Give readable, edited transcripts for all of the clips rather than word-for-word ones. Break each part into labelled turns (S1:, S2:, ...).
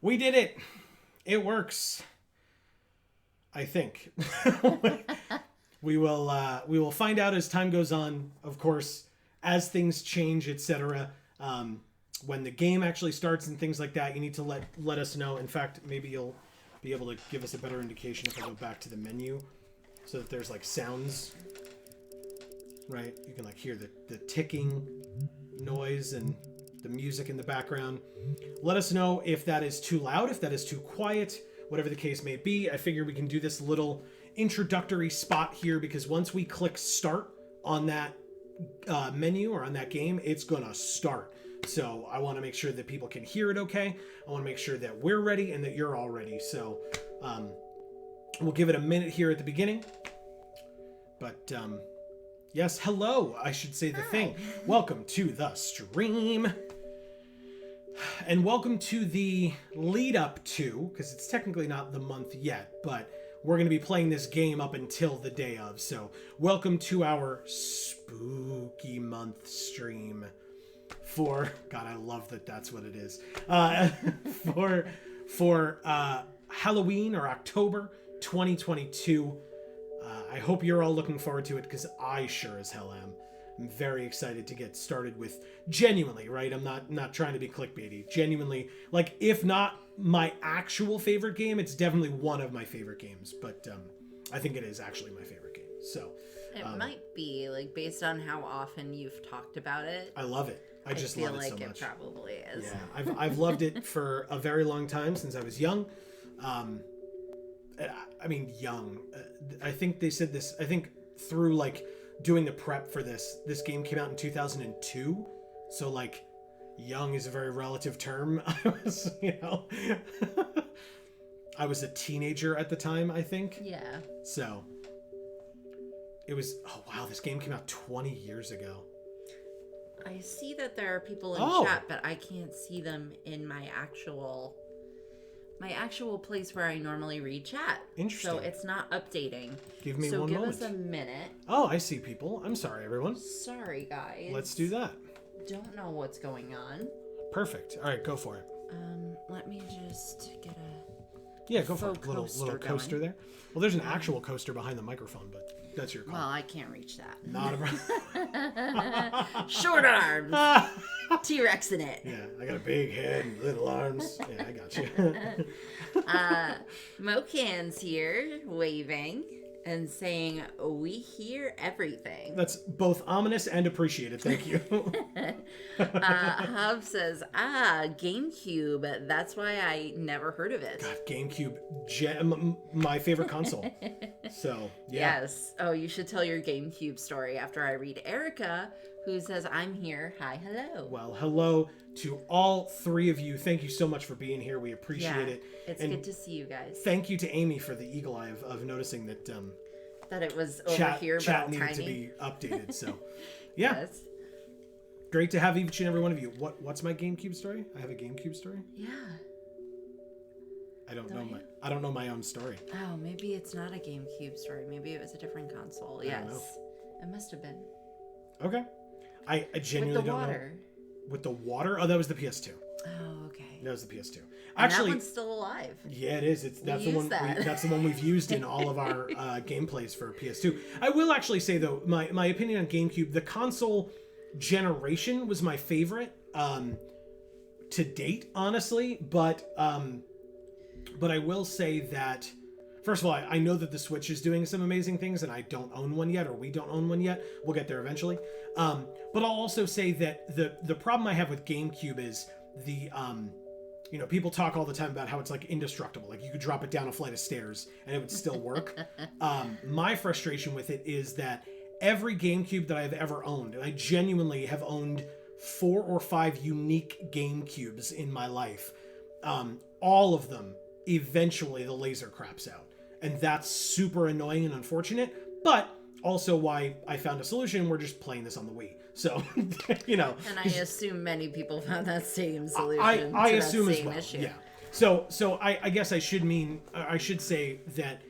S1: We did it. It works. I think. We will find out as time goes on, of course, as things change, etc. When the game actually starts and things like that, you need to let us know. In fact, maybe you'll be able to give us a better indication if I go back to the menu, so that there's like sounds, right? You can like hear the ticking noise and the music in the background. Let us know if that is too loud, if that is too quiet, whatever the case may be. I figure we can do this little introductory spot here, because once we click start on that menu or on that game, it's gonna start. So I want to make sure that people can hear it okay. I want to make sure that we're ready and that you're all ready. So we'll give it a minute here at the beginning. But yes, hello, I should say the thing. Welcome to the stream. And welcome to the lead up to, because it's technically not the month yet, but we're going to be playing this game up until the day of. So welcome to our spooky month stream for, God, I love that that's what it is. For Halloween or October 2022. I hope you're all looking forward to it, because I sure as hell am. I'm very excited to get started with, genuinely, right? I'm not trying to be clickbaity. Genuinely, like, if not my actual favorite game, it's definitely one of my favorite games. But I think it is actually my favorite game. So
S2: it might be, like, based on how often you've talked about it.
S1: I love it. I just love it so much.
S2: I feel like it probably is.
S1: Yeah, I've loved it for a very long time, since I was young. I mean, young. I think they said this. I think through like doing the prep for this game came out in 2002. So like, young is a very relative term. I was, I was a teenager at the time, I think.
S2: Yeah.
S1: So it was. Oh wow, this game came out 20 years ago.
S2: I see that there are people in chat, but I can't see them in my actual place where I normally read chat.
S1: Interesting.
S2: So it's not updating.
S1: Give me one moment.
S2: So give us a minute.
S1: Oh, I see people. I'm sorry, everyone.
S2: Sorry, guys.
S1: Let's do that.
S2: Don't know what's going on.
S1: Perfect. All right, go for it.
S2: Let me just get a...
S1: Yeah, go for it. Little coaster
S2: going.
S1: There. Well, there's an actual coaster behind the microphone, but that's your call.
S2: Well, I can't reach that.
S1: Not a problem.
S2: Short arms. T-Rex in it.
S1: Yeah, I got a big head and little arms. Yeah, I got you.
S2: Mocan's here, waving and saying, we hear everything.
S1: That's both ominous and appreciated. Thank you.
S2: Hub says, GameCube. That's why I never heard of it.
S1: God, GameCube, my favorite console. So, yeah.
S2: Yes. Oh, you should tell your GameCube story after I read Erica, who says, I'm here. Hi, hello.
S1: Well, hello to all three of you. Thank you so much for being here. We appreciate it.
S2: It's good to see you guys.
S1: Thank you to Amy for the eagle eye of noticing that
S2: that it was over here,
S1: chat
S2: but
S1: needed
S2: tiny.
S1: to be updated. So, yeah.
S2: Yes.
S1: Great to have each and every one of you. What's my GameCube story? I have a GameCube story?
S2: Yeah.
S1: I don't know my own story.
S2: Oh, maybe it's not a GameCube story. Maybe it was a different console. Yes. It must have been.
S1: Okay. I genuinely don't know. With the water? Oh, that was the PS2.
S2: Oh, okay.
S1: That was the PS2.
S2: And
S1: actually,
S2: that one's still alive.
S1: Yeah, it is. That's the one we've used in all of our gameplays for PS2. I will actually say though, my opinion on GameCube, the console generation was my favorite to date, honestly. But I will say that, first of all, I know that the Switch is doing some amazing things, and I don't own one yet, or we don't own one yet. We'll get there eventually. But I'll also say that the problem I have with GameCube is the people talk all the time about how it's like indestructible. Like you could drop it down a flight of stairs and it would still work. My frustration with it is that every GameCube that I've ever owned, and I genuinely have owned 4 or 5 unique GameCubes in my life, all of them, eventually the laser craps out. And that's super annoying and unfortunate, but also why I found a solution. We're just playing this on the Wii. So,
S2: And I assume many people found that same solution.
S1: I
S2: to
S1: assume
S2: that
S1: as
S2: same
S1: well.
S2: issue.
S1: Yeah. So I guess I should say that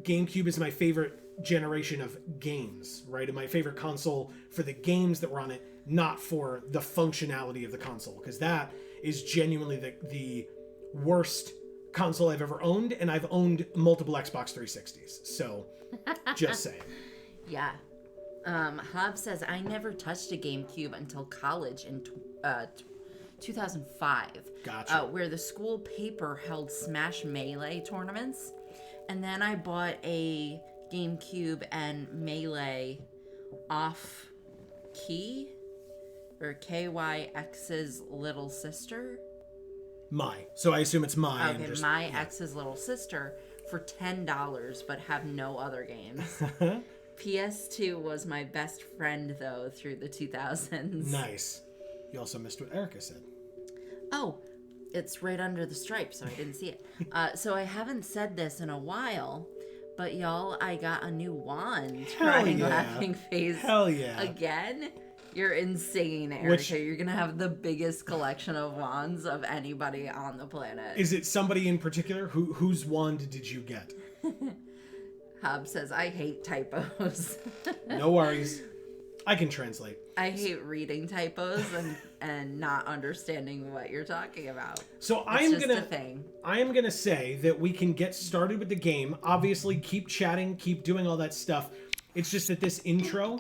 S1: GameCube is my favorite generation of games, right? And my favorite console for the games that were on it, not for the functionality of the console, because that is genuinely the worst console I've ever owned, and I've owned multiple Xbox 360s. So, just saying.
S2: Yeah. Hobbs says, I never touched a GameCube until college in 2005.
S1: Gotcha.
S2: Where the school paper held Smash Melee tournaments. And then I bought a GameCube and Melee off Key, or KYX's little sister.
S1: So I assume it's my.
S2: Okay, my ex's little sister for $10, but have no other games. PS2 was my best friend, though, through the 2000s.
S1: Nice. You also missed what Erica said.
S2: Oh, it's right under the stripe, so I didn't see it. So I haven't said this in a while, but y'all, I got a new wand. Crying, laughing face.
S1: Hell yeah.
S2: Again? You're insane, Erica. You're going to have the biggest collection of wands of anybody on the planet.
S1: Is it somebody in particular? Whose wand did you get?
S2: Hobbs says, I hate typos.
S1: No worries. I can translate.
S2: I hate reading typos and not understanding what you're talking about.
S1: So I am gonna say that we can get started with the game. Obviously, keep chatting, keep doing all that stuff. It's just that this intro,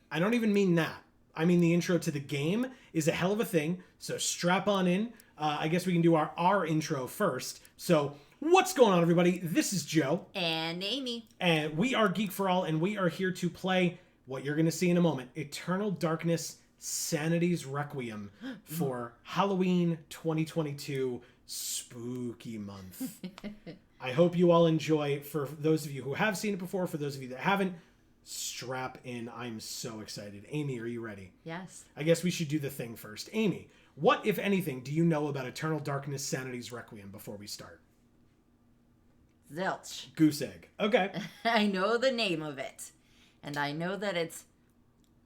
S1: I don't even mean that. I mean the intro to the game is a hell of a thing. So strap on in. I guess we can do our intro first. So what's going on, everybody? This is Joe.
S2: And Amy.
S1: And we are Geek for All, and we are here to play what you're going to see in a moment. Eternal Darkness Sanity's Requiem for Halloween 2022 Spooky Month. I hope you all enjoy. For those of you who have seen it before, for those of you that haven't, strap in. I'm so excited. Amy, are you ready?
S2: Yes.
S1: I guess we should do the thing first. Amy, what, if anything, do you know about Eternal Darkness Sanity's Requiem before we start?
S2: Zilch.
S1: Goose egg. Okay.
S2: I know the name of it. And I know that it's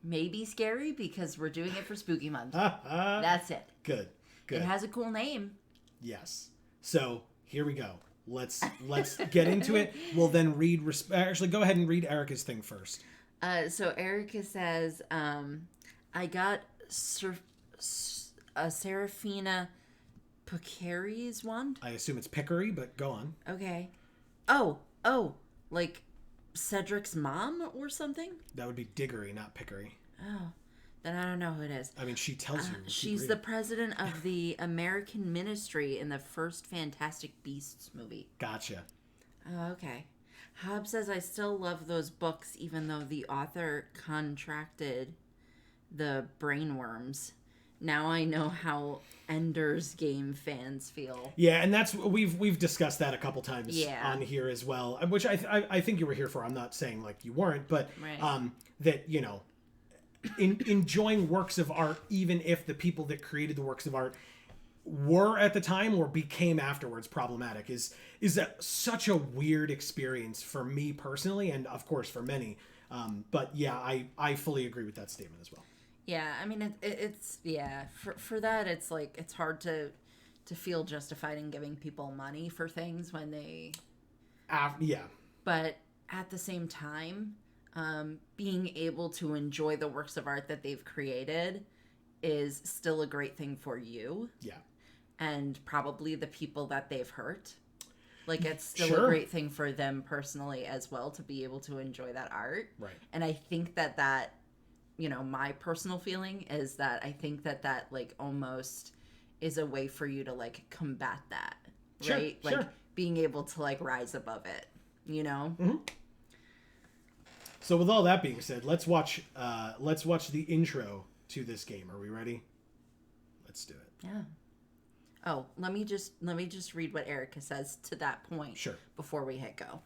S2: maybe scary because we're doing it for Spooky Month. That's it.
S1: Good.
S2: It has a cool name.
S1: Yes. So here we go. Let's get into it. We'll then read. Actually, go ahead and read Erica's thing first.
S2: So Erica says, I got a Serafina Picari's wand.
S1: I assume it's Pickery, but go on.
S2: Okay. Oh, like Cedric's mom or something?
S1: That would be Diggory, not Pickery.
S2: Oh, then I don't know who it is.
S1: I mean, she tells you.
S2: She's the president of the American Ministry in the first Fantastic Beasts movie.
S1: Gotcha.
S2: Oh, okay. Hobbs says, I still love those books, even though the author contracted the brainworms. Now I know how Ender's Game fans feel.
S1: Yeah, and that's we've discussed that a couple times on here as well, which I think you were here for. I'm not saying like you weren't, but
S2: right.
S1: That enjoying works of art, even if the people that created the works of art were at the time or became afterwards problematic, is such a weird experience for me personally, and of course for many. But yeah, I fully agree with that statement as well.
S2: Yeah, I mean it's for that it's like it's hard to feel justified in giving people money for things when they but at the same time, being able to enjoy the works of art that they've created is still a great thing for you.
S1: Yeah. And
S2: probably the people that they've hurt. Like, it's still a great thing for them personally as well to be able to enjoy that art.
S1: Right.
S2: And I think that my personal feeling is that I think that like almost is a way for you to like combat that. Right? Like being able to like rise above it,
S1: Mm-hmm. So with all that being said, let's watch the intro to this game. Are we ready? Let's do it.
S2: Yeah. Oh, let me just read what Erica says to that point.
S1: Sure.
S2: Before we hit go.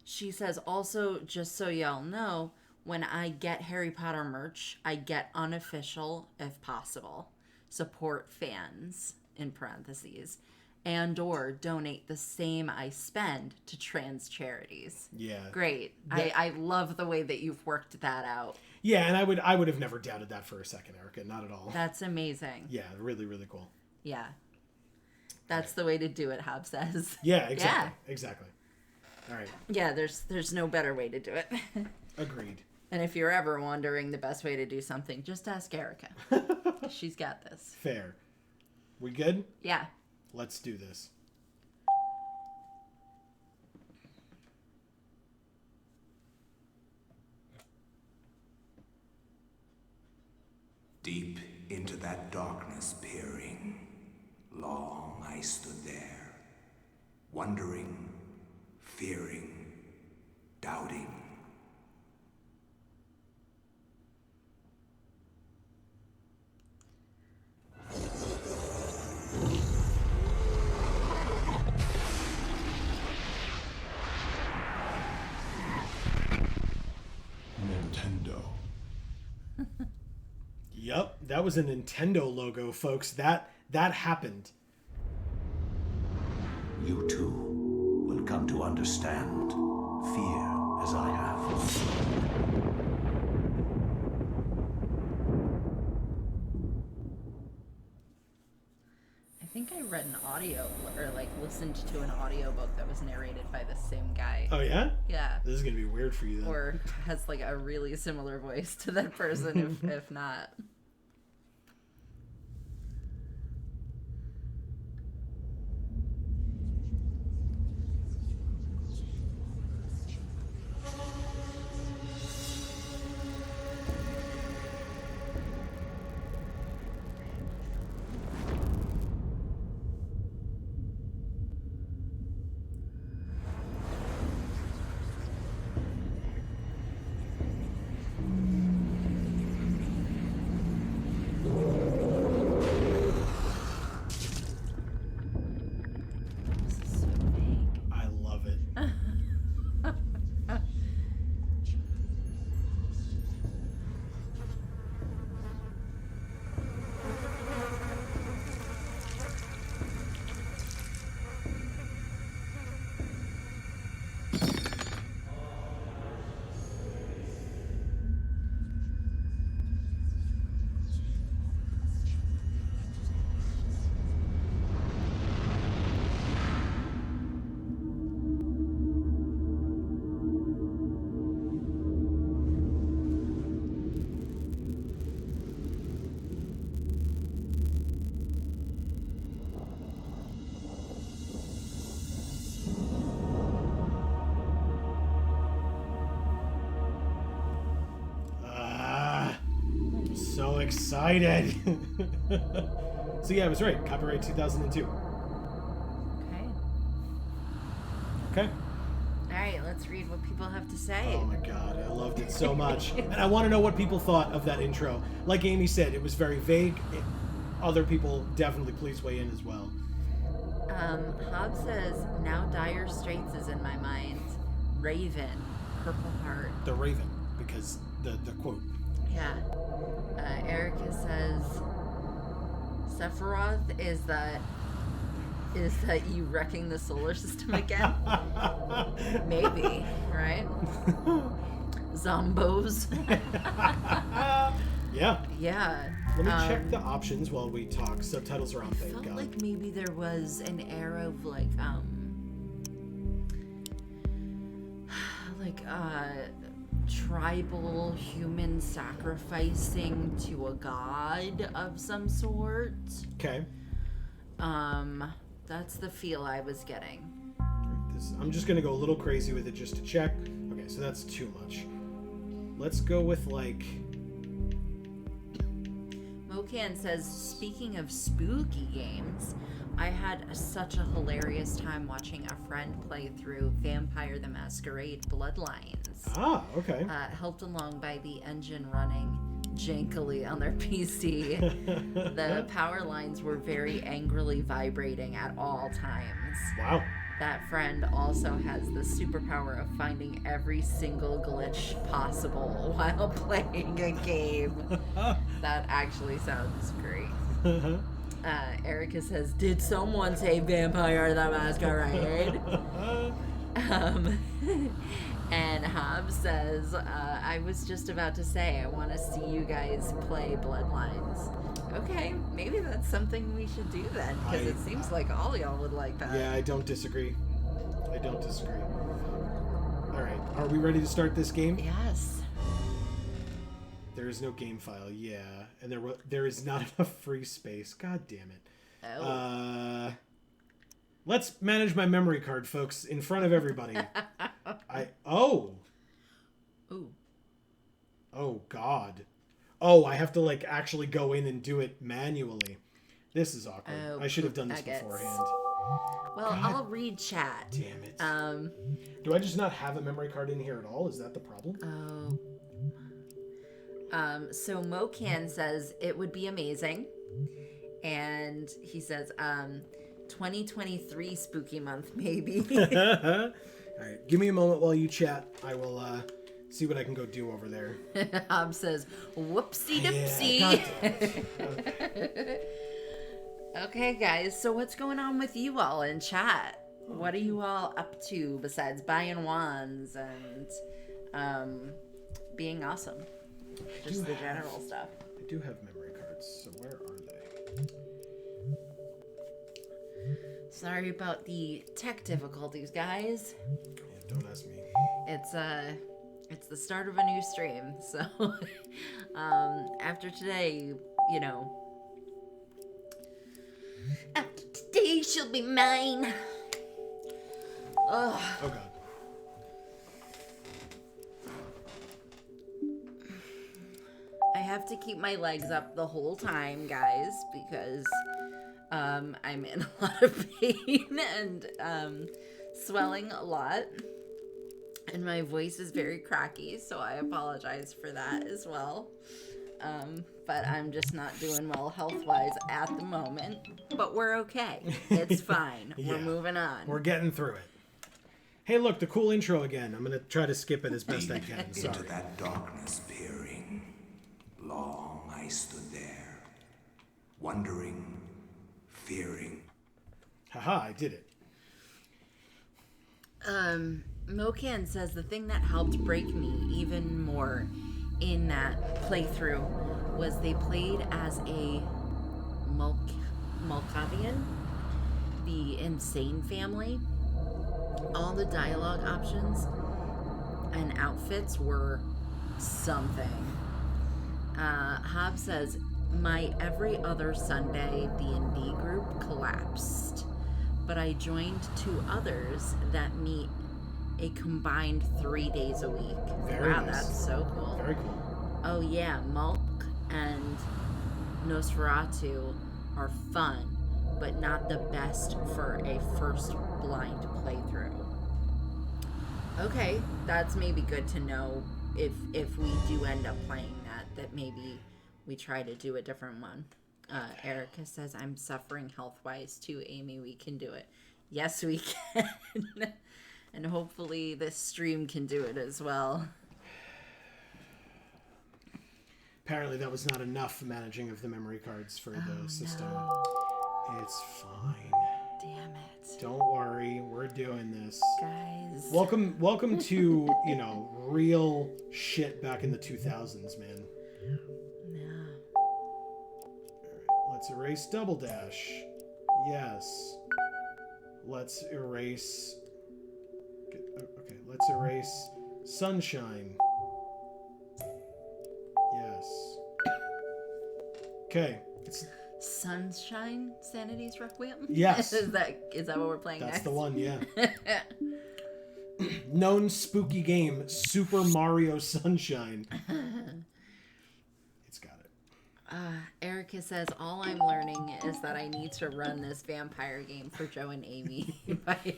S2: She says, also, just so y'all know, when I get Harry Potter merch, I get unofficial if possible. Support fans, in parentheses. And or donate the same I spend to trans charities. Yeah. Great. I love the way that you've worked that out.
S1: Yeah, and I would have never doubted that for a second, Erica. Not at all.
S2: That's amazing.
S1: Yeah, really, really cool.
S2: Yeah. That's the way to do it, Hobbs says.
S1: Yeah, exactly. Yeah. Exactly. All right.
S2: Yeah, there's no better way to do it.
S1: Agreed.
S2: And if you're ever wondering the best way to do something, just ask Erica. She's got this.
S1: Fair. We good?
S2: Yeah.
S1: Let's do this.
S3: Deep into that darkness peering, long I stood there, wondering, fearing, doubting.
S4: Nintendo.
S1: Yup, that was a Nintendo logo, folks. That happened.
S3: You too will come to understand fear as I have.
S2: I think I read an audio or like listened to an audiobook that was narrated by the same guy.
S1: Oh yeah?
S2: Yeah.
S1: This is gonna be weird for you then.
S2: Or has like a really similar voice to that person if not. This is so vague.
S1: I love it. So excited. So yeah, I was right. Copyright 2002.
S2: Okay.
S1: Okay.
S2: All right, let's read what people have to say.
S1: Oh my god, I loved it so much. And I want to know what people thought of that intro. Like Amy said, it was very vague. Other people definitely please weigh in as well.
S2: Hobbs says, now Dire Straits is in my mind. Raven, Purple Heart.
S1: The Raven, because the quote.
S2: Yeah. Erica says, Sephiroth is that you wrecking the solar system again? Maybe, right? Zombos.
S1: Yeah.
S2: Yeah.
S1: Let me check the options while we talk. Subtitles are on,
S2: I
S1: thank
S2: felt
S1: God.
S2: like maybe there was an air of tribal human sacrificing to a god of some sort.
S1: Okay.
S2: That's the feel I was getting.
S1: I'm just gonna go a little crazy with it just to check. Okay, so that's too much. Let's go with like...
S2: Mocan says, speaking of spooky games, I had such a hilarious time watching a friend play through Vampire the Masquerade Bloodlines.
S1: Ah, okay.
S2: Helped along by the engine running jankily on their PC. The power lines were very angrily vibrating at all times.
S1: Wow.
S2: That friend also has the superpower of finding every single glitch possible while playing a game. That actually sounds great. Erica says, did someone say Vampire the Masquerade? And Hobbs says, I was just about to say, I want to see you guys play Bloodlines. Okay, maybe that's something we should do then, because it seems like all y'all would like that.
S1: Yeah, I don't disagree. All right, are we ready to start this game?
S2: Yes.
S1: There is no game file. Yeah, and there is not enough free space. God damn it.
S2: Oh.
S1: Let's manage my memory card, folks, in front of everybody. Oh.
S2: Ooh.
S1: Oh God. Oh, I have to like actually go in and do it manually. This is awkward.
S2: Oh,
S1: I should have done this
S2: nuggets.
S1: beforehand.
S2: Well,
S1: God
S2: I'll read chat.
S1: Damn it. Do I just not have a memory card in here at all? Is that the problem?
S2: So Mocan says it would be amazing. And he says, 2023 spooky month, maybe.
S1: All right, give me a moment while you chat. I will see what I can go do over there.
S2: Hob says, whoopsie doopsie.
S1: Yeah,
S2: Okay, guys, so what's going on with you all in chat? What are you all up to besides buying wands and being awesome? Just the general stuff.
S1: I do have memory cards, so where are they?
S2: Sorry about the tech difficulties, guys.
S1: Yeah, don't ask me.
S2: It's the start of a new stream, so after today, you know. After today, she'll be mine. Ugh.
S1: Oh God.
S2: I have to keep my legs up the whole time, guys, because I'm in a lot of pain and swelling a lot. And my voice is very cracky, so I apologize for that as well. But I'm just not doing well health-wise at the moment. But we're okay. It's fine.
S1: Yeah.
S2: We're moving on.
S1: We're getting through it. Hey, look, the cool intro again. I'm going to try to skip it as best I can.
S3: Into
S1: Sorry.
S3: that darkness peering. Long I stood there, wondering, fearing.
S1: Haha, I did it.
S2: Mocan says the thing that helped break me even more in that playthrough was they played as a Malkavian, the insane family. All the dialogue options and outfits were something. Hob says, my every other Sunday D&D group collapsed, but I joined 2 others that meet a combined 3 days a week.
S1: Very
S2: Wow,
S1: nice.
S2: that's so cool.
S1: Very cool.
S2: Oh yeah, Mulk and Nosferatu are fun, but not the best for a first blind playthrough. Okay, that's maybe good to know if we do end up playing that maybe we try to do a different one. Erica says, I'm suffering health-wise too, Amy. We can do it. Yes, we can. And hopefully this stream can do it as well.
S1: Apparently that was not enough managing of the memory cards for the system.
S2: No.
S1: It's fine.
S2: Damn it.
S1: Don't worry, we're doing this.
S2: Guys.
S1: Welcome to, real shit back in the 2000s, man.
S2: No.
S1: Alright, let's erase Double Dash. Yes. Let's erase... Okay, let's erase Sunshine. Yes. Okay. It's...
S2: Sunshine Sanity's Requiem?
S1: Yes.
S2: Is that what we're playing
S1: That's
S2: next?
S1: the one, yeah. Known spooky game, Super Mario Sunshine. It's got it.
S2: Erica says, all I'm learning is that I need to run this vampire game for Joe and Amy by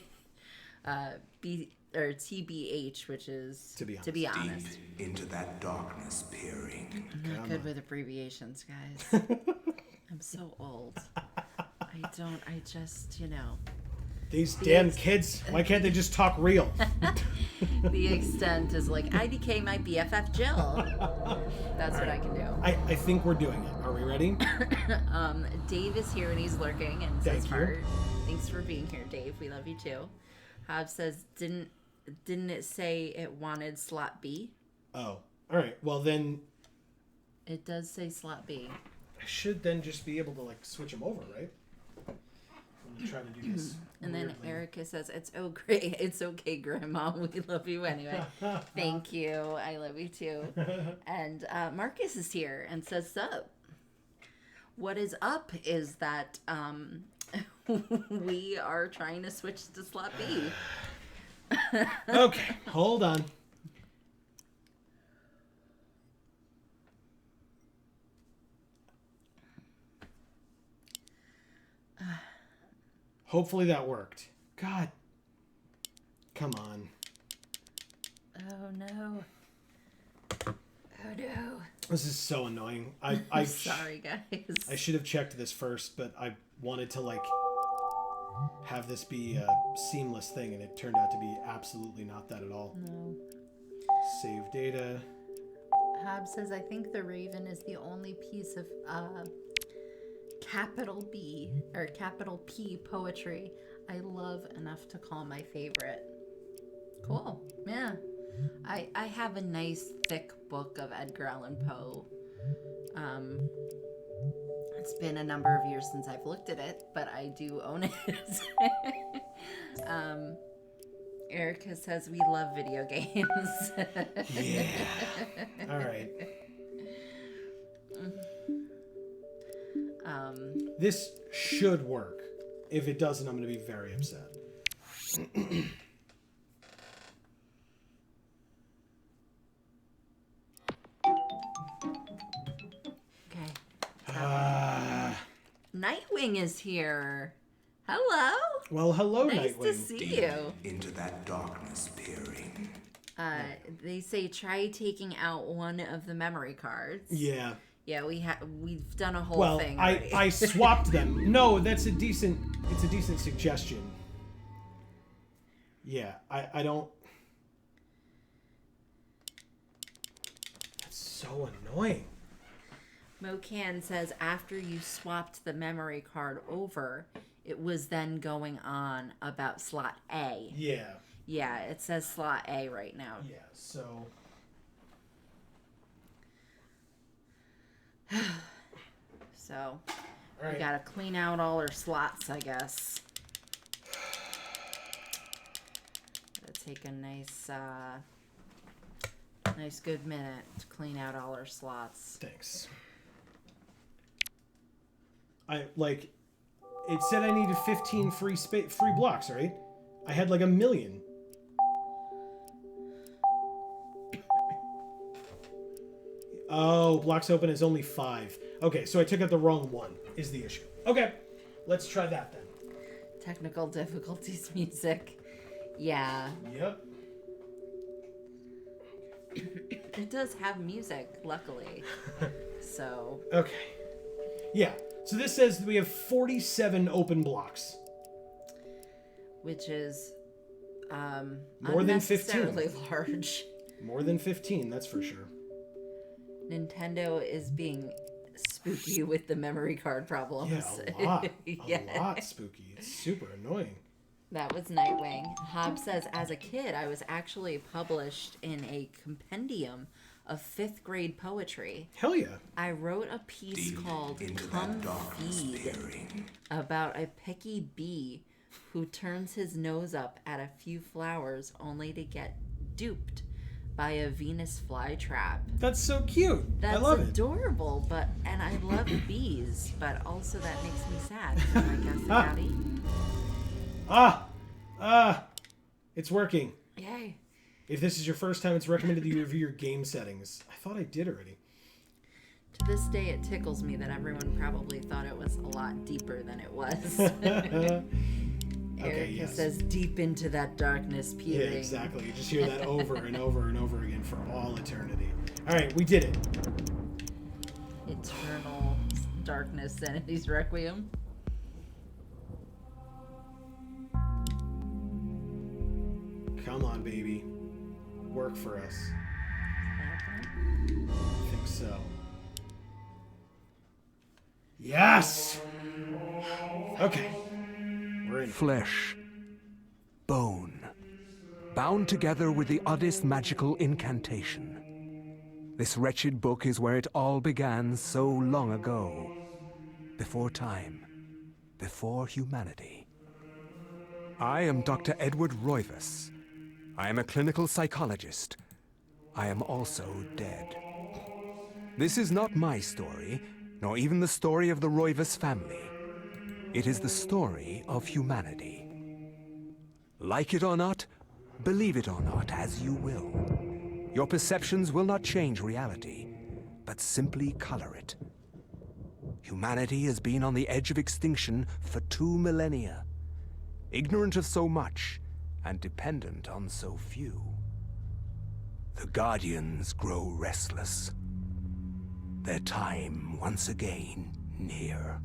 S2: TBH, which is
S1: To be
S3: Deep
S2: honest.
S3: into that darkness peering.
S2: I'm not good with abbreviations, guys. I'm so old. I just,
S1: These damn kids, why can't they just talk real?
S2: the extent is like, IDK my BFF Jill. That's what I can do.
S1: I think we're doing it. Are we ready?
S2: Dave is here and he's lurking and says,
S1: Thank you.
S2: Heart. Thanks for being here, Dave. We love you too. Hob says, didn't it say it wanted slot B?
S1: Oh, all right. Well, then
S2: It does say slot B.
S1: I should then just be able to, switch them over, right? try to do this.
S2: And then
S1: weirdly.
S2: Erica says, it's okay, Grandma. We love you anyway. Thank you. I love you too. And Marcus is here and says, sup. What is up is that we are trying to switch to slot B.
S1: Okay, hold on. Hopefully that worked. God. Come on.
S2: Oh no. Oh no.
S1: This is so annoying. I
S2: Sorry, guys.
S1: I should have checked this first, but I wanted to like have this be a seamless thing, and it turned out to be absolutely not that at all.
S2: No.
S1: Save data.
S2: Hobbs says, I think the Raven is the only piece of capital B or capital P poetry I love enough to call my favorite. Cool. Yeah. I have a nice thick book of Edgar Allan Poe. It's been a number of years since I've looked at it, but I do own it. Erica says we love video games.
S1: Yeah. All right. This should work. If it doesn't, I'm going to be very upset.
S2: Okay. Nightwing is here. Hello.
S1: Well, hello,
S2: Nice
S1: Nightwing.
S2: to see you.
S3: Into that darkness peering.
S2: They say try taking out one of the memory cards.
S1: Yeah.
S2: Yeah, we've done a whole
S1: Well,
S2: thing.
S1: I swapped them. No, it's a decent suggestion. Yeah, I don't. That's so annoying.
S2: Mocan says after you swapped the memory card over, it was then going on about slot A.
S1: Yeah.
S2: Yeah, it says slot A right now.
S1: Yeah, so.
S2: So,
S1: All right.
S2: we gotta clean out all our slots, I guess. Gotta take a nice good minute to clean out all our slots.
S1: Thanks. It said I needed 15 free blocks, right? I had like 1 million. Oh, blocks open is only 5. Okay, so I took out the wrong one, is the issue. Okay, let's try that then.
S2: Technical difficulties music. Yeah.
S1: Yep.
S2: It does have music, luckily. So.
S1: Okay. Yeah, so this says that we have 47 open blocks.
S2: Which is
S1: More than 15.
S2: unnecessarily large.
S1: More than 15, that's for sure.
S2: Nintendo is being spooky with the memory card problems.
S1: Yeah, a lot.
S2: Yeah.
S1: A lot spooky. It's super annoying.
S2: That was Nightwing. Hobbs says, as a kid, I was actually published in a compendium of 5th grade poetry.
S1: Hell yeah.
S2: I wrote a piece called Come Feed
S3: Peering.
S2: about a picky bee who turns his nose up at a few flowers only to get duped by a Venus flytrap.
S1: That's so cute.
S2: That's
S1: I love it.
S2: adorable, and I love bees, but also that makes me sad. So I guess Daddy.
S1: It's working.
S2: Yay.
S1: If this is your first time, it's recommended that you review your game settings. I thought I did already.
S2: To this day, it tickles me that everyone probably thought it was a lot deeper than it was. Erica
S1: yes.
S2: says, deep into that darkness
S1: Yeah,
S2: peering.
S1: exactly. You just hear that over and over and over again for all eternity. All right, we did it.
S2: Eternal darkness, Sanity's Requiem.
S1: Come on, baby. Work for us. I think so. Yes! Okay. We're in.
S4: Flesh, bone, bound together with the oddest magical incantation. This wretched book is where it all began so long ago. Before time, before humanity. I am Dr. Edward Roivas. I am a clinical psychologist. I am also dead. This is not my story, nor even the story of the Roivas family. It is the story of humanity. Like it or not, believe it or not, as you will. Your perceptions will not change reality, but simply color it. Humanity has been on the edge of extinction for 2 millennia, ignorant of so much and dependent on so few. The Guardians grow restless. Their time once again near.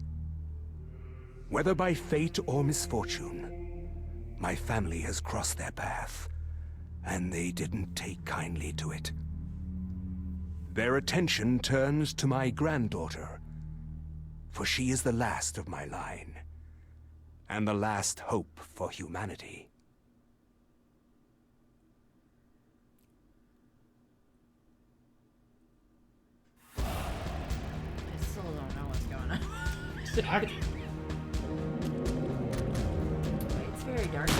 S4: Whether by fate or misfortune, my family has crossed their path, and they didn't take kindly to it. Their attention turns to my granddaughter, for she is the last of my line, and the last hope for humanity.
S2: I still don't know what's going on.
S1: Exactly.
S2: It's very dark. I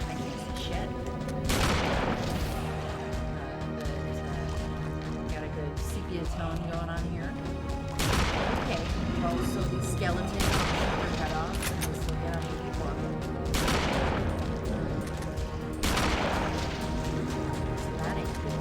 S2: can't see shit. Got a good sepia tone going on here. Okay, also the skeleton cut off, and we'll still get on the keyboard. That ain't cool.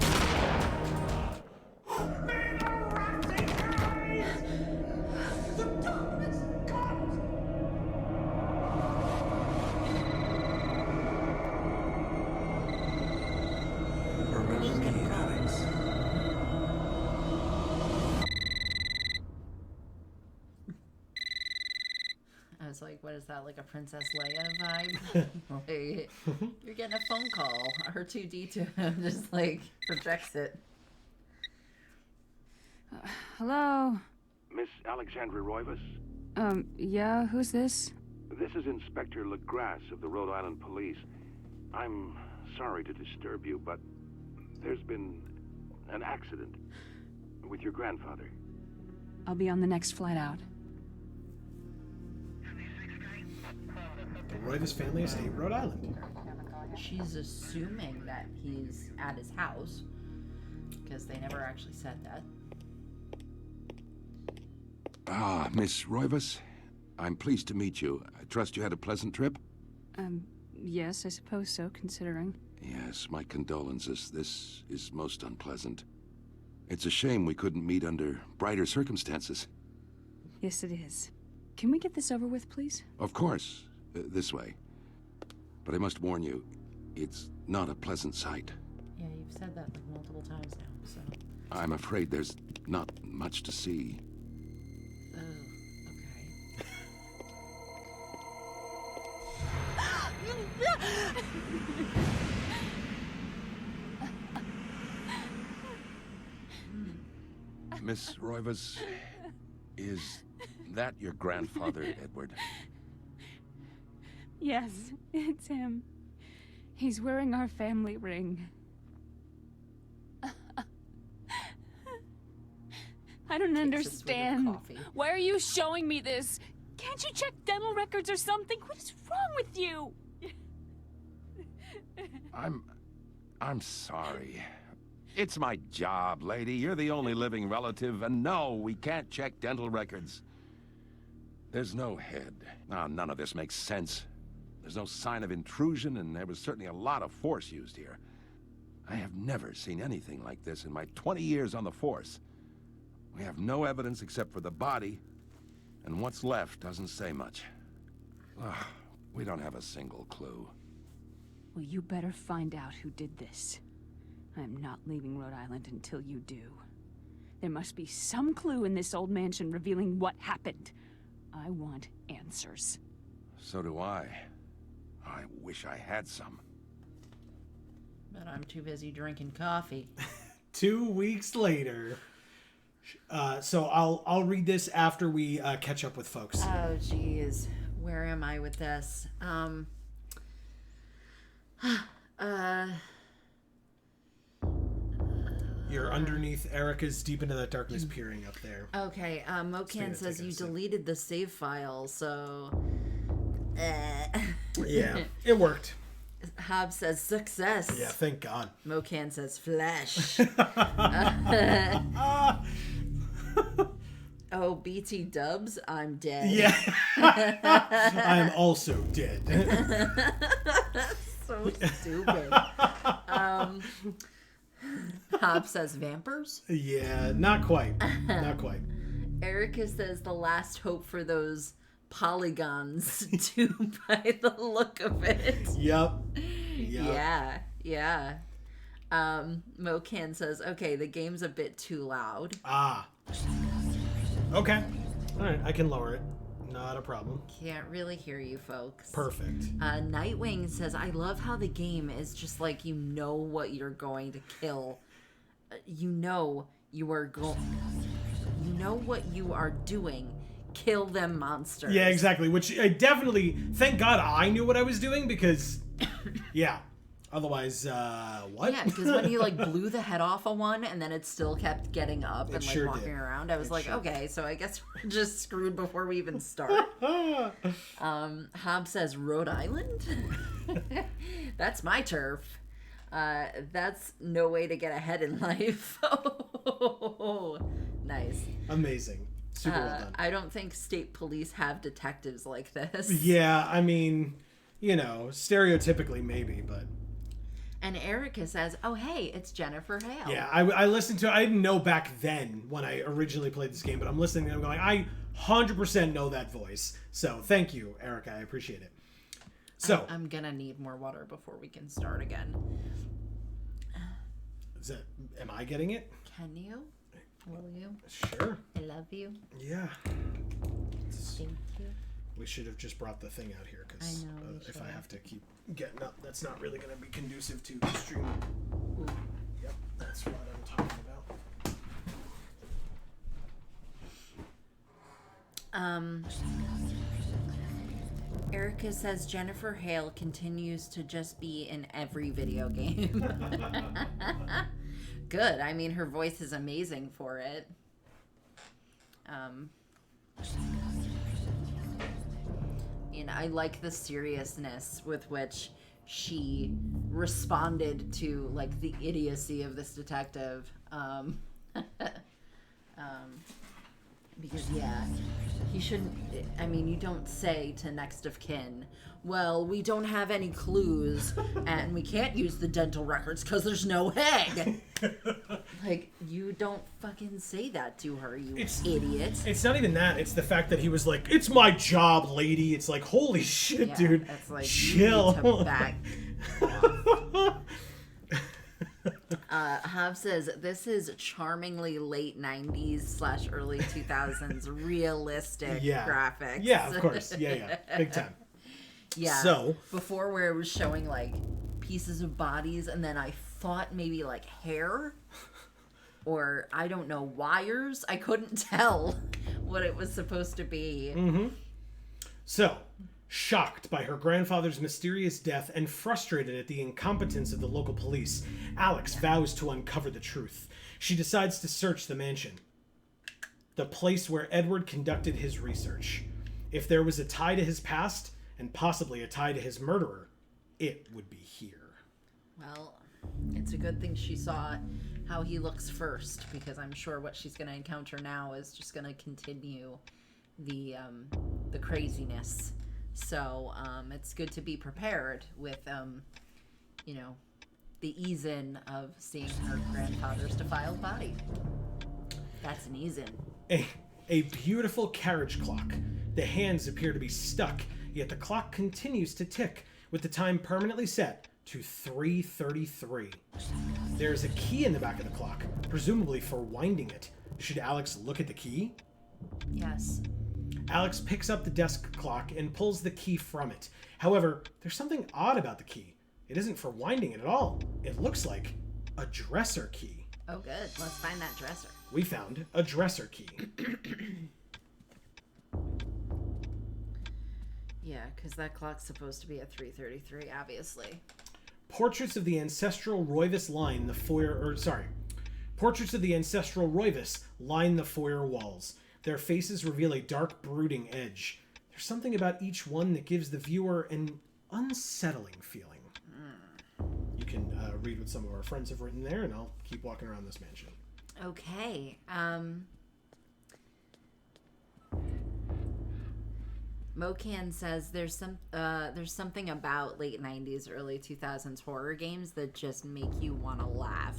S2: I was like, what is that, like a Princess Leia vibe? Like, you're getting a phone call. R2D2 just like projects it.
S5: Hello?
S6: Miss Alexandra Roivas?
S5: Yeah, who's this?
S6: This is Inspector LeGrasse of the Rhode Island Police. I'm sorry to disturb you, but there's been an accident with your grandfather.
S5: I'll be on the next flight out.
S1: The Roivas family estate, Rhode Island.
S2: She's assuming that he's at his house, because they never actually said that.
S6: Ah, Miss Roivas, I'm pleased to meet you. I trust you had a pleasant trip?
S5: Yes, I suppose so, considering.
S6: Yes, my condolences. This is most unpleasant. It's a shame we couldn't meet under brighter circumstances.
S5: Yes, it is. Can we get this over with, please?
S6: Of course, this way. But I must warn you, it's not a pleasant sight.
S2: Yeah, you've said that like multiple times now, so.
S6: I'm afraid there's not much to see.
S2: Oh, okay.
S6: Miss Roivas, is that your grandfather, Edward?
S5: Yes, it's him. He's wearing our family ring. I don't understand.
S2: Coffee.
S5: Why are you showing me this? Can't you check dental records or something? What is wrong with you?
S6: I'm sorry. It's my job, lady. You're the only living relative, and no, we can't check dental records. There's no head. Ah, none of this makes sense. There's no sign of intrusion, and there was certainly a lot of force used here. I have never seen anything like this in my 20 years on the force. We have no evidence except for the body, and what's left doesn't say much. Ah, we don't have a single clue.
S5: Well, you better find out who did this. I am not leaving Rhode Island until you do. There must be some clue in this old mansion revealing what happened. I want answers.
S6: So do I. I wish I had some.
S2: But I'm too busy drinking coffee.
S1: 2 weeks later. So I'll read this after we catch up with folks.
S2: Oh, geez. Where am I with this?
S1: You're underneath Erica's deep into that darkness peering up there.
S2: Okay, Mocan says you deleted the save file, so
S1: Yeah, it worked.
S2: Hobbs says success.
S1: Yeah, thank God.
S2: Mocan says flesh. Oh, BT dubs, I'm dead.
S1: Yeah. I'm also dead.
S2: So stupid. Hobbs says vampires.
S1: Yeah, not quite. Not quite.
S2: Erica says the last hope for those polygons too, by the look of it.
S1: Yep.
S2: Yeah. Mocan says, okay, the game's a bit too loud.
S1: Ah. Okay. All right, I can lower it. Not a problem.
S2: Can't really hear you, folks.
S1: Perfect.
S2: Nightwing says, I love how the game is just like you know what you're going to kill. You know what you are doing. Kill them monsters.
S1: Yeah, exactly. Which I definitely, thank God I knew what I was doing because, yeah. Otherwise, what?
S2: Yeah, because when he like blew the head off of one and then it still kept getting up and like
S1: sure
S2: walking
S1: did.
S2: around, I was like, okay, so I guess we're just screwed before we even start. Hobbs says Rhode Island? That's my turf. That's no way to get ahead in life. Oh, nice.
S1: Amazing. Super well done.
S2: I don't think state police have detectives like this.
S1: Yeah, I mean, you know, stereotypically maybe, but...
S2: And Erica says, oh, hey, it's Jennifer Hale.
S1: Yeah, I listened to it. I didn't know back then when I originally played this game, but I'm listening and I'm going, I 100% know that voice. So thank you, Erica. I appreciate it. So
S2: I'm going to need more water before we can start again.
S1: Am I getting it?
S2: Can you? Will you?
S1: Sure.
S2: I love you.
S1: Yeah.
S2: Thank you.
S1: We should have just brought the thing out here because if I have to keep getting up, that's not really going to be conducive to the stream. Ooh. Yep, that's what I'm talking about.
S2: Erica says Jennifer Hale continues to just be in every video game. Good. I mean, her voice is amazing for it. You know, I like the seriousness with which she responded to like the idiocy of this detective. Because yeah, he shouldn't. I mean, you don't say to next of kin, well, we don't have any clues and we can't use the dental records because there's no head. Like, you don't fucking say that to her, you idiot.
S1: It's not even that. It's the fact that he was like, it's my job, lady. It's like, holy shit,
S2: Yeah,
S1: dude.
S2: It's like,
S1: chill.
S2: You need to back off. Hav says, this is charmingly late 90s / early 2000s realistic graphics.
S1: Yeah, of course. Yeah. Big time.
S2: Yeah.
S1: So
S2: before where it was showing like pieces of bodies and then I thought maybe like hair or I don't know, wires. I couldn't tell what it was supposed to be.
S1: Mm-hmm. So, shocked by her grandfather's mysterious death and frustrated at the incompetence of the local police, Alex vows to uncover the truth. She decides to search the mansion, the place where Edward conducted his research. If there was a tie to his past, and possibly a tie to his murderer, it would be here.
S2: Well, it's a good thing she saw how he looks first, because I'm sure what she's going to encounter now is just going to continue the craziness. So it's good to be prepared with, you know, the ease-in of seeing her grandfather's defiled body. That's an ease-in.
S1: A beautiful carriage clock. The hands appear to be stuck, yet the clock continues to tick, with the time permanently set to 3:33. There's a key in the back of the clock, presumably for winding it. Should Alex look at the key?
S2: Yes.
S1: Alex picks up the desk clock and pulls the key from it. However, there's something odd about the key. It isn't for winding it at all. It looks like a dresser key.
S2: Oh, good. Let's find that dresser.
S1: We found a dresser key.
S2: Yeah, because that clock's supposed to be at 3:33, obviously.
S1: Portraits of the ancestral Roivas line the foyer, Portraits of the ancestral Roivas line the foyer walls. Their faces reveal a dark, brooding edge. There's There's something about each one that gives the viewer an unsettling feeling. You can read what some of our friends have written there, and I'll keep walking around this mansion.
S2: Okay. Mocan says there's something about late 90s, early 2000s horror games that just make you want to laugh.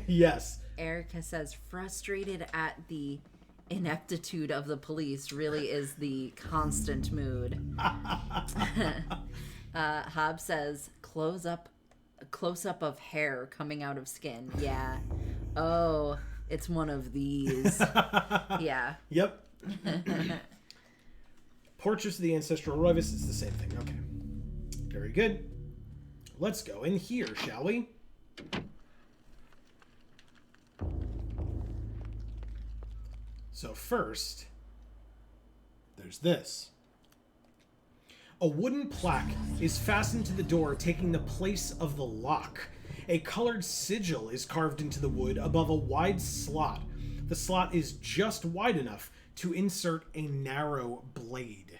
S1: Yes.
S2: Erica says frustrated at the ineptitude of the police really is the constant mood. Hobb says close up of hair coming out of skin. Yeah. Oh, it's one of these. Yeah.
S1: Yep. Portraits of the Ancestral Roivas is the same thing. Okay. Very good. Let's go in here, shall we? So first, there's this. A wooden plaque is fastened to the door, taking the place of the lock. A colored sigil is carved into the wood above a wide slot. The slot is just wide enough to insert a narrow blade.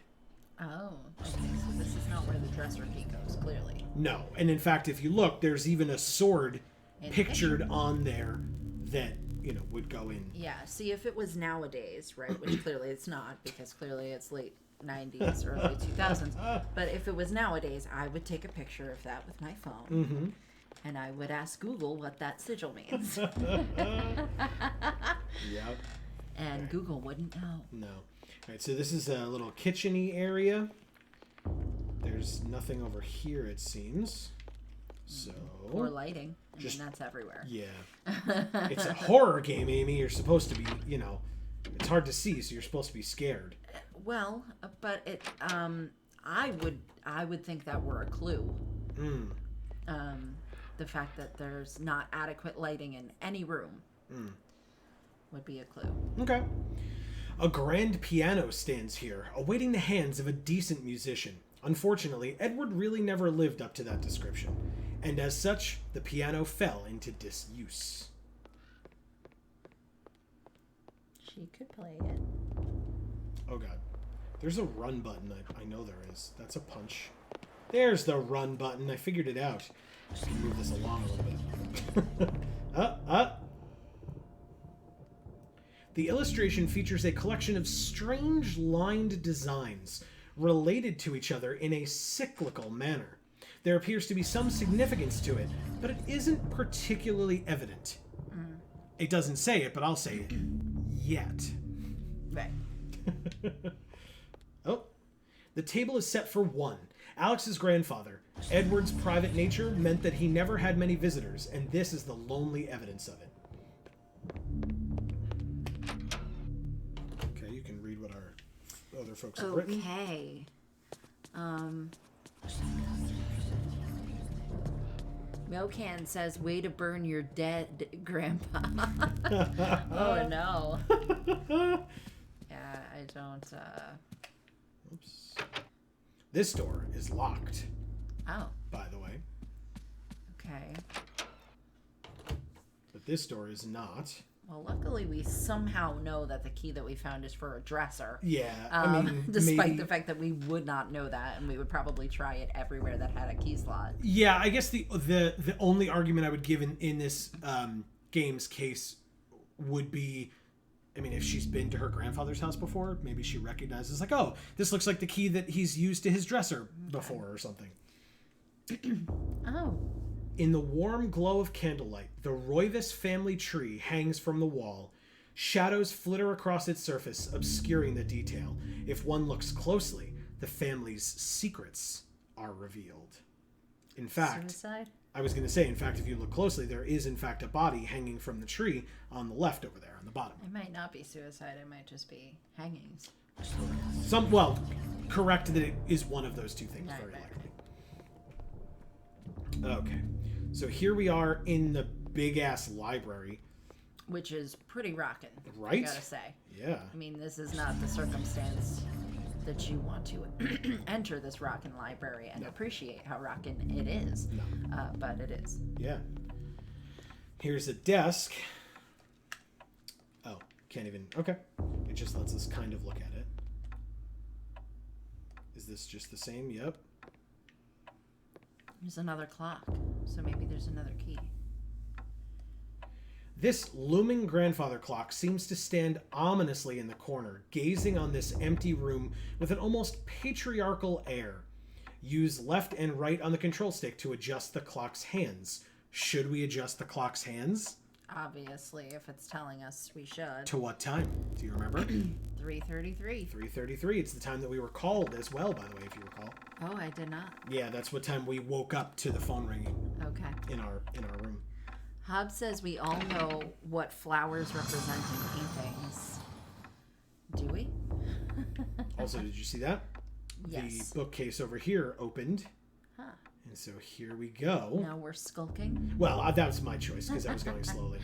S2: Oh, okay, so this is not where the dresser key goes, clearly.
S1: No, and in fact, if you look, there's even a sword pictured on there that, would go in.
S2: Yeah, see, if it was nowadays, right, which clearly it's not, because clearly it's late 90s, early 2000s, but if it was nowadays, I would take a picture of that with my phone,
S1: Mm-hmm.
S2: and I would ask Google what that sigil means.
S1: Yep.
S2: And Google wouldn't know.
S1: No. All right, so this is a little kitchen-y area. There's nothing over here, it seems. So...
S2: Or lighting. I
S1: Just-
S2: mean, that's everywhere.
S1: Yeah. It's a horror game, Amy. You're supposed to be, it's hard to see, so you're supposed to be scared.
S2: Well, but it, I would think that were a clue.
S1: Mm.
S2: The fact that there's not adequate lighting in any room would be a clue.
S1: Okay. A grand piano stands here, awaiting the hands of a decent musician. Unfortunately, Edward really never lived up to that description, and as such, the piano fell into disuse.
S2: She could play it.
S1: Oh god. There's a run button. I know there is. That's a punch. There's the run button. I figured it out. Just gonna move this along a little bit. The illustration features a collection of strange lined designs related to each other in a cyclical manner. There appears to be some significance to it, but it isn't particularly evident. It doesn't say it, but I'll say it. Yet.
S2: Right.
S1: Oh. The table is set for one. Alex's grandfather. Edward's private nature meant that he never had many visitors, and this is the lonely evidence of it. Okay, you can read what our other folks have written.
S2: Okay. Mocan says, way to burn your dead grandpa. Oh, no. Yeah, I don't,
S1: Oops. This door is locked,
S2: Oh,
S1: by the way.
S2: okay.
S1: But this door is not.
S2: Well, luckily we somehow know that the key that we found is for a dresser.
S1: Yeah,
S2: Despite
S1: maybe,
S2: the fact that we would not know that, and we would probably try it everywhere that had a key slot.
S1: Yeah, I guess the only argument I would give in this game's case would be, I mean, if she's been to her grandfather's house before, maybe she recognizes, like, oh, this looks like the key that he's used to his dresser before or something.
S2: Oh.
S1: In the warm glow of candlelight, the Roivas family tree hangs from the wall. Shadows flitter across its surface, obscuring the detail. If one looks closely, the family's secrets are revealed. In fact,
S2: Suicide?
S1: I was going to say, in fact, if you look closely, there is, in fact, a body hanging from the tree on the left over there, on the bottom.
S2: It might not be suicide. It might just be hangings.
S1: Correct that it is one of those two things,
S2: Right,
S1: very
S2: right,
S1: likely. Okay, so here we are in the big-ass library.
S2: Which is pretty rockin',
S1: Right?
S2: I gotta say.
S1: Yeah.
S2: I mean, this is not the circumstance that you want to enter this rockin' library and appreciate how rockin' it is.
S1: No.
S2: But it is.
S1: Yeah. Here's a desk. Oh, can't even... Okay. It just lets us kind of look at it. Is this just the same? Yep.
S2: There's another clock, so maybe there's another key.
S1: This looming grandfather clock seems to stand ominously in the corner, gazing on this empty room with an almost patriarchal air. Use left and right on the control stick to adjust the clock's hands. Should we adjust the clock's hands?
S2: Obviously, if it's telling us we should.
S1: To what time? Do you remember?
S2: 3:33.
S1: 3:33. It's the time that we were called as well, by the way, if you recall.
S2: Oh, I did not.
S1: Yeah, that's what time we woke up to the phone ringing
S2: Okay.
S1: in our room.
S2: Hobbs says we all know what flowers represent in paintings. Do we?
S1: Also, did you see that?
S2: Yes.
S1: The bookcase over here opened.
S2: Huh.
S1: And so here we go.
S2: Now we're skulking.
S1: Well, that was my choice because I was going slowly.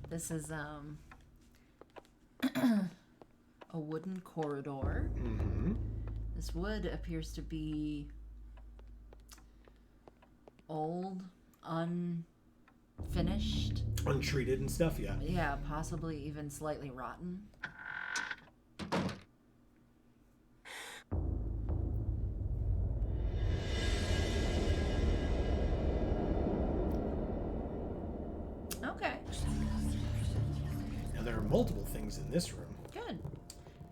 S2: This is a wooden corridor.
S1: Mm-hmm.
S2: This wood appears to be old, unfinished.
S1: Untreated and stuff, yeah.
S2: Yeah, possibly even slightly rotten. Okay.
S1: Now, there are multiple things in this room.
S2: Good.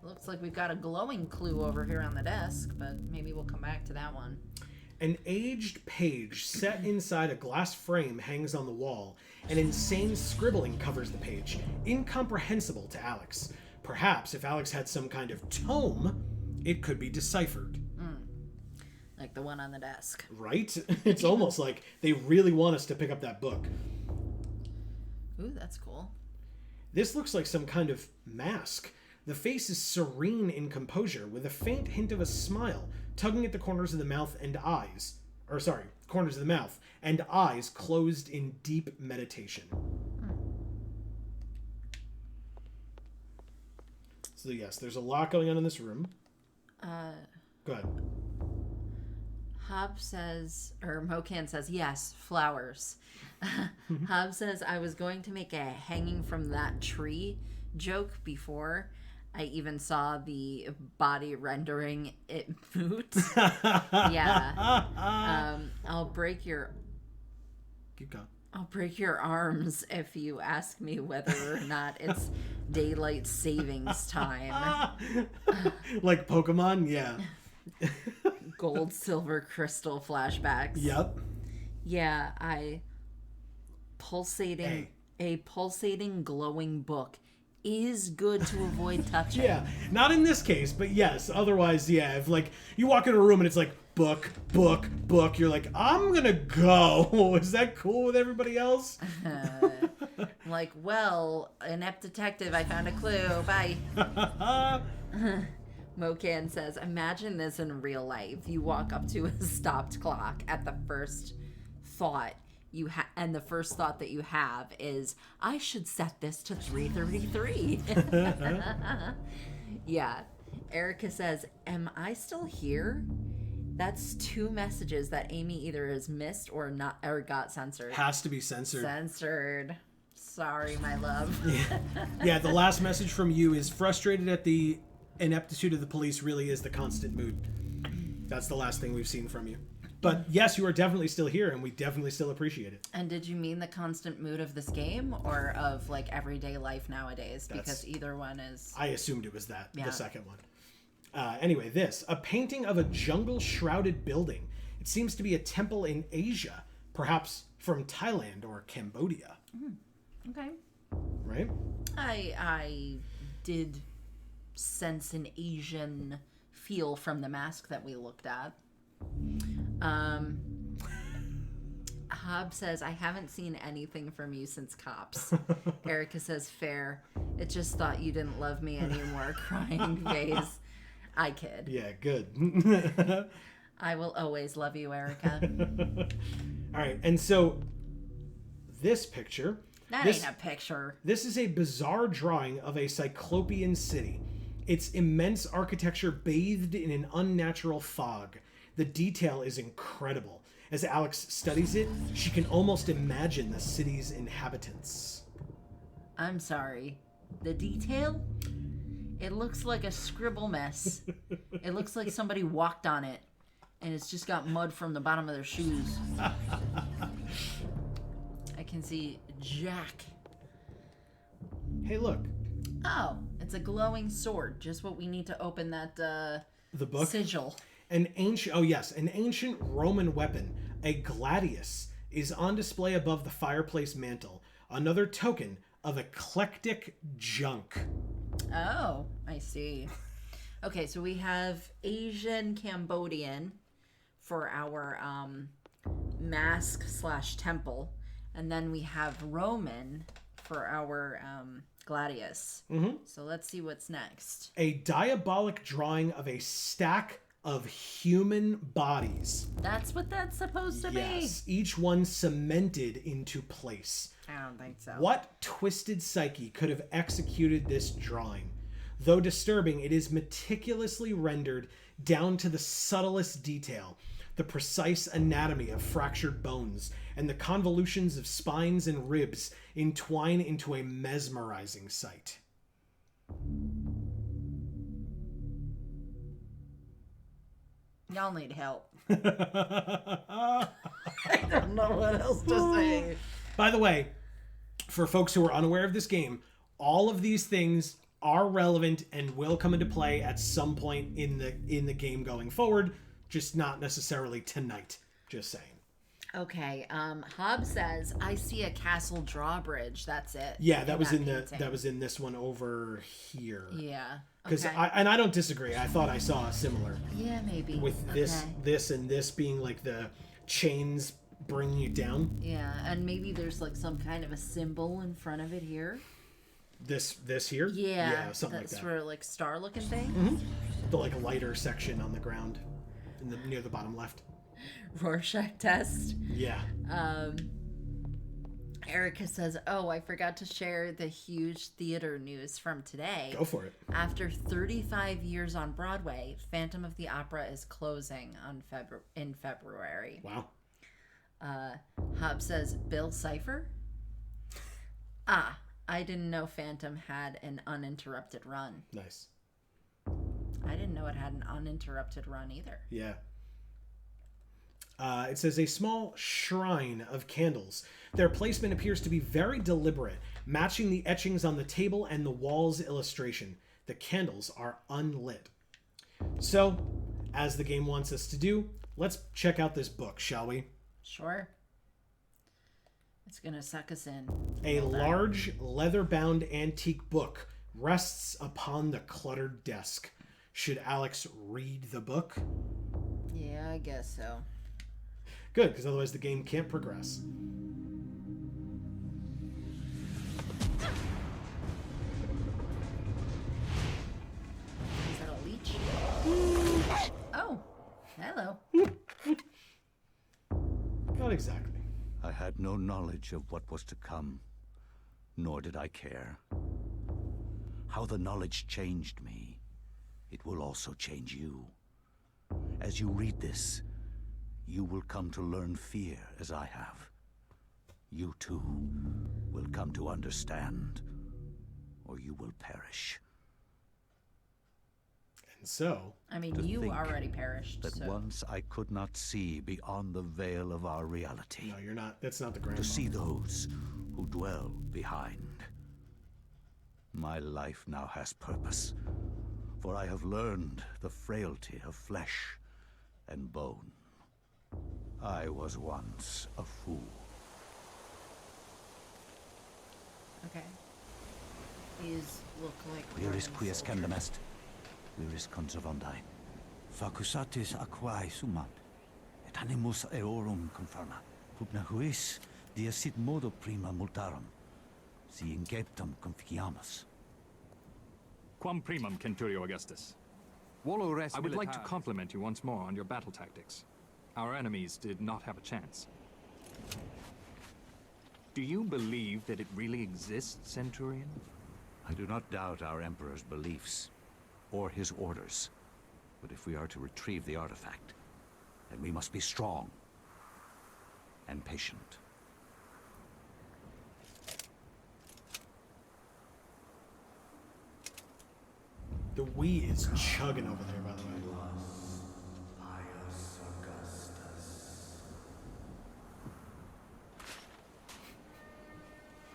S2: Looks like we've got a glowing clue over here on the desk, but maybe we'll come back to that one.
S1: An aged page set inside a glass frame hangs on the wall. An insane scribbling covers the page, incomprehensible to Alex. Perhaps if Alex had some kind of tome, it could be deciphered.
S2: Like the one on the desk.
S1: Right? It's almost like they really want us to pick up that book.
S2: Ooh, that's cool.
S1: This looks like some kind of mask. The face is serene in composure, with a faint hint of a smile, tugging at the corners of the mouth and eyes. Corners of the mouth, and eyes closed in deep meditation. So yes, there's a lot going on in this room. Go ahead.
S2: Hobbs says, or Mocan says, yes, flowers. Hobbs says, I was going to make a hanging from that tree joke before I even saw the body rendering it moot. Yeah. I'll break your
S1: Keep going.
S2: I'll break your arms if you ask me whether or not it's daylight savings time.
S1: Like Pokemon? Yeah.
S2: Gold, silver, crystal flashbacks.
S1: Yep.
S2: Yeah, a pulsating glowing book is good to avoid touching.
S1: Yeah, not in this case, but yes. Otherwise, yeah. If like you walk in a room and it's like book, you're like, I'm gonna go. Is that cool with everybody else?
S2: Like, well, inept detective, I found a clue. Bye. Mocan says, imagine this in real life. You walk up to a stopped clock at the first thought and the first thought that you have is, I should set this to 3:33. Yeah. Erica says, am I still here? That's 2 messages that Amy either has missed or not, or got censored.
S1: Has to be censored.
S2: Censored. Sorry, my love.
S1: Yeah, the last message from you is frustrated at the ineptitude of the police really is the constant mood. That's the last thing we've seen from you. But yes, you are definitely still here, and we definitely still appreciate it.
S2: And did you mean the constant mood of this game or of like everyday life nowadays? Because either one is...
S1: I assumed it was that,
S2: Yeah.
S1: the second one. Anyway, a painting of a jungle-shrouded building. It seems to be a temple in Asia, perhaps from Thailand or Cambodia.
S2: Okay.
S1: Right?
S2: I did sense an Asian feel from the mask that we looked at. Hob says, I haven't seen anything from you since Cops. Erica says, fair. It just thought you didn't love me anymore. Crying face. I kid.
S1: Yeah, good.
S2: I will always love you, Erica.
S1: All right, and so this picture...
S2: That ain't a picture.
S1: This is a bizarre drawing of a Cyclopean city. Its immense architecture bathed in an unnatural fog. The detail is incredible. As Alex studies it, she can almost imagine the city's inhabitants.
S2: I'm sorry. The detail? It looks like a scribble mess. It looks like somebody walked on it, and it's just got mud from the bottom of their shoes. I can see Jack.
S1: Hey, look.
S2: Oh, it's a glowing sword. Just what we need to open that
S1: The book?
S2: sigil.
S1: An ancient Roman weapon, a gladius, is on display above the fireplace mantle. Another token of eclectic junk.
S2: Oh, I see. Okay, so we have Asian Cambodian for our mask / temple, and then we have Roman for our gladius. So let's see what's next.
S1: A diabolic drawing of a stack of human bodies.
S2: That's what that's supposed to
S1: Yes, each one cemented into place.
S2: be. I don't think so.
S1: What twisted psyche could have executed this drawing? Though disturbing, it is meticulously rendered down to the subtlest detail. The precise anatomy of fractured bones and the convolutions of spines and ribs entwine into a mesmerizing sight.
S2: Y'all need help. I don't know what else to say.
S1: By the way, for folks who are unaware of this game, all of these things are relevant and will come into play at some point in the game going forward, just not necessarily tonight. Just saying.
S2: Okay, Hobbs says, I see a castle drawbridge. That's it.
S1: Yeah, that was in
S2: painting.
S1: that was in this one over here.
S2: Yeah.
S1: Because
S2: Okay.
S1: I don't disagree. I thought I saw a similar
S2: Yeah, maybe.
S1: with this and this being like the chains bringing you down.
S2: Yeah, and maybe there's like some kind of a symbol in front of it here.
S1: This here.
S2: Yeah,
S1: something like
S2: that's
S1: that.
S2: for like star looking thing.
S1: The like lighter section on the ground, near the bottom left.
S2: Rorschach test.
S1: Yeah.
S2: Erica says, "Oh, I forgot to share the huge theater news from today.
S1: Go for it.
S2: After 35 years on Broadway, Phantom of the Opera is closing on in February."
S1: Wow.
S2: Hobbs says, "Bill Cipher? Ah, I didn't know Phantom had an uninterrupted run.
S1: Nice.
S2: I didn't know it had an uninterrupted run either."
S1: Yeah. It says a small shrine of candles. Their placement appears to be very deliberate, matching the etchings on the table and the wall's illustration. The candles are unlit. So, as the game wants us to do, let's check out this book, shall we?
S2: Sure. It's gonna suck us in.
S1: A large, leather-bound antique book rests upon the cluttered desk. Should Alex read the book?
S2: Yeah, I guess so.
S1: Good, because otherwise the game can't progress.
S2: Is that a leech? Oh, hello.
S1: Not exactly.
S3: I had no knowledge of what was to come, nor did I care. How the knowledge changed me, it will also change you. As you read this, you will come to learn fear as I have. You too will come to understand, or you will perish.
S1: And so,
S2: I mean,
S3: To
S2: you
S3: think
S2: already perished.
S3: That
S2: So.
S3: once I could not see beyond the veil of our reality.
S1: no, you're not. That's not the grandma.
S3: To see those who dwell behind. My life now has purpose, for I have learned the frailty of flesh and bone. I was once a fool.
S2: Okay. These look like.
S3: Viris
S2: Roman
S3: quies
S2: soldiers.
S3: candam est, viris conservandae. Facusatis aquae sumat, et animus eorum confirma. Pugna huis, dia sit modo prima multarum, si inceptum conficiamus.
S7: Quam primum, Centurio Augustus. I would like to compliment you once more on your battle tactics. Our enemies did not have a chance. Do you believe that it really exists, Centurion?
S3: I do not doubt our Emperor's beliefs, or his orders. But if we are to retrieve the artifact, then we must be strong and patient.
S1: The Wii is chugging over there, by the way.
S3: Pious Augustus.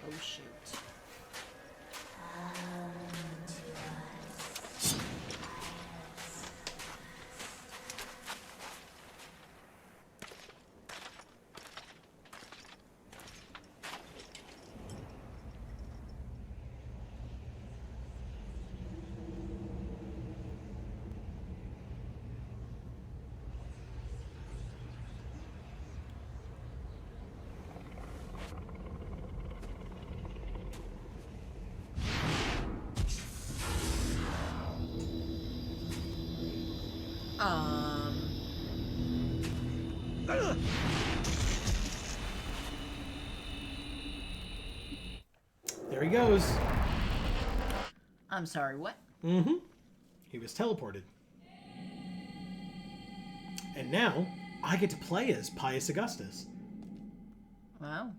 S2: Oh, shoot.
S1: There he goes.
S2: I'm sorry, what?
S1: Mm-hmm. He was teleported. And now, I get to play as Pious Augustus.
S2: Wow.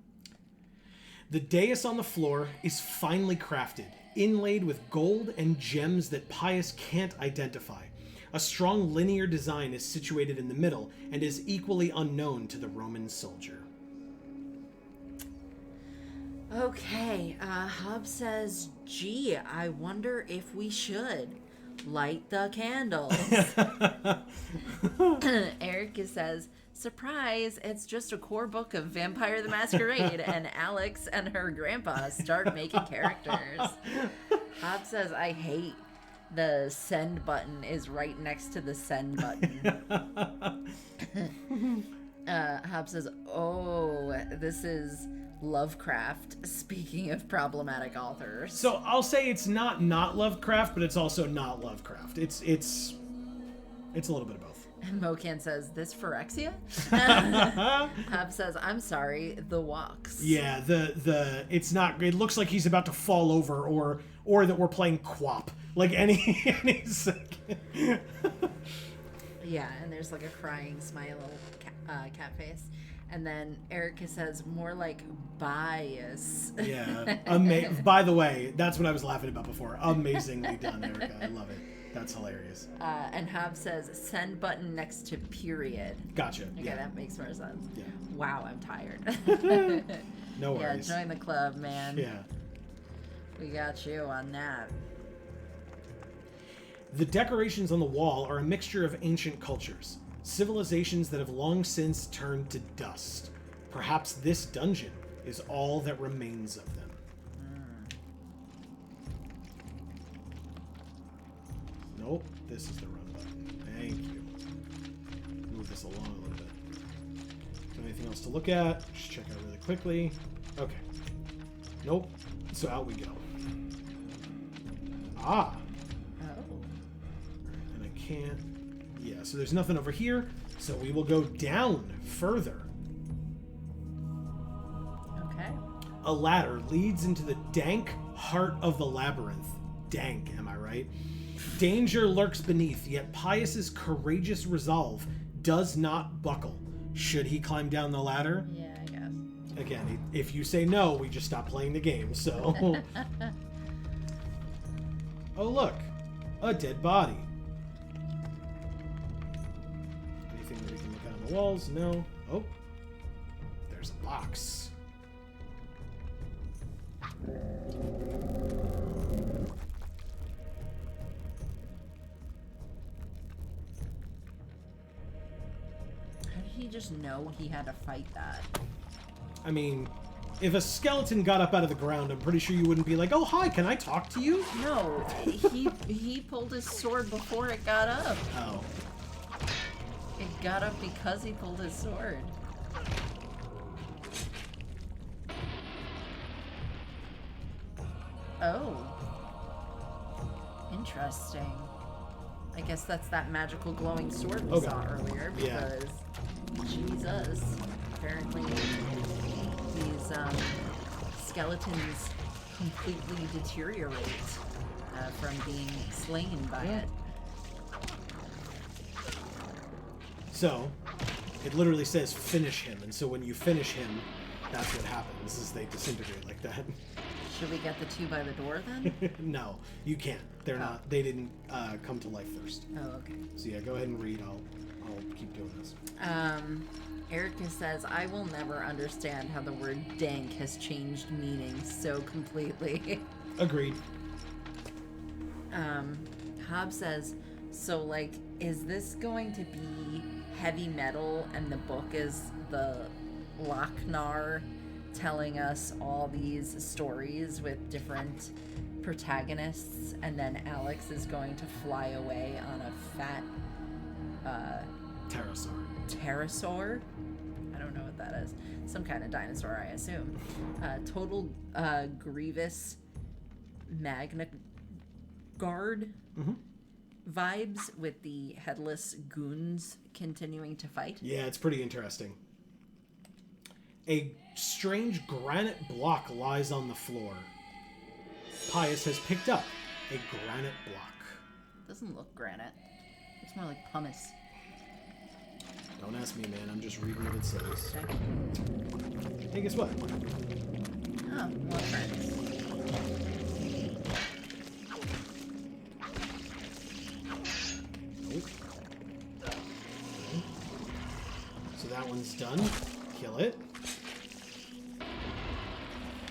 S1: The dais on the floor is finely crafted, inlaid with gold and gems that Pious can't identify. A strong linear design is situated in the middle and is equally unknown to the Roman soldier.
S2: Okay, Hub says, gee, I wonder if we should light the candles. Erica says, surprise, it's just a core book of Vampire the Masquerade, and Alex and her grandpa start making characters. Hub says, I hate the send button is right next to the send button. Hub says, oh, this is Lovecraft, speaking of problematic authors.
S1: So I'll say it's not Lovecraft, but it's also not Lovecraft. It's a little bit of both.
S2: Mocan says, this Phyrexia? Hab says, I'm sorry, the walks.
S1: Yeah, the it's not, it looks like he's about to fall over or that we're playing Quap. Like any second.
S2: Yeah, and there's like a crying, smiley little cat face. And then Erica says, more like bias.
S1: Yeah. By the way, that's what I was laughing about before. Amazingly done, Erica. I love it. That's hilarious.
S2: And Hab says, send button next to period.
S1: Gotcha.
S2: Okay,
S1: Yeah.
S2: that makes more sense.
S1: Yeah.
S2: Wow, I'm tired.
S1: No worries.
S2: Yeah, join the club, man.
S1: Yeah.
S2: We got you on that.
S1: The decorations on the wall are a mixture of ancient cultures, civilizations that have long since turned to dust. Perhaps this dungeon is all that remains of them. Nope, this is the run button. Thank you. Move this along a little bit. Anything else to look at? Just check out really quickly. Okay. Nope. So out we go. Ah.
S2: Oh.
S1: And I can't... Yeah, so there's nothing over here, so we will go down further.
S2: Okay.
S1: A ladder leads into the dank heart of the labyrinth. Dank, am I right? Danger lurks beneath, yet Pious's courageous resolve does not buckle. Should he climb down the ladder?
S2: Yeah, I guess.
S1: Again, if you say no, we just stop playing the game, so... Oh, look. A dead body. Anything that we can look at on the walls? No. Oh. There's a box.
S2: How did he just know he had to fight that?
S1: I mean, if a skeleton got up out of the ground, I'm pretty sure you wouldn't be like, oh, hi, can I talk to you?
S2: No, he pulled his sword before it got up.
S1: Oh.
S2: It got up because he pulled his sword. Oh. Interesting. I guess that's that magical glowing sword we saw earlier, because Jesus, apparently these skeletons completely deteriorate from being slain by it.
S1: So, it literally says finish him, and so when you finish him, that's what happens, is they disintegrate like that.
S2: Should we get the two by the door then?
S1: No, you can't. They're not. They didn't come to life first.
S2: Oh, okay.
S1: So yeah, go ahead and read. I'll keep doing this.
S2: Erica says, I will never understand how the word dank has changed meaning so completely.
S1: Agreed.
S2: Hob says, so like, is this going to be heavy metal and the book is the Lochnar telling us all these stories with different protagonists, and then Alex is going to fly away on a fat pterosaur? I don't know what that is. Some kind of dinosaur, I assume. Total Grievous Magna Guard vibes with the headless goons continuing to fight.
S1: Yeah, it's pretty interesting. A strange granite block lies on the floor. Pious has picked up a granite block.
S2: Doesn't look granite. It's more like pumice.
S1: Don't ask me, man. I'm just reading what it says.
S2: Okay.
S1: Hey, guess what?
S2: Oh, more friends.
S1: Nope. Okay. So that one's done. Kill it.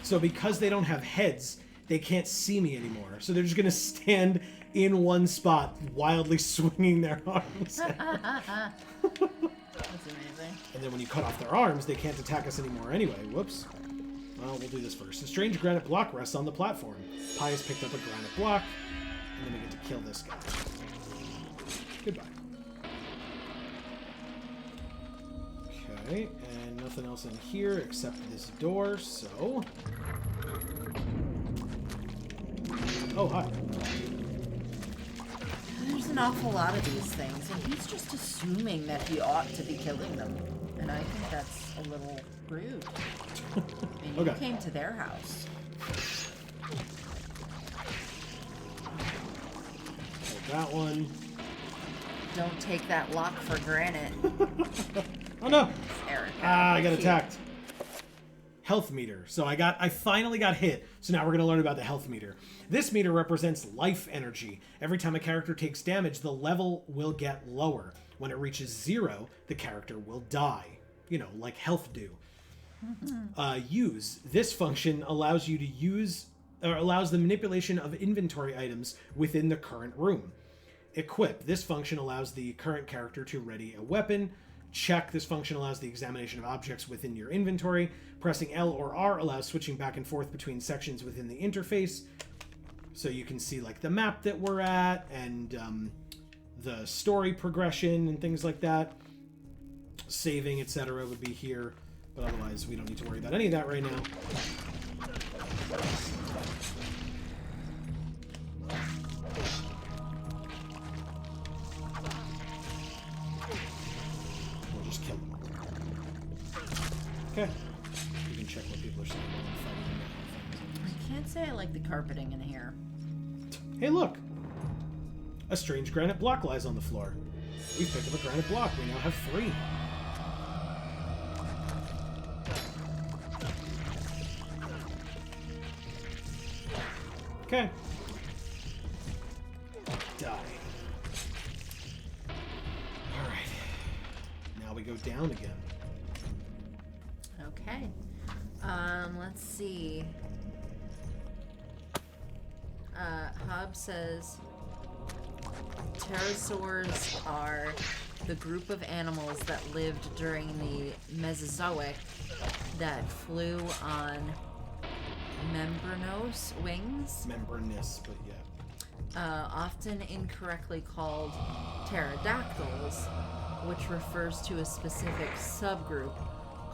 S1: So because they don't have heads, they can't see me anymore. So they're just going to stand in one spot, wildly swinging their arms.
S2: That's amazing.
S1: And then when you cut off their arms, they can't attack us anymore anyway. Whoops. Well, we'll do this first. A strange granite block rests on the platform. Pious picked up a granite block, and then we get to kill this guy. Goodbye. Okay, and nothing else in here except this door, so... Oh, hi.
S2: There's an awful lot of these things, and he's just assuming that he ought to be killing them. And I think that's a little rude. I mean, you came to their house.
S1: Take that one.
S2: Don't take that lock for granted.
S1: Oh no!
S2: Erica.
S1: Ah, I got attacked. Health meter. So I finally got hit. So now we're going to learn about the health meter. This meter represents life energy. Every time a character takes damage, the level will get lower. When it reaches 0, the character will die. You know, like health do. Use. This function allows you to use, or allows the manipulation of inventory items within the current room. Equip. This function allows the current character to ready a weapon. Check. This function allows the examination of objects within your inventory. Pressing L or R allows switching back and forth between sections within the interface. So you can see like the map that we're at and the story progression and things like that. Saving, etc. would be here. But otherwise, we don't need to worry about any of that right now. We'll just kill them. Okay. You can check what people are saying while I'm fighting.
S2: I can't say I like the carpeting in here.
S1: Hey, look! A strange granite block lies on the floor. We've picked up a granite block. We now have 3. Okay. Die. Alright. Now we go down again.
S2: Okay. Let's see. Hobbs says pterosaurs are the group of animals that lived during the Mesozoic that flew on membranous wings.
S1: Membranous, but yeah.
S2: Often incorrectly called pterodactyls, which refers to a specific subgroup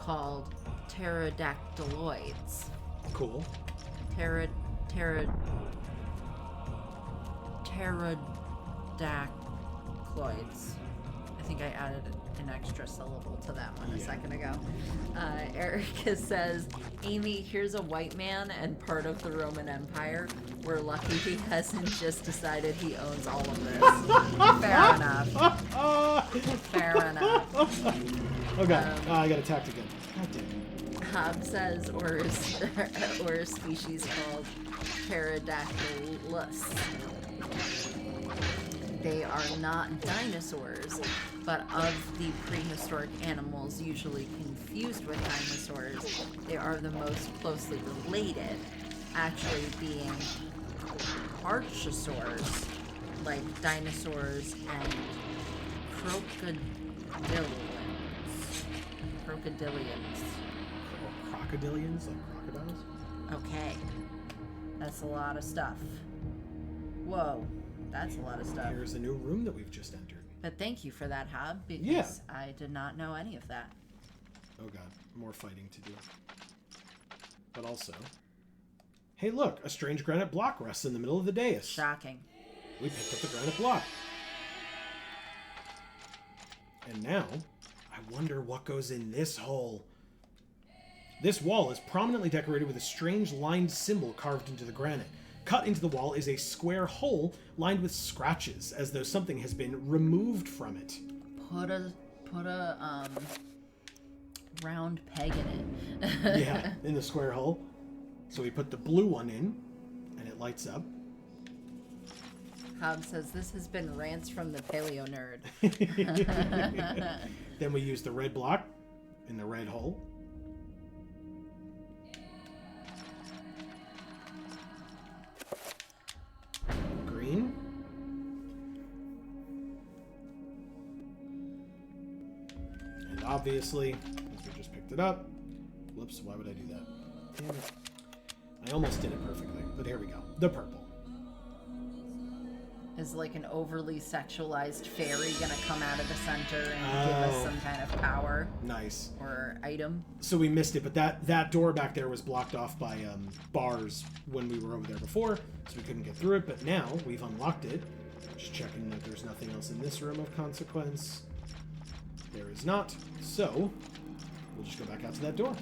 S2: called pterodactyloids.
S1: Cool.
S2: Pterodactyloids. I think I added an extra syllable to that one a second ago. Erica says, Amy, here's a white man and part of the Roman Empire. We're lucky he hasn't just decided he owns all of this. Fair enough. Fair enough.
S1: Okay, I got attacked again. God damn it.
S2: Hob says, or a species called Pterodactylus. They are not dinosaurs, but of the prehistoric animals usually confused with dinosaurs, they are the most closely related, actually being archosaurs, like dinosaurs and crocodilians.
S1: Crocodilians, like crocodiles?
S2: Okay. That's a lot of stuff. Whoa. That's a lot of stuff.
S1: Here's a new room that we've just entered.
S2: But thank you for that, Hob, because I did not know any of that.
S1: Oh god, more fighting to do. But also... Hey look, a strange granite block rests in the middle of the dais.
S2: Shocking.
S1: We picked up the granite block. And now, I wonder what goes in this hole. This wall is prominently decorated with a strange lined symbol carved into the granite. Cut into the wall is a square hole lined with scratches, as though something has been removed from it.
S2: Put a round peg in it.
S1: Yeah, in the square hole. So we put the blue one in, and it lights up.
S2: Hob says this has been rants from the paleo nerd.
S1: Then we use the red block in the red hole. Green. And obviously, as we just picked it up. Whoops, why would I do that? Damn it. I almost did it perfectly, but here we go. The purple.
S2: Is like an overly sexualized fairy gonna come out of the center and give us some kind of power?
S1: Nice.
S2: Or item?
S1: So we missed it, but that door back there was blocked off by bars when we were over there before, so we couldn't get through it, but now we've unlocked it. Just checking that there's nothing else in this room of consequence. There is not, so we'll just go back out to that door.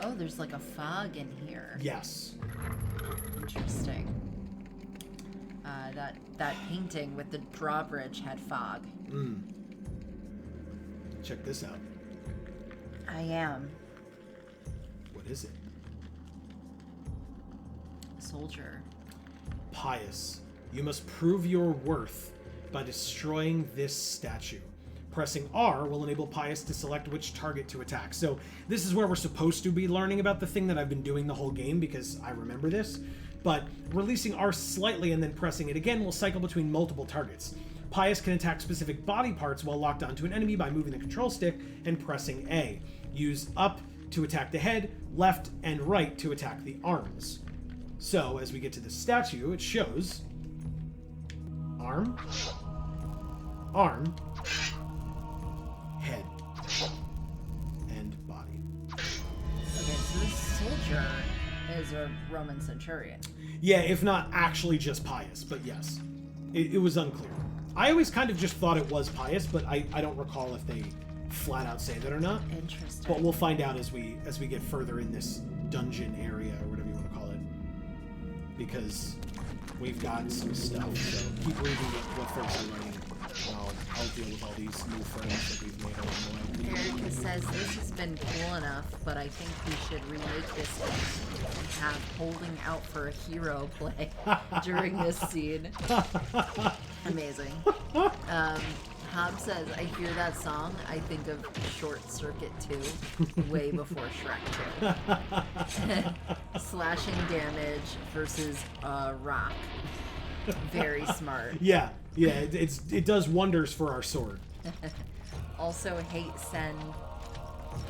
S2: Oh, there's like a fog in here.
S1: Yes.
S2: Interesting. That painting with the drawbridge had fog.
S1: Check this out.
S2: I am.
S1: What is it?
S2: A soldier.
S1: Pious, you must prove your worth by destroying this statue. Pressing R will enable Pious to select which target to attack. So this is where we're supposed to be learning about the thing that I've been doing the whole game because I remember this. But releasing R slightly and then pressing it again will cycle between multiple targets. Pious can attack specific body parts while locked onto an enemy by moving the control stick and pressing A. Use up to attack the head, left and right to attack the arms. So as we get to the statue, it shows arm, arm, head, and body.
S2: Okay, so this soldier is a Roman centurion.
S1: Yeah, if not actually just Pious, but yes. It was unclear. I always kind of just thought it was Pious, but I don't recall if they flat out say that or not.
S2: Interesting.
S1: But we'll find out as we get further in this dungeon area, or whatever you want to call it. Because we've got some stuff, so keep reading what folks are writing. I'll deal with all these new friends that we've made along the way.
S2: Erica says this has been cool enough, but I think we should remake this game and have holding out for a hero play during this scene. Amazing. Hob says, I hear that song, I think of Short Circuit 2, way before Shrek 2. Slashing damage versus rock. Very smart.
S1: Yeah, it does wonders for our sword.
S2: Also hate Sen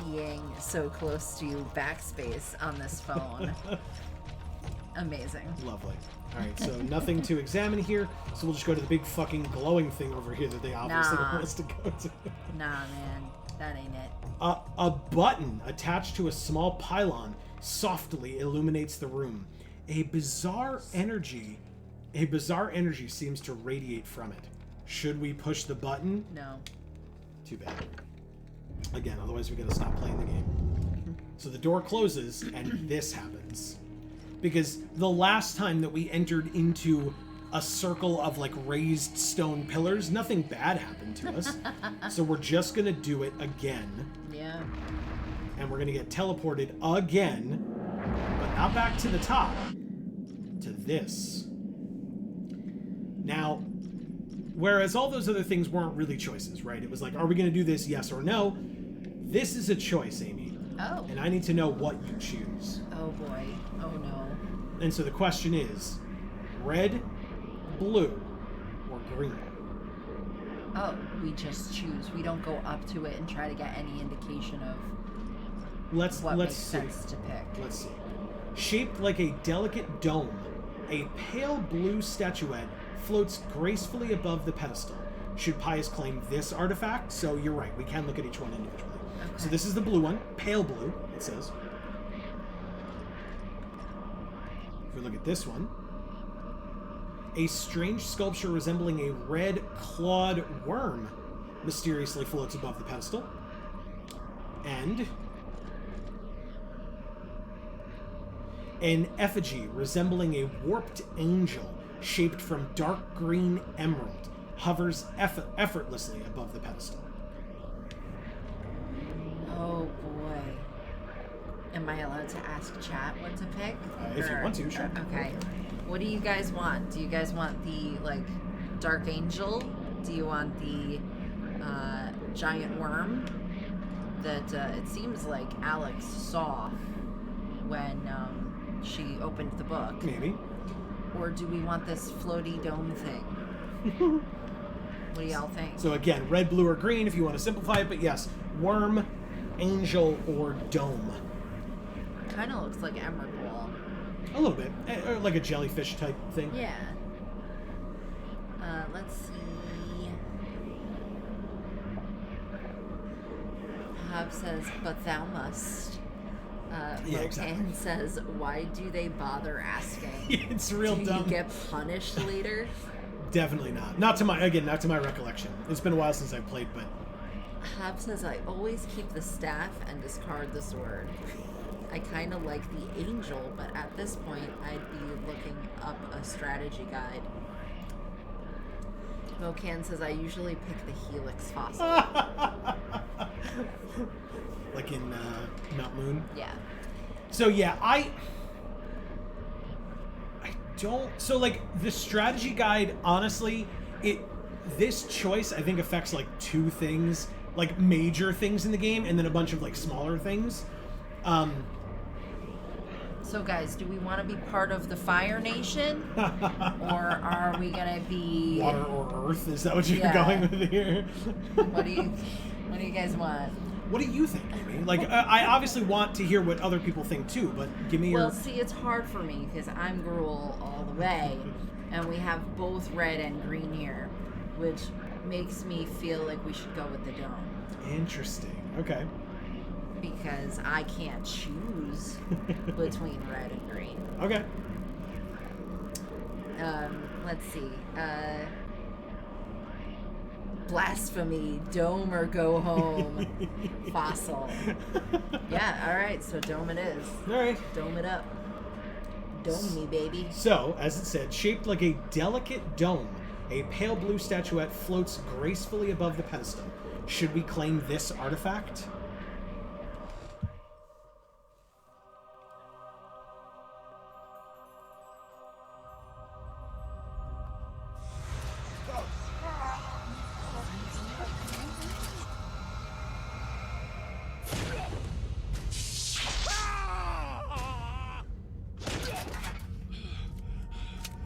S2: being so close to backspace on this phone. Amazing.
S1: Lovely. Alright, so nothing to examine here, so we'll just go to the big fucking glowing thing over here that they obviously don't want us to go to.
S2: Nah, man. That ain't it.
S1: A button attached to a small pylon softly illuminates the room. A bizarre energy seems to radiate from it. Should we push the button?
S2: No.
S1: Too bad. Again, otherwise we gotta stop playing the game. So the door closes, and this happens. Because the last time that we entered into a circle of like raised stone pillars. Nothing bad happened to us. So we're just gonna do it again.
S2: Yeah.
S1: And we're gonna get teleported again, but not back to the top, to this. Now, whereas all those other things weren't really choices, right? It was like, are we gonna do this, yes or no? This is a choice, Amy.
S2: Oh.
S1: And I need to know what you choose.
S2: Oh boy. Oh no.
S1: And so the question is, red, blue, or green?
S2: Oh, we just choose. We don't go up to it and try to get any indication of
S1: Let's
S2: makes
S1: see.
S2: sense to pick.
S1: Let's see. Shaped like a delicate dome, a pale blue statuette floats gracefully above the pedestal. Should Pious claim this artifact? So you're right, we can look at each one individually.
S2: Okay.
S1: So this is the blue one, pale blue, it says. If we look at this one, a strange sculpture resembling a red clawed worm mysteriously floats above the pedestal. And an effigy resembling a warped angel shaped from dark green emerald hovers effortlessly above the pedestal.
S2: Oh boy. Am I allowed to ask chat what to pick?
S1: If you want to, sure.
S2: Okay. What do you guys want? Do you guys want the, like, dark angel? Do you want the giant worm that it seems like Alex saw when she opened the book?
S1: Maybe.
S2: Or do we want this floaty dome thing? What do y'all think?
S1: So again, red, blue, or green if you want to simplify it, but yes, worm, angel, or dome.
S2: Kind of looks like emerald ball.
S1: A little bit. Or like a jellyfish type thing.
S2: Yeah. Let's see. Hob says, but thou must.
S1: Yeah,
S2: Locan
S1: exactly.
S2: says, why do they bother asking?
S1: It's real
S2: do
S1: dumb.
S2: you get punished later?
S1: Definitely not. Not to my recollection. It's been a while since I played, but
S2: Hob says, I always keep the staff and discard the sword. I kind of like the angel, but at this point, I'd be looking up a strategy guide. Mocan says, I usually pick the helix fossil.
S1: like in Mount Moon.
S2: Yeah.
S1: So yeah, I don't. So like the strategy guide, honestly, this choice I think affects like two things, like major things in the game, and then a bunch of like smaller things.
S2: So guys, do we want to be part of the Fire Nation, or are we gonna be
S1: Water or Earth? Is that what you're
S2: Yeah.
S1: going with here?
S2: What do you guys want?
S1: What do you think, Amy? Like, I obviously want to hear what other people think too, but give me your.
S2: Well, see, it's hard for me because I'm Gruel all the way, and we have both red and green here, which makes me feel like we should go with the dome.
S1: Interesting. Okay.
S2: Because I can't choose between red and green.
S1: Okay.
S2: Let's see. Blasphemy, dome or go home. Fossil. Yeah, alright, so dome it is.
S1: Alright.
S2: Dome it up. Dome me, baby.
S1: So, as it said, shaped like a delicate dome, a pale blue statuette floats gracefully above the pedestal. Should we claim this artifact?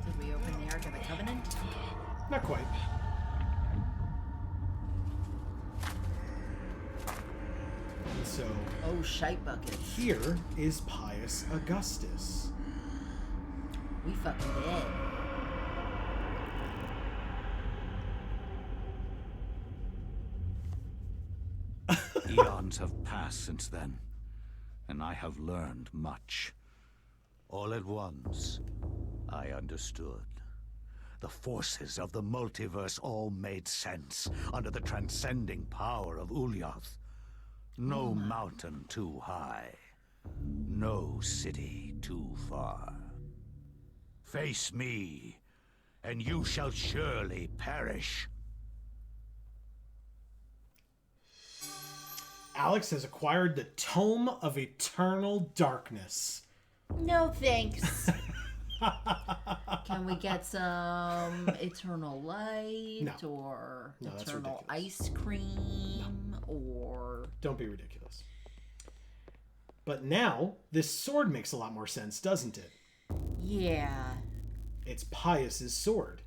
S2: Did we open the Ark of the Covenant?
S1: Not quite. And so,
S2: Oh, shite bucket.
S1: here is Pious Augustus.
S2: We fucking dead.
S3: Eons have passed since then, and I have learned much. All at once, I understood. The forces of the multiverse all made sense under the transcending power of Ulyaoth. No mountain too high, no city too far. Face me, and you shall surely perish.
S1: Alex has acquired the Tome of Eternal Darkness.
S2: No thanks. Can we get some eternal light or
S1: No, that's
S2: eternal
S1: ridiculous.
S2: ice cream or...
S1: Don't be ridiculous. But now, this sword makes a lot more sense, doesn't it?
S2: Yeah.
S1: It's Pious's sword.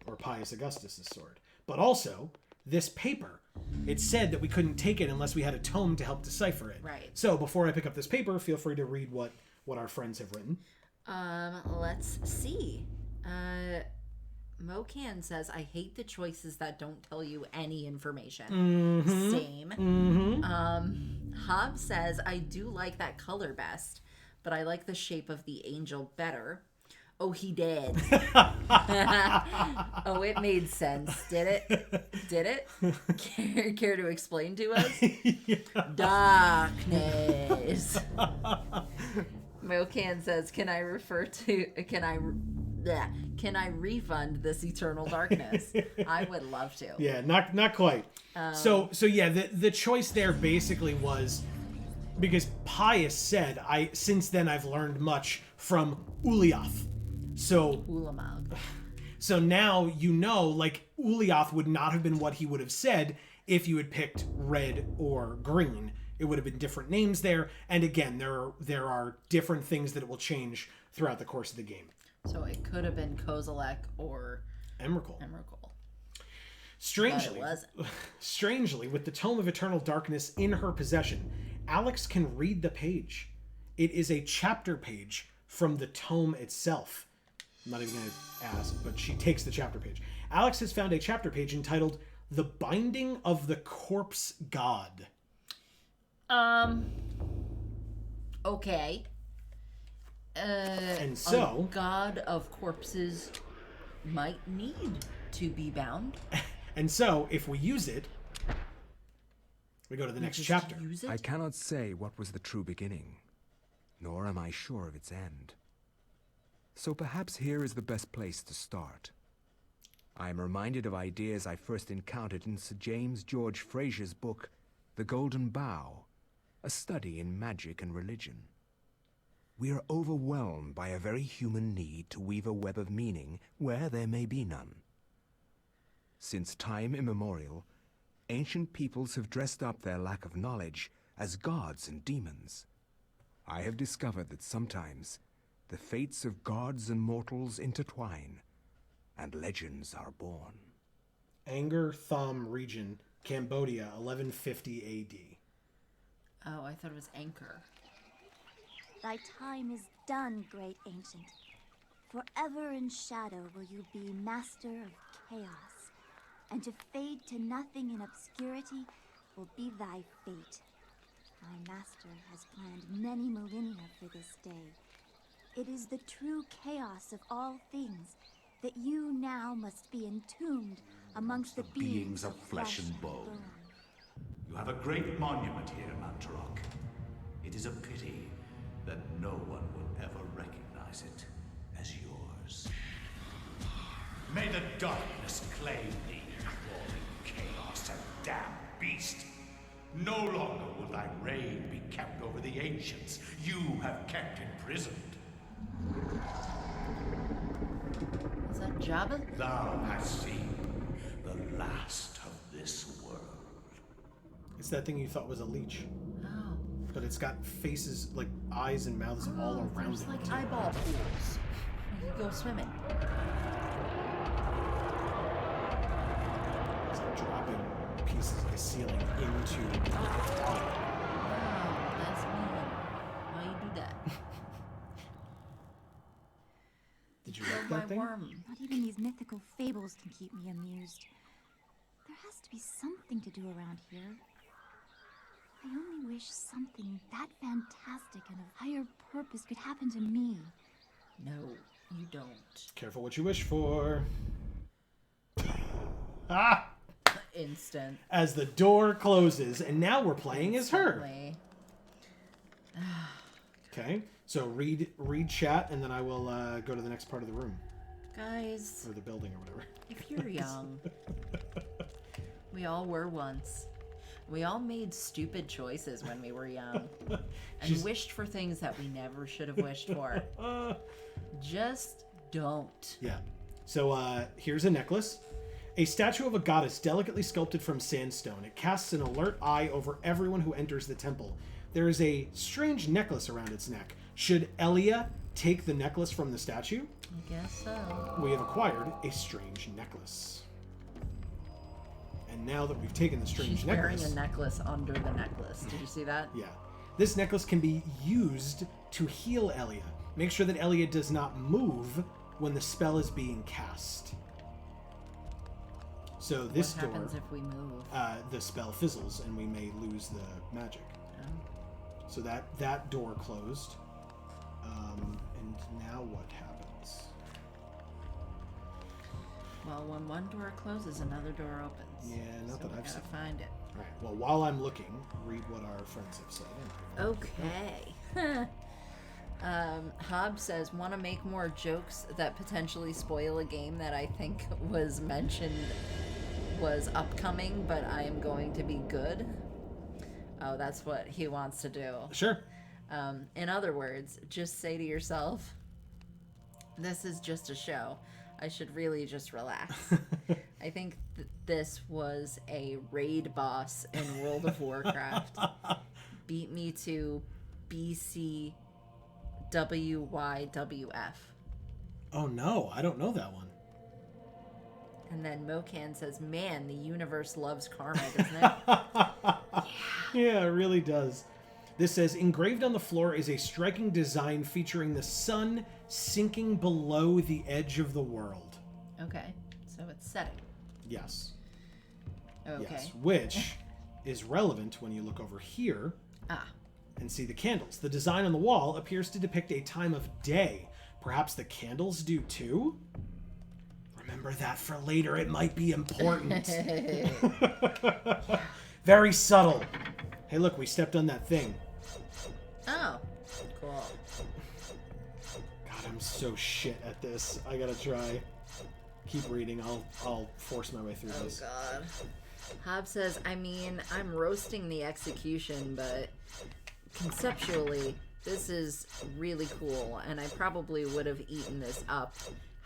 S1: Or Pious Augustus's sword. But also, this paper. It said that we couldn't take it unless we had a tome to help decipher it.
S2: Right.
S1: So before I pick up this paper, feel free to read what our friends have written.
S2: Let's see. Mocan says, I hate the choices that don't tell you any information.
S1: Mm-hmm.
S2: Same.
S1: Mm-hmm.
S2: Hobbs says, I do like that color best, but I like the shape of the angel better. Oh, he did. Oh, it made sense. Did it? Did it? Care to explain to us?
S1: Yeah.
S2: Darkness. Mocan says, can I refund this eternal darkness? I would love to.
S1: Yeah, not quite. So yeah, the choice there basically was because Pious said, since then I've learned much from Ulyath. So
S2: Ulamog.
S1: So now you know, like, Ulyath would not have been what he would have said if you had picked red or green. It would have been different names there. And again, there are different things that it will change throughout the course of the game.
S2: So it could have been Kozilek or
S1: Emrakul.
S2: Strangely, but it wasn't.
S1: Strangely, with the Tome of Eternal Darkness in her possession, Alex can read the page. It is a chapter page from the tome itself. I'm not even going to ask, but she takes the chapter page. Alex has found a chapter page entitled The Binding of the Corpse God.
S2: Okay.
S1: And so...
S2: a god of corpses might need to be bound.
S1: And so, if we use it, we go to the next chapter.
S4: I cannot say what was the true beginning, nor am I sure of its end. So perhaps here is the best place to start. I am reminded of ideas I first encountered in Sir James George Fraser's book, The Golden Bough, a study in magic and religion. We are overwhelmed by a very human need to weave a web of meaning where there may be none. Since time immemorial, ancient peoples have dressed up their lack of knowledge as gods and demons. I have discovered that sometimes the fates of gods and mortals intertwine, and legends are born.
S1: Angkor Thom region, Cambodia, 1150 AD.
S2: Oh, I thought it was Anchor.
S8: Thy time is done, great ancient. Forever in shadow will you be master of chaos, and to fade to nothing in obscurity will be thy fate. My master has planned many millennia for this day. It is the true chaos of all things that you now must be entombed amongst the beings of flesh and bone.
S9: You have a great monument here, Mantarok. It is a pity that no one will ever recognize it as yours. May the darkness claim thee, crawling chaos and damned beast. No longer will thy reign be kept over the ancients you have kept imprisoned.
S2: Is that Jabba?
S9: Thou hast seen the last of this world.
S1: It's that thing you thought was a leech.
S2: Oh.
S1: But it's got faces, like eyes and mouths all around
S2: There's
S1: it.
S2: like eyeball pools. You go swimming.
S1: It's like dropping pieces of the ceiling into its body.
S2: Wow, that's mean. Why you do that?
S1: Did you like
S2: My
S1: that thing?
S2: worm.
S8: Not even these mythical fables can keep me amused. There has to be something to do around here. I only wish something that fantastic and of higher purpose could happen to me.
S2: No, you don't.
S1: Careful what you wish for. Ah!
S2: Instant.
S1: As the door closes, and now we're playing as her.
S2: Instantly.
S1: Okay, so read chat, and then I will go to the next part of the room.
S2: Guys,
S1: or the building or whatever.
S2: if you're young, we all were once. We all made stupid choices when we were young and wished for things that we never should have wished for. Just don't.
S1: Yeah. So here's a necklace. A statue of a goddess delicately sculpted from sandstone. It casts an alert eye over everyone who enters the temple. There is a strange necklace around its neck. Should Ellia take the necklace from the statue?
S2: I guess so.
S1: We have acquired a strange necklace. And now that we've taken the strange
S2: She's
S1: necklace...
S2: wearing a necklace under the necklace. Did you see that?
S1: Yeah. This necklace can be used to heal Ellia. Make sure that Ellia does not move when the spell is being cast. So this
S2: what
S1: door...
S2: happens if we move?
S1: The spell fizzles and we may lose the magic.
S2: Oh.
S1: So that door closed. And now what happens?
S2: Well, when one door closes, another door opens.
S1: Yeah, not
S2: so
S1: that I've
S2: gotta
S1: seen.
S2: find it.
S1: All right. Well, while I'm looking, read what our friends have said.
S2: Okay. Hobbs says, want to make more jokes that potentially spoil a game that I think was mentioned was upcoming, but I am going to be good. Oh, that's what he wants to do.
S1: Sure.
S2: In other words, just say to yourself, this is just a show. I should really just relax. I think this was a raid boss in World of Warcraft. Beat me to BCWYWF.
S1: Oh no, I don't know that one.
S2: And then Mocan says, man, the universe loves karma, doesn't it?
S1: Yeah, it really does. This says, engraved on the floor is a striking design featuring the sun sinking below the edge of the world.
S2: Okay, so it's setting.
S1: Yes.
S2: Okay.
S1: Yes, which is relevant when you look over here and see the candles. The design on the wall appears to depict a time of day. Perhaps the candles do too? Remember that for later. It might be important. Very subtle. Hey, look, we stepped on that thing.
S2: Oh, cool.
S1: God, I'm so shit at this. I gotta try. Keep reading. I'll force my way through this.
S2: Oh, God. Hobbs says, I mean, I'm roasting the execution, but conceptually, this is really cool, and I probably would have eaten this up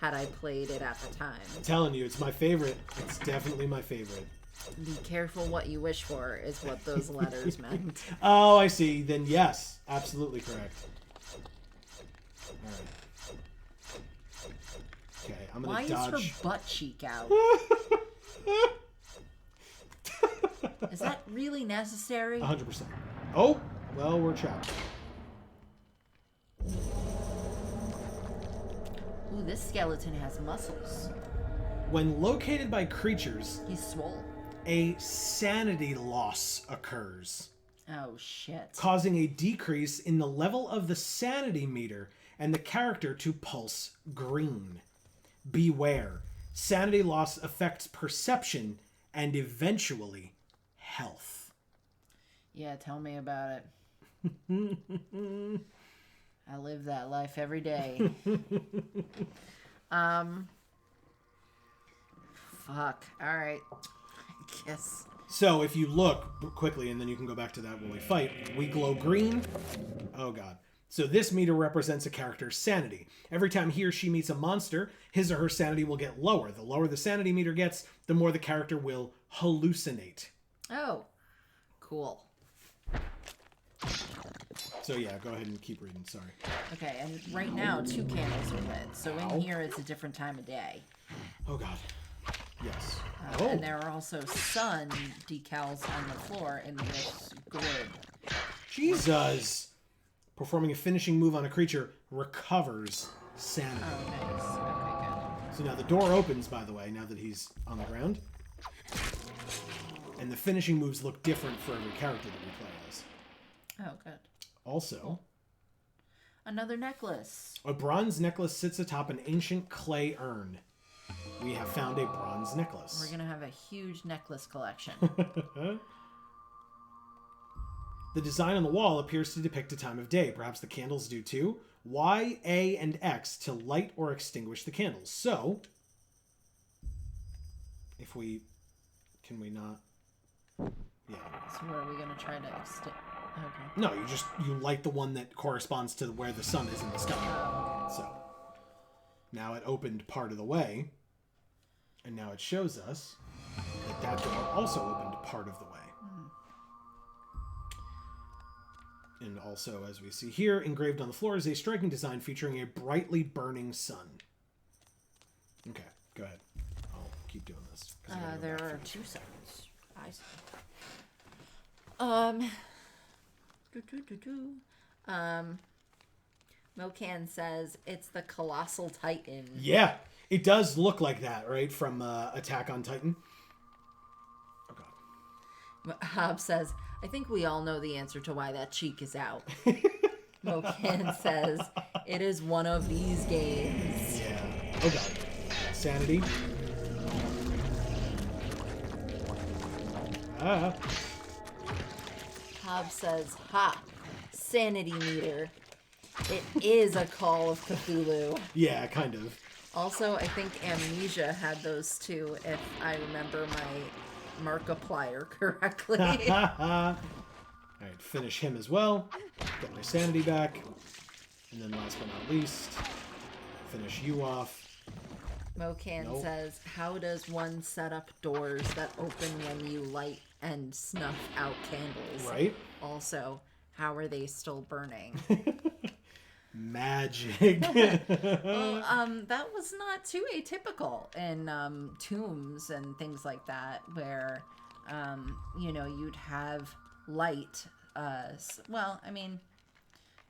S2: had I played it at the time.
S1: I'm telling you, it's my favorite. It's definitely my favorite.
S2: Be careful what you wish for, is what those letters meant.
S1: Oh, I see. Then yes, absolutely correct. All right. Okay, I'm gonna dodge.
S2: Why is her butt cheek out? Is that really necessary?
S1: 100%. Oh, well, we're trapped.
S2: Ooh, this skeleton has muscles.
S1: When located by creatures,
S2: He's swole.
S1: a sanity loss occurs,
S2: Oh, shit.
S1: causing a decrease in the level of the sanity meter and the character to pulse green. Beware. Sanity loss affects perception and eventually health.
S2: Yeah, tell me about it. I live that life every day. Fuck. Alright. I guess.
S1: So if you look quickly, and then you can go back to that when we fight, we glow green. Oh god. So this meter represents a character's sanity. Every time he or she meets a monster, his or her sanity will get lower. The lower the sanity meter gets, the more the character will hallucinate.
S2: Oh. Cool.
S1: So yeah, go ahead and keep reading, sorry.
S2: Okay, and right now 2 candles are lit. So in here it's a different time of day.
S1: Oh god. Yes.
S2: And there are also sun decals on the floor in this grid.
S1: Jesus! Performing a finishing move on a creature recovers sanity.
S2: Oh, nice. Okay,
S1: So now the door opens, by the way, now that he's on the ground. And the finishing moves look different for every character that we play as.
S2: good. Oh, good.
S1: Also,
S2: Another necklace.
S1: a bronze necklace sits atop an ancient clay urn. We have found a bronze necklace.
S2: We're gonna have a huge necklace collection.
S1: The design on the wall appears to depict a time of day. Perhaps the candles do too. Y, A, and X to light or extinguish the candles. So, if we... Can we not... Yeah.
S2: So what are we going to try to extinguish? Okay.
S1: No, you light the one that corresponds to where the sun is in the sky. So, now it opened part of the way. And now it shows us that that door also opened part of the way. And also, as we see here, engraved on the floor is a striking design featuring a brightly burning sun. Okay, go ahead. I'll keep doing this.
S2: There are 2 suns. I see. Mocan says it's the Colossal Titan.
S1: Yeah, it does look like that, right? From Attack on Titan. Oh, God.
S2: Hob says, I think we all know the answer to why that cheek is out. Mocan says, it is one of these games.
S1: Yeah. Oh, God. Sanity.
S2: Hob says, ha, sanity meter. It is a Call of Cthulhu.
S1: Yeah, kind of.
S2: Also, I think Amnesia had those too, if I remember my Markiplier correctly.
S1: Alright, finish him as well. Get my sanity back. And then last but not least, finish you off.
S2: Mocan says, how does one set up doors that open when you light and snuff out candles?
S1: Right.
S2: Also, how are they still burning?
S1: Magic.
S2: Well, that was not too atypical in tombs and things like that, where, you'd have light, well, I mean,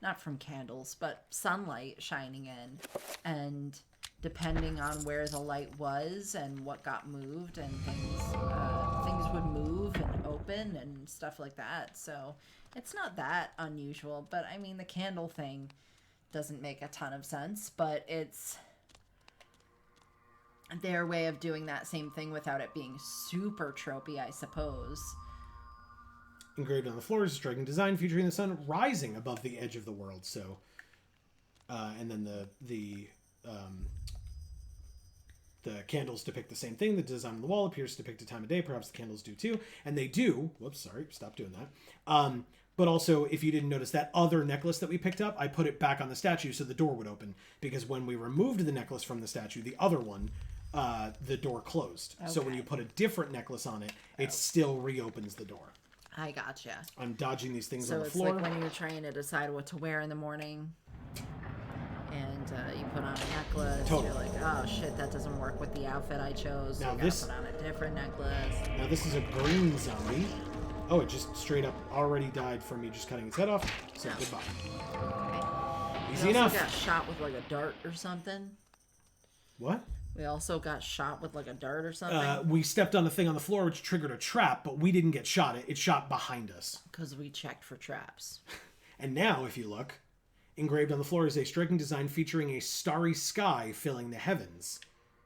S2: not from candles, but sunlight shining in, and depending on where the light was and what got moved and things would move and open and stuff like that. So it's not that unusual, but I mean, the candle thing doesn't make a ton of sense, but it's their way of doing that same thing without it being super tropey, I suppose.
S1: Engraved on the floor is a striking design featuring the sun rising above the edge of the world. So, and then the candles depict the same thing. The design on the wall appears to depict a time of day. Perhaps the candles do too. And they do. Whoops, sorry. Stop doing that. But also, if you didn't notice, that other necklace that we picked up, I put it back on the statue so the door would open. Because when we removed the necklace from the statue, the other one, the door closed. Okay. So when you put a different necklace on it, it still reopens the door.
S2: I gotcha.
S1: I'm dodging these things on the
S2: floor. So it's like when you're trying to decide what to wear in the morning. And you put on a necklace. Totally. You're like, oh shit, that doesn't work with the outfit I chose. Now so you gotta put on a different necklace.
S1: Now this is a green zombie. Oh, it just straight up already died from me just cutting its head off. So goodbye. Okay. Easy enough.
S2: We got shot with like a dart or something.
S1: What?
S2: We also got shot with like a dart or something.
S1: We stepped on the thing on the floor, which triggered a trap, but we didn't get shot. It shot behind us.
S2: Because we checked for traps.
S1: And now, if you look, engraved on the floor is a striking design featuring a starry sky filling the heavens.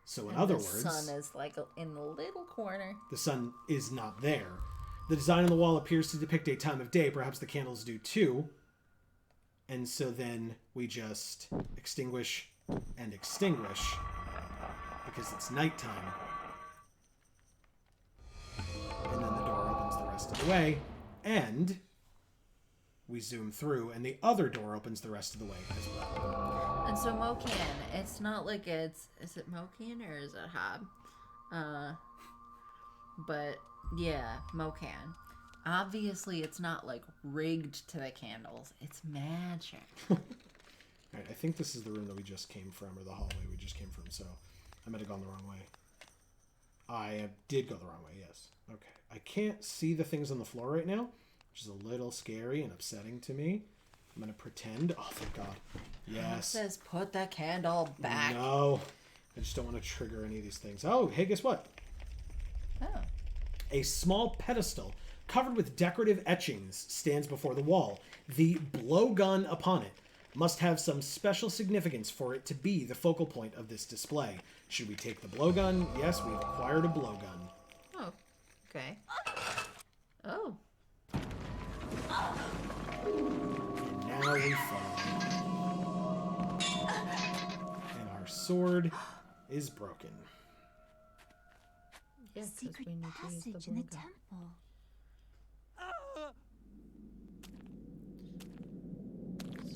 S1: So in other words,
S2: the sun is like in the little corner.
S1: The sun is not there. The design on the wall appears to depict a time of day. Perhaps the candles do too. And so then we just extinguish and extinguish because it's nighttime. And then the door opens the rest of the way. And we zoom through and the other door opens the rest of the way as well.
S2: And so Mocan, it's not like is it Mocan or is it Hob? But yeah, Mocan. Obviously it's not like rigged to the candles. It's magic.
S1: Alright, I think this is the room that we just came from, or the hallway we just came from, so I might have gone the wrong way. I did go the wrong way, yes. Okay. I can't see the things on the floor right now, which is a little scary and upsetting to me. I'm going to pretend. Oh, thank God. Yes.
S2: It says put the candle back.
S1: No. I just don't want to trigger any of these things. Oh, hey, guess what?
S2: Oh.
S1: A small pedestal covered with decorative etchings stands before the wall. The blowgun upon it must have some special significance for it to be the focal point of this display. Should we take the blowgun? Yes, we've acquired a blowgun.
S2: Oh, okay. Oh.
S1: And now we fall. And our sword is broken.
S2: Yes,
S8: Secret passage in the temple.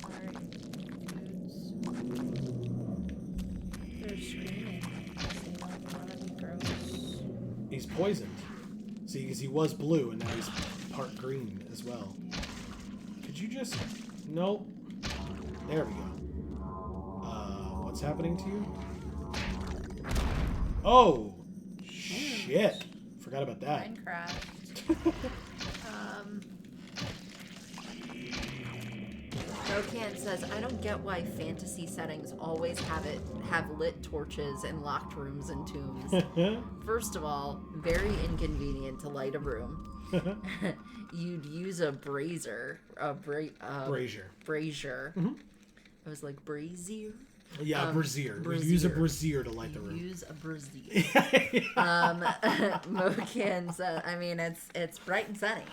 S2: Sorry, dudes. They're screaming. They don't want to be gross.
S1: He's poisoned. See, because he was blue and now he's part green as well. Could you just... Nope. There we go. What's happening to you? Oh! Shit! Forgot about that.
S2: Minecraft. Rokan says, I don't get why fantasy settings always have lit torches in locked rooms and tombs. First of all, very inconvenient to light a room. You'd use a brazier. Brazier.
S1: Mm-hmm.
S2: I was like, brazier?
S1: Yeah, a brazier. We use a brazier to light the room.
S2: Use a brazier. Moken says, I mean, it's bright and sunny.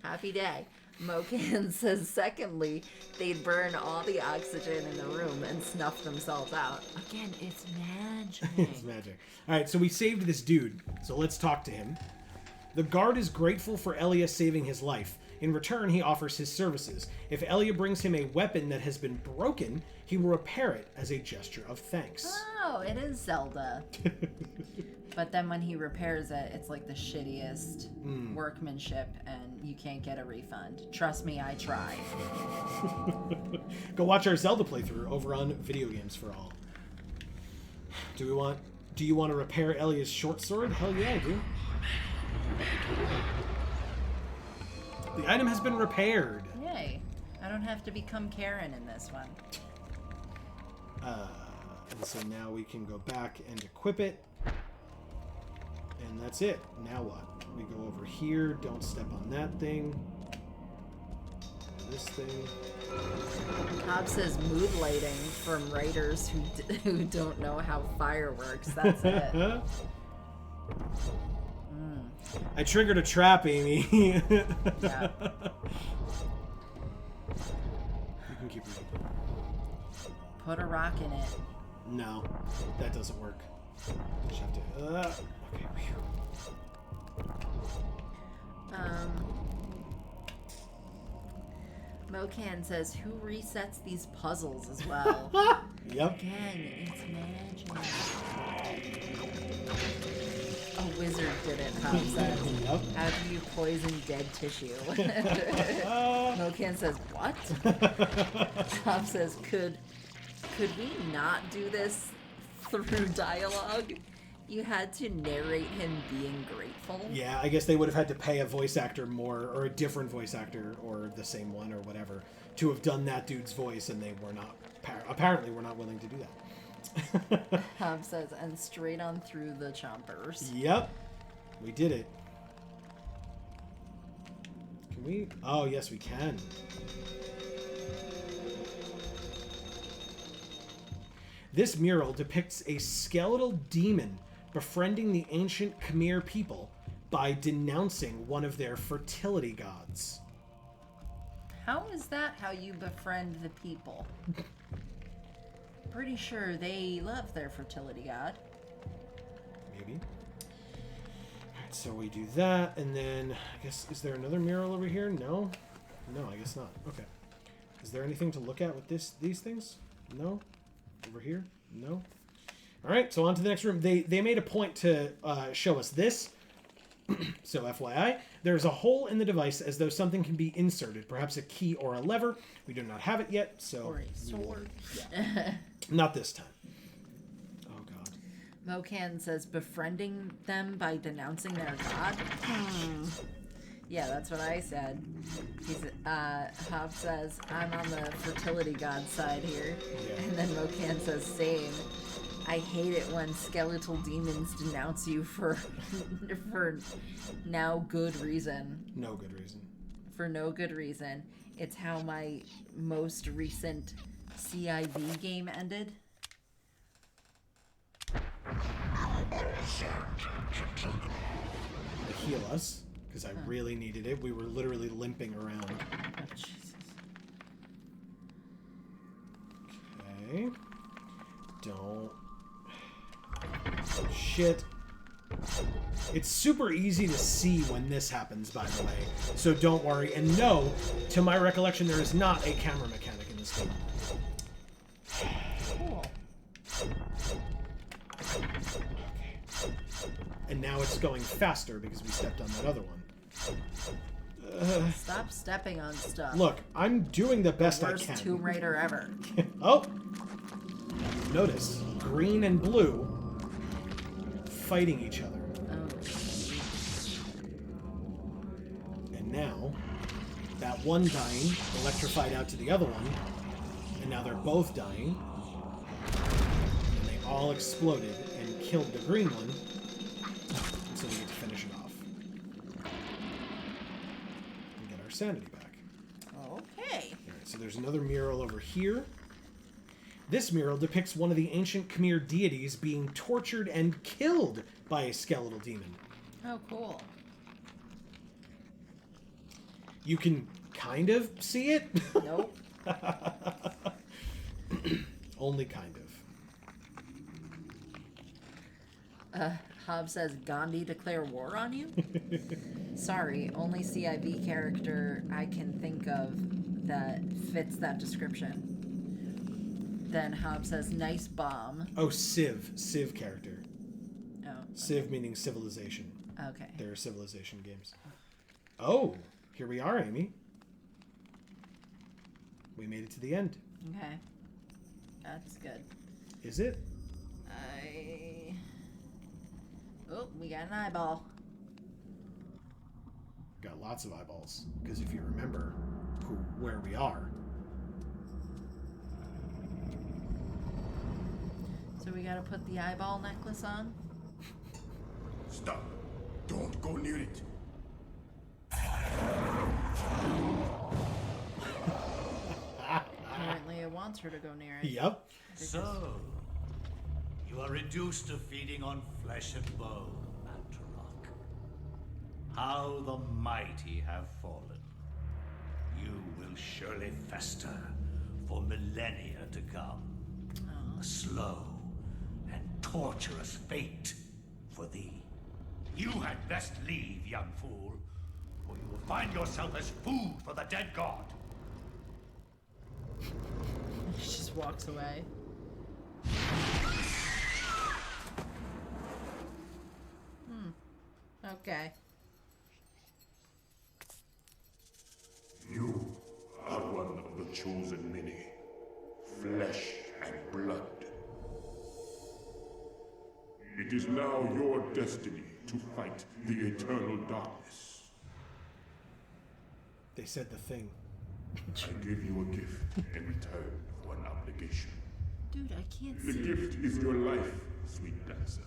S2: Happy day. Moken says, secondly, they'd burn all the oxygen in the room and snuff themselves out. Again, it's magic.
S1: It's magic. All right, so we saved this dude, so let's talk to him. The guard is grateful for Ellia saving his life. In return, he offers his services. If Ellia brings him a weapon that has been broken, he will repair it as a gesture of thanks.
S2: Oh, it is Zelda. But then when he repairs it, it's like the shittiest workmanship, and you can't get a refund. Trust me, I tried.
S1: Go watch our Zelda playthrough over on Video Games for All. Do you want to repair Ellia's short sword? Hell yeah, I do. The item has been repaired.
S2: Yay. I don't have to become Karen in this one.
S1: And so now we can go back and equip it. And that's it. Now what? We go over here. Don't step on that thing. This thing.
S2: Cobb says mood lighting from writers who don't know how fire works. That's it.
S1: I triggered a trap, Amy.
S2: Yeah.
S1: You can keep reading.
S2: Put a rock in it.
S1: No, that doesn't work. Just have to. Okay.
S2: Mokan says, who resets these puzzles as well?
S1: Yep.
S2: Again, it's magic. A wizard did it, Tom says.
S1: Yep.
S2: How do you poison dead tissue? Mokan says, what? Tom says, could we not do this through dialogue? You had to narrate him being grateful.
S1: Yeah, I guess they would have had to pay a voice actor more, or a different voice actor, or the same one, or whatever, to have done that dude's voice, and they were not, apparently were not willing to do that.
S2: Tom says, and straight on through the chompers.
S1: Yep. We did it. Can we? Oh, yes, we can. This mural depicts a skeletal demon befriending the ancient Khmer people by denouncing one of their fertility gods.
S2: How is that how you befriend the people? Pretty sure they love their fertility god.
S1: Maybe. Alright, so we do that, and then, I guess, is there another mural over here? No? No, I guess not. Okay. Is there anything to look at with these things? No? Over here? No? Alright, so on to the next room. They made a point to show us this. So FYI, there's a hole in the device as though something can be inserted, perhaps a key or a lever. We do not have it yet, so...
S2: Or a sword.
S1: Yeah. Not this time. Oh, God.
S2: Mokan says, befriending them by denouncing their god? Yeah, that's what I said. Hob says, I'm on the fertility god side here. Yeah. And then Mokan says, same. I hate it when skeletal demons denounce you for now good reason.
S1: No good reason.
S2: For no good reason. It's how my most recent CIV game ended.
S1: Heal us. because I really needed it. We were literally limping around.
S2: Oh, Jesus.
S1: Okay. Don't. Shit. It's super easy to see when this happens, by the way. So don't worry. And no, to my recollection, there is not a camera mechanic in this game.
S2: Cool.
S1: And now it's going faster because we stepped on that other one.
S2: Stop stepping on stuff.
S1: Look, I'm doing the best I
S2: Worst
S1: can.
S2: Tomb Raider ever.
S1: Oh! Notice, green and blue fighting each other.
S2: Oh.
S1: And now, that one dying electrified out to the other one, and now they're both dying. And they all exploded and killed the green one, so we get to finish it off. And get our sanity back.
S2: Okay.
S1: Alright, so there's another mural over here. This mural depicts one of the ancient Khmer deities being tortured and killed by a skeletal demon.
S2: Oh, cool.
S1: You can kind of see it.
S2: Nope.
S1: Only kind of.
S2: Hob says, Gandhi declare war on you? Sorry, only CIV character I can think of that fits that description. Then Hob says, nice bomb.
S1: Oh, Civ. Civ character.
S2: Oh.
S1: Civ meaning civilization.
S2: Okay.
S1: There are civilization games. Oh, here we are, Amy. We made it to the end.
S2: Okay. That's good.
S1: Is it?
S2: Oh, we got an eyeball.
S1: Got lots of eyeballs. Because if you remember where we are.
S2: So we gotta put the eyeball necklace on?
S9: Stop. Don't go near it.
S2: Apparently it wants her to go near it.
S1: Yep.
S9: So, you are reduced to feeding on flesh and bone, Mantarok. How the mighty have fallen. You will surely fester for millennia to come. A slow and torturous fate for thee. You had best leave, young fool, or you will find yourself as food for the dead god.
S2: She just walks away. Okay.
S10: You are one of the chosen many, flesh and blood. It is now your destiny to fight the eternal darkness.
S1: They said the thing.
S10: I give you a gift in return for an obligation.
S2: Dude, I can't
S10: The
S2: see.
S10: gift is your life, sweet dancer.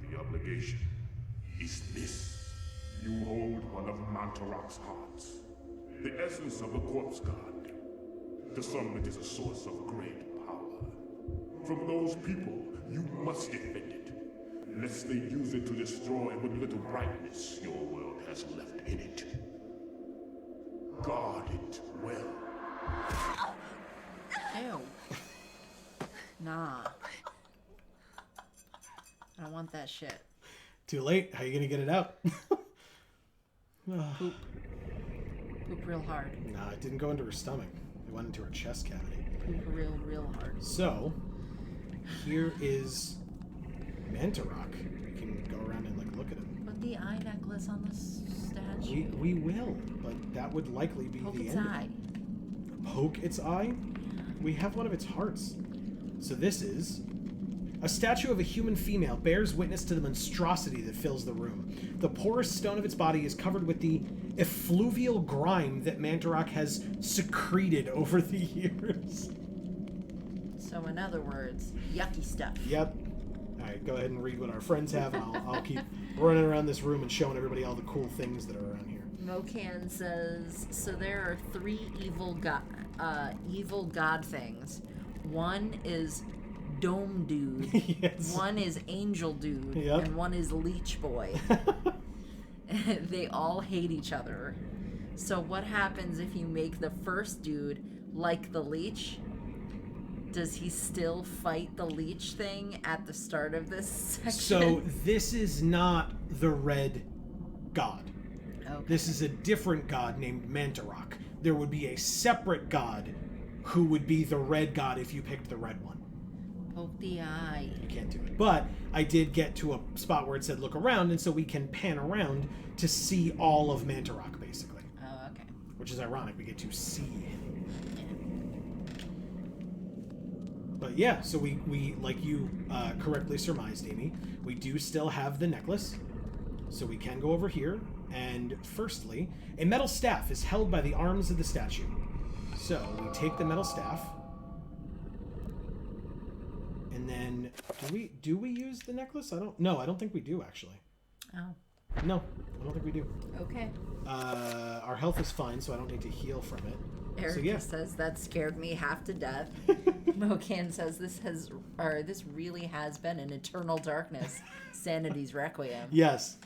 S10: The obligation is this. You hold one of Mantarok's hearts, the essence of the corpse god. The summit is a source of great power. From those people, you must defend it, lest they use it to destroy what little brightness your world has left in it. Guard it well.
S2: Ew. Nah. I don't want that shit.
S1: Too late. How you gonna get it out?
S2: Poop. Poop real hard.
S1: Nah, it didn't go into her stomach. It went into her chest cavity.
S2: Poop real hard.
S1: So, here is Mantarok. We can go around and like look at him.
S2: Put the eye necklace on the statue.
S1: We will, but that would likely be
S2: Poke
S1: the
S2: its
S1: end.
S2: eye.
S1: Poke its eye? We have one of its hearts. So this is a statue of a human female bears witness to the monstrosity that fills the room. The porous stone of its body is covered with the effluvial grime that Mantarok has secreted over the years.
S2: So in other words, yucky stuff.
S1: Yep. All right, go ahead and read what our friends have, and I'll keep running around this room and showing everybody all the cool things that are around here.
S2: Mocan says, so there are 3 evil god things. One is Dome Dude,
S1: Yes.
S2: one is Angel Dude,
S1: Yep.
S2: and one is Leech Boy. They all hate each other. So what happens if you make the first dude like the leech? Does he still fight the leech thing at the start of this section?
S1: So this is not the red god.
S2: Okay.
S1: This is a different god named Mantarok. There would be a separate god who would be the red god if you picked the red one.
S2: Poke the eye.
S1: You can't do it. But I did get to a spot where it said look around, and so we can pan around to see all of Mantarok, basically.
S2: Oh, okay.
S1: Which is ironic. We get to see him. But yeah, so we like you correctly surmised, Amy, we do still have the necklace. So we can go over here. And firstly, a metal staff is held by the arms of the statue. So we take the metal staff. And then do we use the necklace? I don't think we do, actually.
S2: Oh.
S1: No, I don't think we do.
S2: Okay.
S1: Our health is fine, so I don't need to heal from it.
S2: Erica says that scared me half to death. Mocan says this really has been an eternal darkness. Sanity's Requiem.
S1: Yes.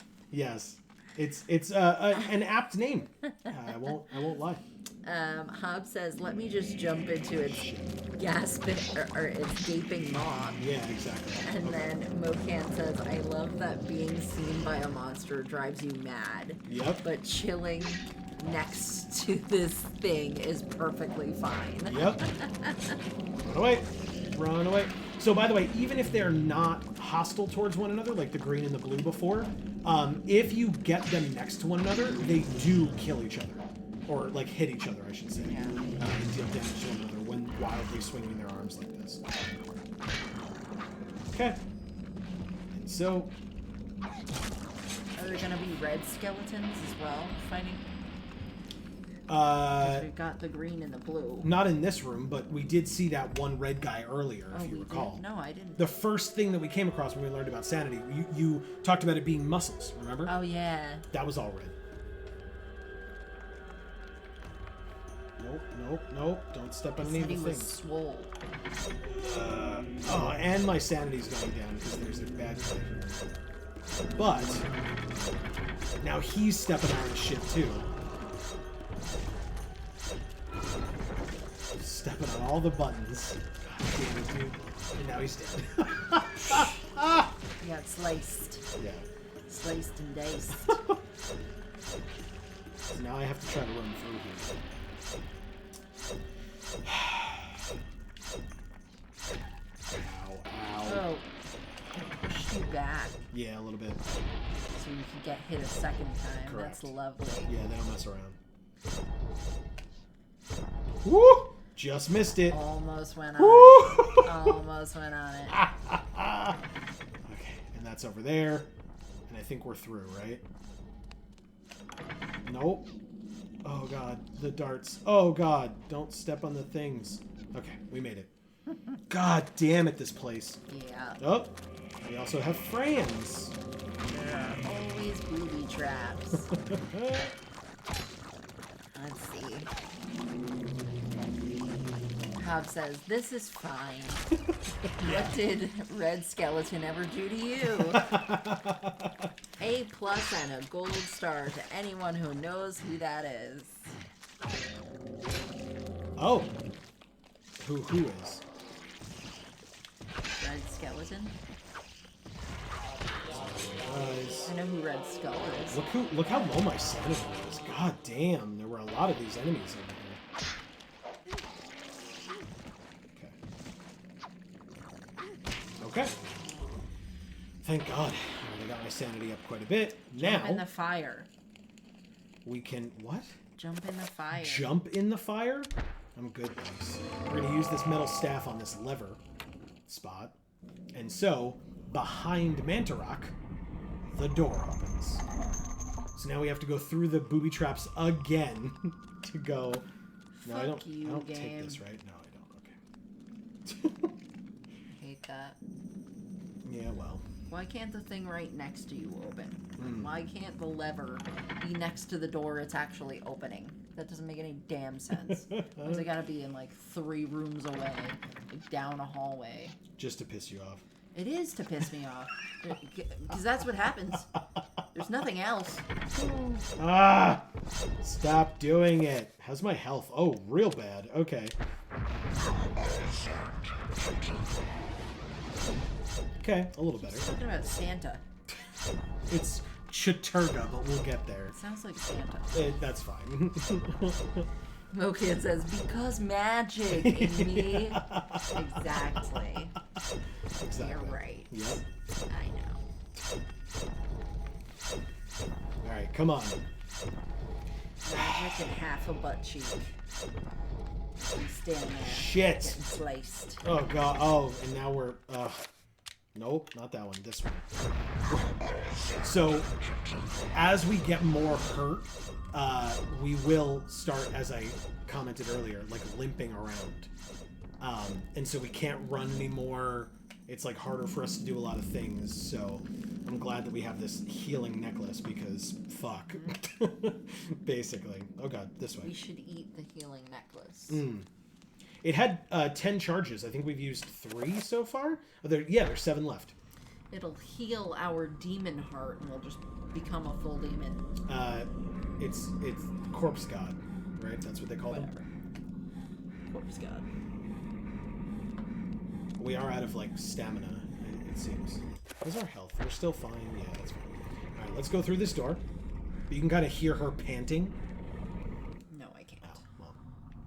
S1: It's an apt name. I won't lie.
S2: Hobbs says, "Let me just jump into its gasping or its gaping maw."
S1: Yeah, exactly.
S2: And then Mocan says, "I love that being seen by a monster drives you mad.
S1: Yep.
S2: But chilling next to this thing is perfectly fine."
S1: Yep. Run away. So, by the way, even if they're not hostile towards one another, like the green and the blue before, if you get them next to one another, they do kill each other. Or, like, hit each other, I should say.
S2: Yeah.
S1: And deal damage to one another when wildly swinging their arms like this. Okay. And so...
S2: Are there going to be red skeletons as well fighting? We've got the green and the blue.
S1: Not in this room, but we did see that one red guy earlier, if you recall.
S2: Did? No, I didn't.
S1: The first thing that we came across when we learned about Sanity, you talked about it being muscles, remember?
S2: Oh, yeah.
S1: That was all red. Nope. Don't step on any of the things.
S2: He was swole.
S1: And my sanity's going down because there's a bad guy here. But now he's stepping on his shit too. Stepping on all the buttons. God damn it, dude. And now he's dead.
S2: He got sliced.
S1: Yeah.
S2: Sliced and diced.
S1: So now I have to try to run through here. Ow.
S2: Oh. Push you back.
S1: Yeah, a little bit.
S2: So you can get hit a second time.
S1: Correct.
S2: That's lovely.
S1: Yeah, they don't mess around. Woo! Just missed it.
S2: Almost went on it. Almost went on it.
S1: Okay, and that's over there. And I think we're through, right? Nope. Oh god, the darts. Oh god, don't step on the things. Okay, we made it. God damn it, this place.
S2: Yeah.
S1: Oh, we also have friends.
S2: There are always booby traps. Let's see. Hobbs says, "This is fine. What did Red Skeleton ever do to you?" A+ and a gold star to anyone who knows who that is.
S1: Oh. Who is?
S2: Red Skeleton?
S1: Guys.
S2: I know who Red Skull is.
S1: Look how low my sanity is. God damn, there were a lot of these enemies over here. Okay. Thank God. I got my sanity up quite a bit.
S2: Jump
S1: Now
S2: in the fire.
S1: we can what?
S2: Jump in the fire.
S1: Jump in the fire? I'm good, thanks. We're gonna use this metal staff on this lever spot. And so, behind Mantarok, the door opens. So now we have to go through the booby traps again to go. No, I don't take this, right? No, I don't. Okay.
S2: Hate that.
S1: Yeah, well.
S2: Why can't the thing right next to you open? Why can't the lever be next to the door it's actually opening? That doesn't make any damn sense. Why's it gotta be in like 3 rooms away, like down a hallway?
S1: Just to piss you off.
S2: It is to piss me off. Because that's what happens. There's nothing else.
S1: Ah! Stop doing it. How's my health? Oh, real bad. Okay. Okay, a little better.
S2: Talking about Santa.
S1: It's Chaturga, but we'll get there.
S2: It sounds like Santa.
S1: That's fine.
S2: Mokid says, because magic in me. Exactly. You're right.
S1: Yep.
S2: I know.
S1: Alright, come on.
S2: Magic and half a butt cheek. I'm standing there.
S1: Shit.
S2: Getting sliced.
S1: Oh god. Oh, and now we're nope, not that one. This one. So as we get more hurt, we will start, as I commented earlier, like limping around. And so we can't run anymore. It's like harder for us to do a lot of things. So I'm glad that we have this healing necklace because fuck. Basically. Oh god, this way.
S2: We should eat the healing necklace.
S1: It had 10 charges. I think we've used 3 so far. Oh, there's 7 left.
S2: It'll heal our demon heart and we'll just become a full demon.
S1: It's corpse god, right? That's what they call them.
S2: Corpse god.
S1: We are out of like stamina, it seems. How's our health? We're still fine. Yeah, that's fine. All right, let's go through this door. You can kind of hear her panting.
S2: No, I can't.
S1: Oh, well,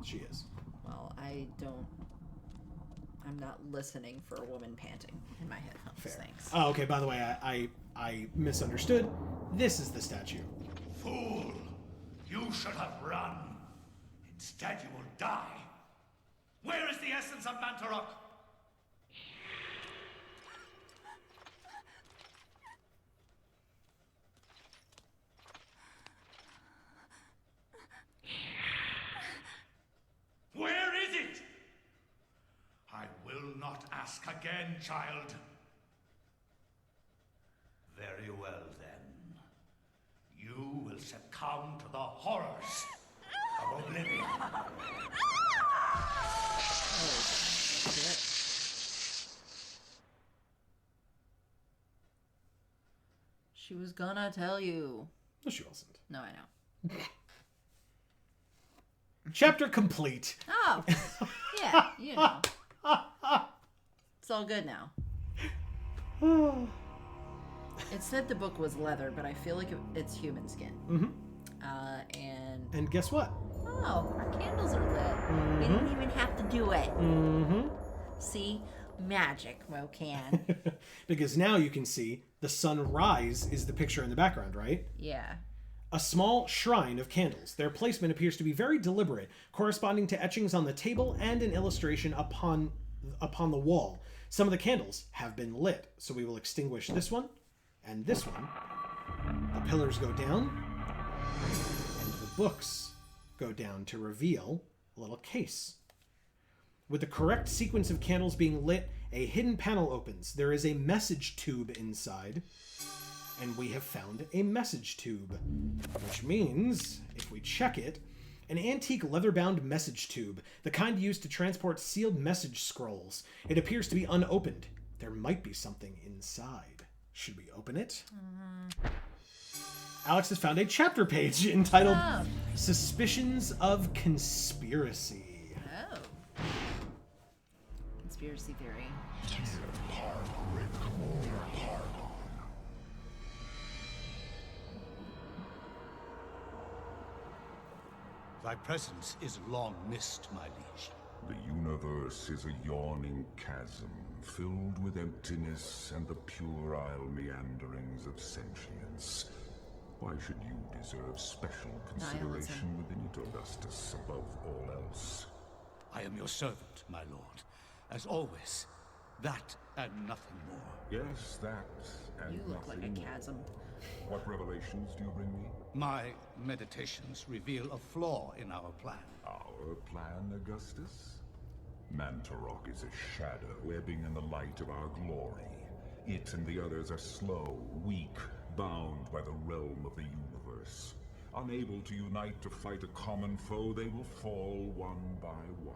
S1: she is.
S2: Well, I'm not listening for a woman panting in my headphones.
S1: Fair.
S2: Thanks.
S1: Oh, okay. By the way, I misunderstood. This is the statue.
S9: Fool! You should have run. Instead, you will die. Where is the essence of Mantarok? Where is it? I will not ask again, child. Very well, then. You will succumb to the horrors of oblivion.
S2: Oh, shit. She was gonna tell you.
S1: No, she wasn't.
S2: No, I know.
S1: Chapter complete.
S2: Oh, yeah, you know. It's all good now. It said the book was leather, but I feel like it's human skin.
S1: Mm-hmm.
S2: And
S1: guess what?
S2: Oh, our candles are lit.
S1: Mm-hmm.
S2: We didn't even have to do it.
S1: Mm-hmm.
S2: See? Magic, Mocan.
S1: Because now you can see the sunrise is the picture in the background, right?
S2: Yeah.
S1: A small shrine of candles. Their placement appears to be very deliberate, corresponding to etchings on the table and an illustration upon the wall. Some of the candles have been lit, so we will extinguish this one and this one. The pillars go down, and the books go down to reveal a little case. With the correct sequence of candles being lit, a hidden panel opens. There is a message tube inside, and we have found a message tube, which means, if we check it, an antique leather-bound message tube, the kind used to transport sealed message scrolls. It appears to be unopened. There might be something inside. Should we open it? Alex has found a chapter page entitled Suspicions of Conspiracy.
S2: Oh. Conspiracy theory.
S9: Thy presence is long missed, my liege.
S10: The universe is a yawning chasm, filled with emptiness and the puerile meanderings of sentience. Why should you deserve special consideration within it, Augustus, above all else?
S9: I am your servant, my lord. As always, that and nothing more.
S10: Yes, that and
S2: You look like a chasm.
S10: What revelations do you bring me?
S9: My meditations reveal a flaw in our plan.
S10: Our plan, Augustus? Mantarok is a shadow ebbing in the light of our glory. It and the others are slow, weak, bound by the realm of the universe. Unable to unite to fight a common foe, they will fall one by one.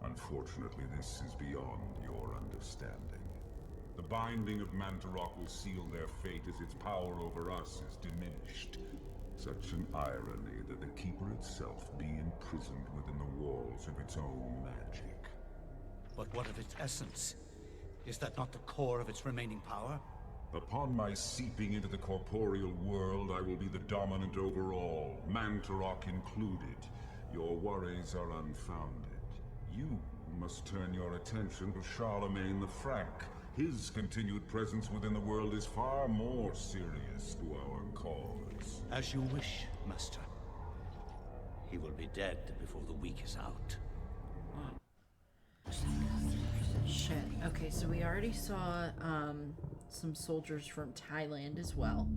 S10: Unfortunately, this is beyond your understanding. The binding of Mantarok will seal their fate as its power over us is diminished. Such an irony that the Keeper itself be imprisoned within the walls of its own magic.
S3: But what of its essence? Is that not the core of its remaining power?
S10: Upon my seeping into the corporeal world, I will be the dominant over all, Mantarok included. Your worries are unfounded. You must turn your attention to Charlemagne the Frank. His continued presence within the world is far more serious to our cause.
S3: As you wish, Master. He will be dead before the week is out.
S2: Shit. Okay, so we already saw some soldiers from Thailand as well.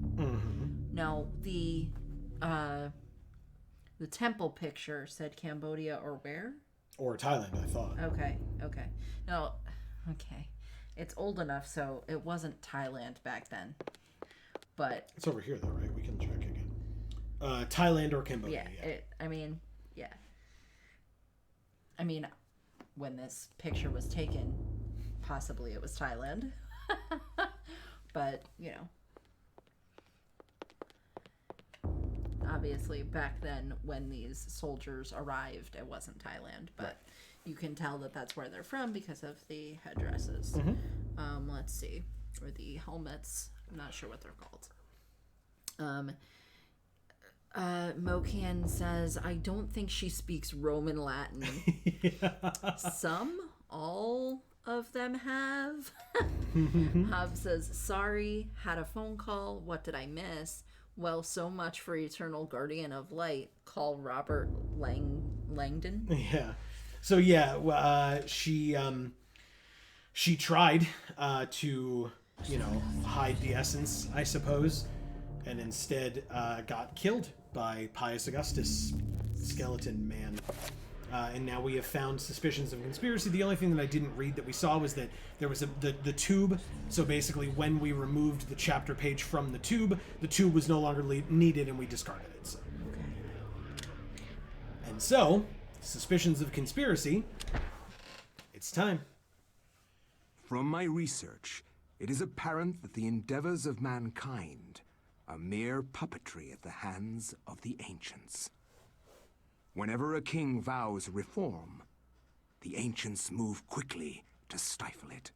S2: Now the temple picture said Cambodia or where?
S1: Or Thailand, I thought.
S2: Okay. No, okay. It's old enough, so it wasn't Thailand back then. But
S1: it's over here, though, right? We can check again. Thailand or Cambodia.
S2: Yeah. I mean, when this picture was taken, possibly it was Thailand. But, obviously back then when these soldiers arrived, it wasn't Thailand. But you can tell that that's where they're from because of the headdresses. Let's see. Or the helmets. I'm not sure what they're called. Mocan says, I don't think she speaks Roman Latin. All of them have. Hob says, sorry, had a phone call. What did I miss? Well, so much for Eternal Guardian of Light. Call Robert Langdon.
S1: Yeah. So she tried to, hide the essence, I suppose, and instead got killed by Pious Augustus, skeleton man. And now we have found suspicions of conspiracy. The only thing that I didn't read that we saw was that there was the tube. So basically, when we removed the chapter page from the tube was no longer needed, and we discarded it. So. And so, suspicions of conspiracy. It's time.
S4: From my research, it is apparent that the endeavors of mankind are mere puppetry at the hands of the ancients. Whenever a king vows reform, the ancients move quickly to stifle it.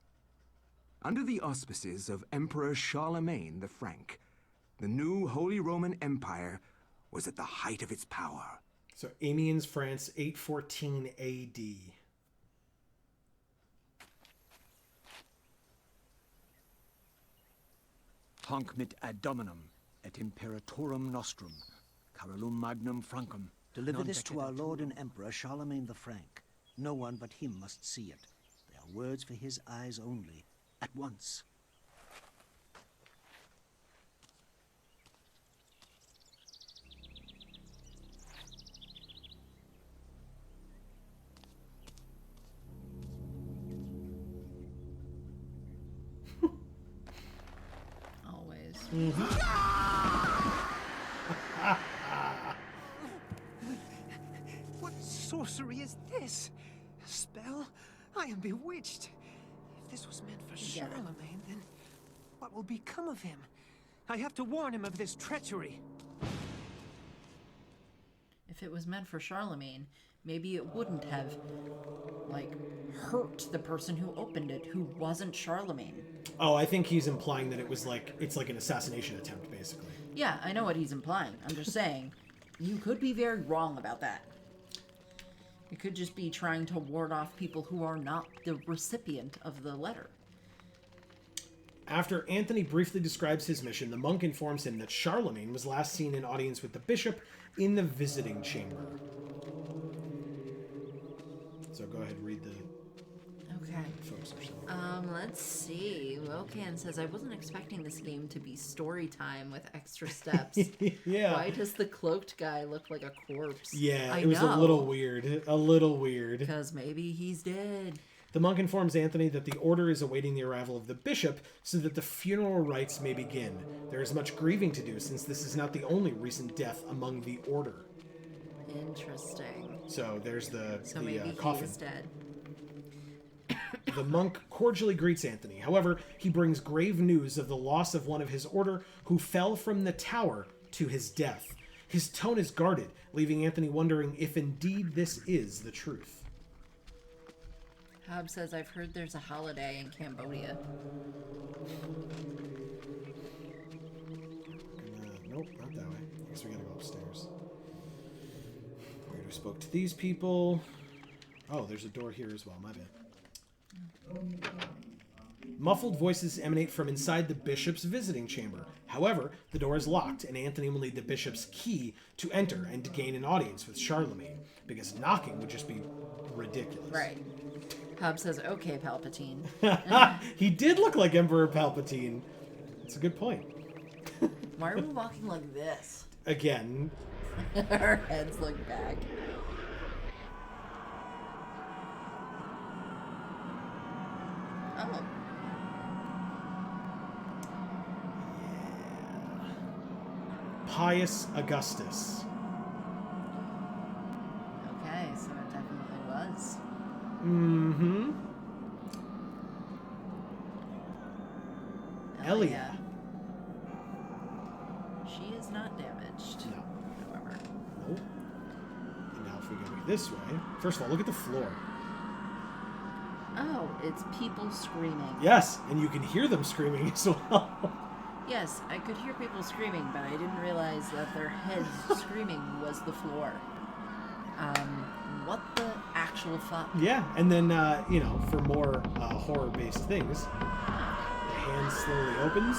S4: Under the auspices of Emperor Charlemagne the Frank, the new Holy Roman Empire was at the height of its power.
S1: So Amiens, France, 814 AD.
S3: Hanc mit ad dominum et imperatorum nostrum, Carolum magnum Francum. Deliver this to our Lord and Emperor Charlemagne the Frank. No one but him must see it. They are words for his eyes only. At once.
S2: Always.
S11: What sorcery is this? A spell? I am bewitched. If this was meant for Charlemagne, then what will become of him? I have to warn him of this treachery.
S2: If it was meant for Charlemagne, maybe it wouldn't have, hurt the person who opened it, who wasn't Charlemagne.
S1: Oh, I think he's implying that it's like an assassination attempt, basically.
S2: Yeah, I know what he's implying. I'm just saying, you could be very wrong about that. You could just be trying to ward off people who are not the recipient of the letter.
S1: After Anthony briefly describes his mission, the monk informs him that Charlemagne was last seen in audience with the bishop in the visiting chamber. So go ahead and read the folks or something.
S2: Let's see. Wokan says, I wasn't expecting this game to be story time with extra steps.
S1: Yeah.
S2: Why does the cloaked guy look like a corpse?
S1: Yeah, it was a little weird. A little weird.
S2: Because maybe he's dead.
S1: The monk informs Anthony that the order is awaiting the arrival of the bishop so that the funeral rites may begin. There is much grieving to do since this is not the only recent death among the order.
S2: Interesting.
S1: So there's the
S2: maybe
S1: coffin.
S2: he is dead.
S1: The monk cordially greets Anthony. However, he brings grave news of the loss of one of his order who fell from the tower to his death. His tone is guarded, leaving Anthony wondering if indeed this is the truth.
S2: Hob says, I've heard there's a holiday in Cambodia.
S1: Nope, not that way. I guess we gotta go upstairs. We spoke to these people. Oh, there's a door here as well. My bad. Muffled voices emanate from inside the bishop's visiting chamber. However, the door is locked, and Anthony will need the bishop's key to enter and to gain an audience with Charlemagne, because knocking would just be ridiculous.
S2: Right. Hob says, okay, Palpatine.
S1: He did look like Emperor Palpatine. That's a good point.
S2: Why are we walking like this?
S1: Again.
S2: Our heads look back. Oh.
S1: Pious Augustus.
S2: Okay, so it definitely was.
S1: Mm-hmm. Ellia.
S2: She is not damaged.
S1: No.
S2: However.
S1: Nope. And now if we go this way, first of all, look at the floor.
S2: Oh, it's people screaming.
S1: Yes, and you can hear them screaming as well.
S2: Yes, I could hear people screaming, but I didn't realize that their heads screaming was the floor. What the actual fuck?
S1: Yeah, and then, for more horror-based things, the hand slowly opens.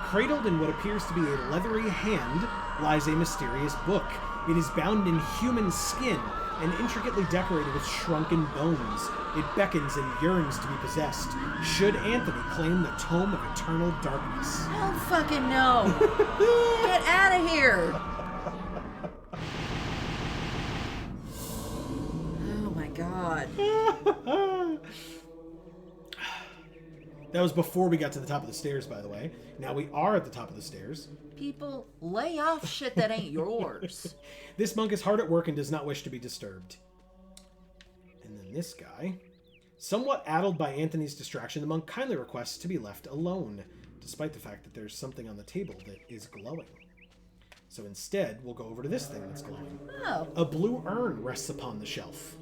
S1: Cradled in what appears to be a leathery hand lies a mysterious book. It is bound in human skin and intricately decorated with shrunken bones. It beckons and yearns to be possessed. Should Anthony claim the Tome of Eternal Darkness?
S2: I don't fucking know. Get out of here. Oh my god.
S1: That was before we got to the top of the stairs, by the way. Now we are at the top of the stairs.
S2: People, lay off shit that ain't yours.
S1: This monk is hard at work and does not wish to be disturbed. And then this guy. Somewhat addled by Anthony's distraction, the monk kindly requests to be left alone, despite the fact that there's something on the table that is glowing. So instead, we'll go over to this thing that's glowing.
S2: Oh.
S1: A blue urn rests upon the shelf.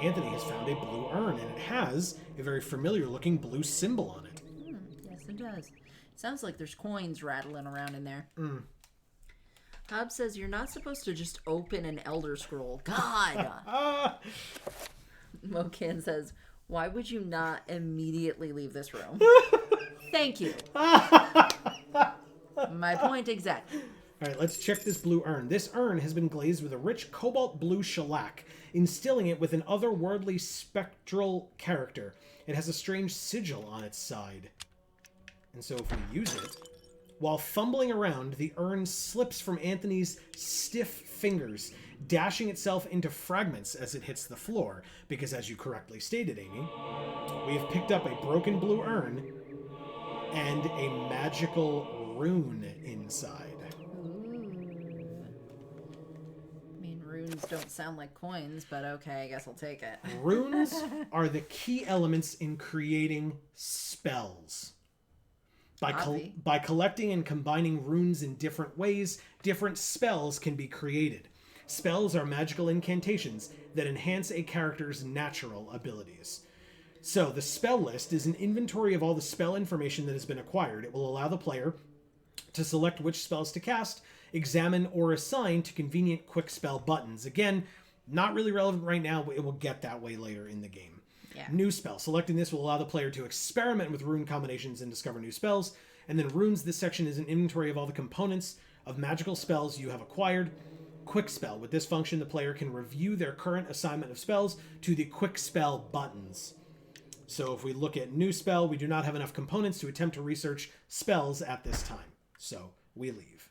S1: Anthony has found a blue urn, and it has a very familiar-looking blue symbol on it.
S2: Yes, it does. Sounds like there's coins rattling around in there.
S1: Mm.
S2: Hob says you're not supposed to just open an Elder Scroll. God! Mokan says, why would you not immediately leave this room? Thank you. My point exactly.
S1: All right, let's check this blue urn. This urn has been glazed with a rich cobalt blue shellac, instilling it with an otherworldly spectral character. It has a strange sigil on its side. And so if we use it, while fumbling around, the urn slips from Anthony's stiff fingers, dashing itself into fragments as it hits the floor. Because as you correctly stated, Amy, we have picked up a broken blue urn and a magical rune inside.
S2: Runes don't sound like coins, but okay, I guess I'll take it.
S1: Runes are the key elements in creating spells. By collecting and combining runes in different ways, different spells can be created. Spells are magical incantations that enhance a character's natural abilities. So, the spell list is an inventory of all the spell information that has been acquired. It will allow the player to select which spells to cast, examine, or assign to convenient quick spell buttons. Again, not really relevant right now, but it will get that way later in the game.
S2: Yeah.
S1: New spell. Selecting this will allow the player to experiment with rune combinations and discover new spells. And then runes, this section is an inventory of all the components of magical spells you have acquired. Quick spell. With this function, the player can review their current assignment of spells to the quick spell buttons. So if we look at new spell, we do not have enough components to attempt to research spells at this time. So we leave.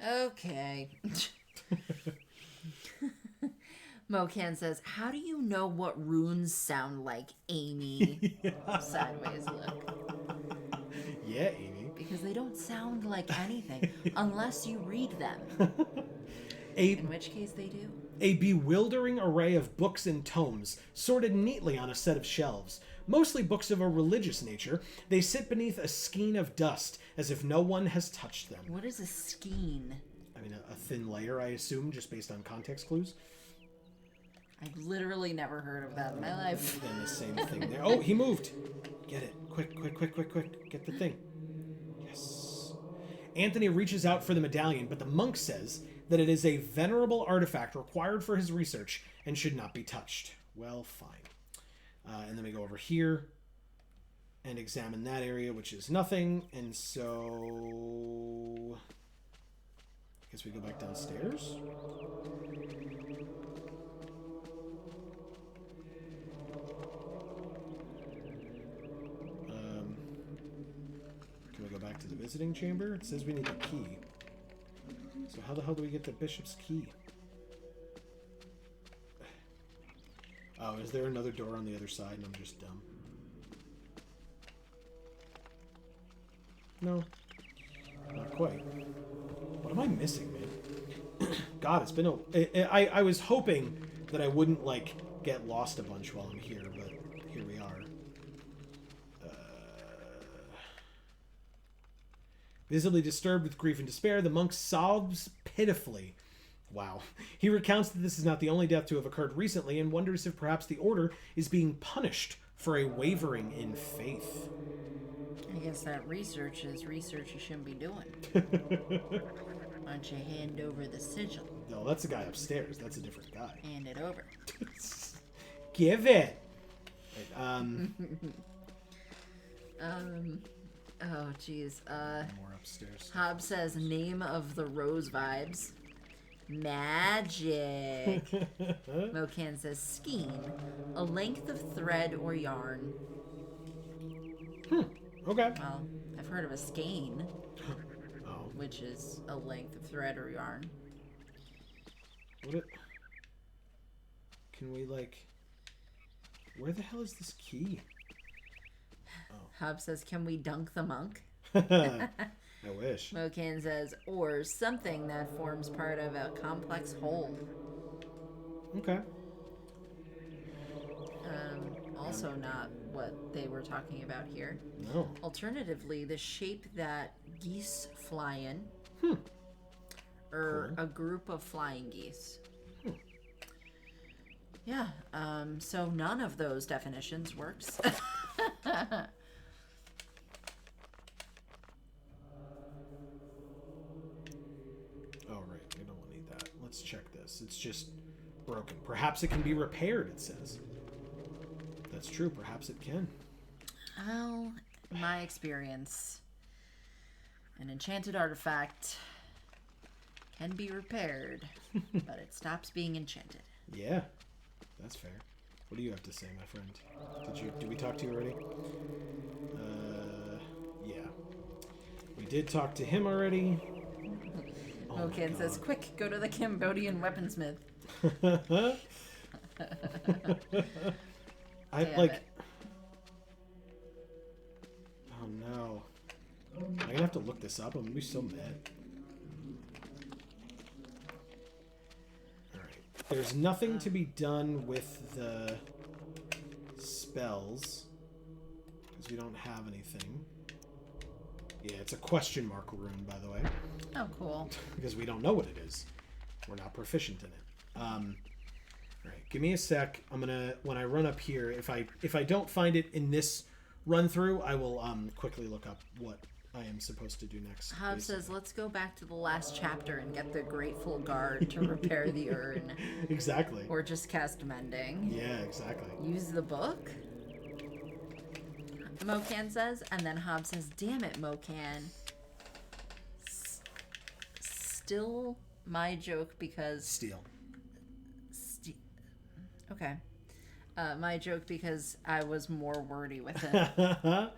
S2: Okay. Mokan says, how do you know what runes sound like, Amy? Yeah. Sideways look.
S1: Yeah, Amy.
S2: Because they don't sound like anything unless you read them. In which case they do.
S1: A bewildering array of books and tomes, sorted neatly on a set of shelves. Mostly books of a religious nature, they sit beneath a skein of dust, as if no one has touched them.
S2: What is a skein?
S1: I mean, a thin layer, I assume, just based on context clues.
S2: I've literally never heard of that in my life.
S1: Then the same thing there. Oh, he moved! Get it. Quick, quick, quick, quick, quick. Get the thing. Yes. Anthony reaches out for the medallion, but the monk says that it is a venerable artifact required for his research and should not be touched. Well, fine. And then we go over here and examine that area, which is nothing. And so I guess we go back downstairs. Can we go back to the visiting chamber? It says we need the key. So how the hell do we get the bishop's key? Oh, is there another door on the other side and I'm just dumb? No. Not quite. What am I missing, man? God, it's been a... I was hoping that I wouldn't, like, get lost a bunch while I'm here, but here we are. Visibly disturbed with grief and despair, the monk sobs pitifully. Wow. He recounts that this is not the only death to have occurred recently and wonders if perhaps the order is being punished for a wavering in faith.
S2: I guess that research is research you shouldn't be doing. Why don't you hand over the sigil?
S1: No, that's the guy upstairs. That's a different guy.
S2: Hand it over.
S1: Give it! Right,
S2: oh, jeez.
S1: more upstairs.
S2: Hobbs says, name of the rose vibes. Magic. Mocan says, skein. A length of thread or yarn.
S1: Okay.
S2: Well, I've heard of a skein.
S1: Oh.
S2: Which is a length of thread or yarn.
S1: Can we, like... Where the hell is this key?
S2: Hobbs says, can we dunk the monk?
S1: I wish.
S2: Mocan says, or something that forms part of a complex whole.
S1: Okay.
S2: Also not what they were talking about here.
S1: No.
S2: Alternatively, the shape that geese fly in. Or
S1: Cool.
S2: a group of flying geese. Yeah, so none of those definitions works.
S1: Oh, right. We don't need that. Let's check this. It's just broken. Perhaps it can be repaired, it says. That's true. Perhaps it can.
S2: Well, in my experience, an enchanted artifact can be repaired, but it stops being enchanted.
S1: Yeah, that's fair. What do you have to say, my friend? Did we talk to you already? Yeah. We did talk to him already.
S2: Mocan says, quick, go to the Cambodian weaponsmith.
S1: I like... Oh no. I'm gonna have to look this up. I'm gonna be so mad. Alright. There's nothing to be done with the spells. Because we don't have anything. Yeah, it's a question mark rune, by the way.
S2: Oh, cool.
S1: Because we don't know what it is. We're not proficient in it. Alright, give me a sec. I'm gonna, when I run up here, if I don't find it in this run through, I will quickly look up what I am supposed to do next.
S2: Hobbs says, let's go back to the last chapter and get the Grateful Guard to repair the urn.
S1: Exactly.
S2: Or just cast Mending.
S1: Yeah, exactly.
S2: Use the book? Mocan says, and then Hobbs says, damn it, Mocan. Still my joke because...
S1: Steal.
S2: Okay. My joke because I was more wordy with it.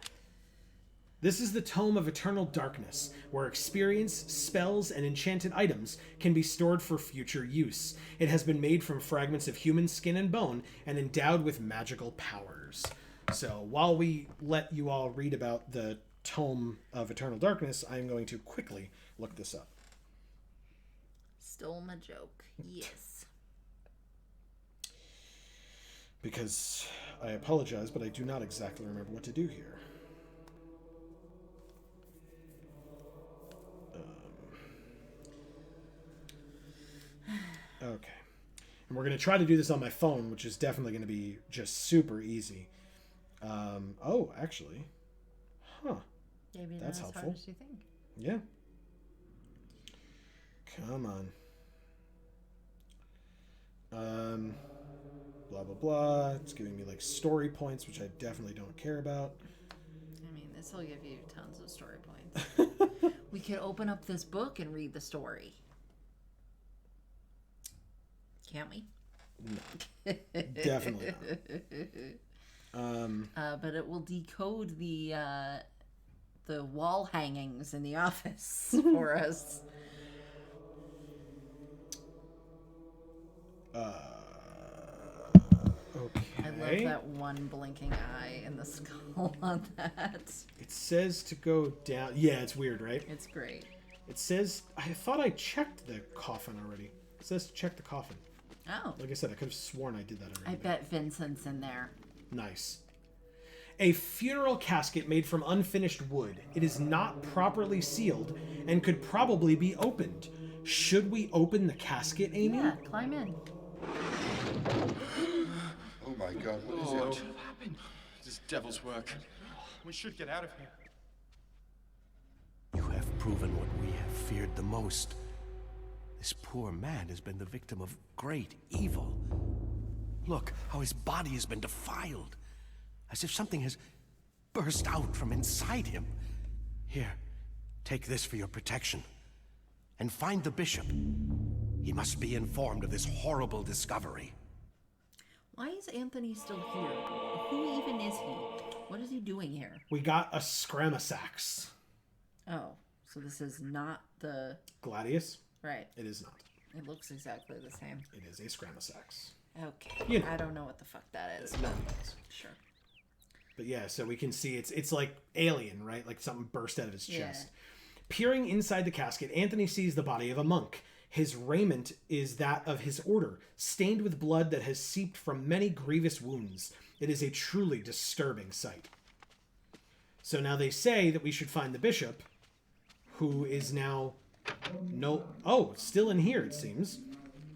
S1: This is the Tome of Eternal Darkness, where experience, spells, and enchanted items can be stored for future use. It has been made from fragments of human skin and bone and endowed with magical powers. So while we let you all read about the Tome of Eternal Darkness, I'm going to quickly look this up.
S2: Stole my joke. Yes.
S1: Because I apologize, but I do not exactly remember what to do here. Okay. And we're going to try to do this on my phone, which is definitely going to be just super easy. Oh, actually. Huh.
S2: Maybe
S1: That's
S2: not as
S1: helpful.
S2: hard as you think.
S1: Yeah. Come on. Blah, blah, blah. It's giving me, like, story points, which I definitely don't care about.
S2: I mean, this will give you tons of story points. We could open up this book and read the story. Can't we?
S1: No. Definitely not.
S2: But it will decode the wall hangings in the office for us.
S1: Okay.
S2: I love that one blinking eye in the skull on that.
S1: It says to go down. Yeah, it's weird, right?
S2: It's great.
S1: It says... I thought I checked the coffin already. It says to check the coffin.
S2: Oh.
S1: Like I said, I could have sworn I did that already.
S2: I bet Vincent's in there.
S1: Nice. A funeral casket made from unfinished wood. It is not properly sealed and could probably be opened. Should we open the casket, Amy?
S2: Yeah, climb in.
S12: Oh my god, what is
S13: What
S12: it?
S13: happened? This devil's work. We should get out of here.
S14: You have proven what we have feared the most. This poor man has been the victim of great evil. Look how his body has been defiled, as if something has burst out from inside him. Here, take this for your protection. And find the bishop. He must be informed of this horrible discovery.
S2: Why is Anthony still here? Who even is he? What is he doing here?
S1: We got a Scramasax.
S2: Oh, so this is not the...
S1: Gladius?
S2: Right.
S1: It is not.
S2: It looks exactly the same.
S1: It is a Scramasax.
S2: Okay.
S1: You know.
S2: I don't know what the fuck that is.
S1: No.
S2: Sure.
S1: But yeah, so we can see it's like alien, right? Like something burst out of his chest.
S2: Yeah.
S1: Peering inside the casket, Anthony sees the body of a monk. His raiment is that of his order, stained with blood that has seeped from many grievous wounds. It is a truly disturbing sight. So now they say that we should find the bishop, who is now still in here, it seems.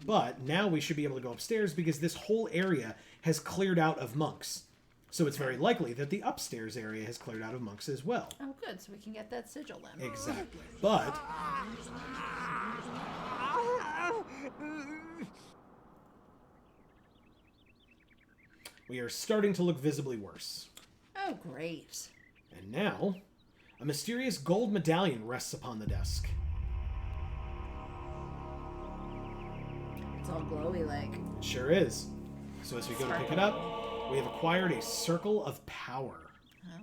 S1: But now we should be able to go upstairs because this whole area has cleared out of monks. So it's very likely that the upstairs area has cleared out of monks as well.
S2: Oh, good. So we can get that sigil then.
S1: Exactly. But... we are starting to look visibly worse.
S2: Oh, great.
S1: And now, a mysterious gold medallion rests upon the desk.
S2: It's all glowy like.
S1: It sure is. So as we go to pick it up, we have acquired a circle of power.
S2: Oh.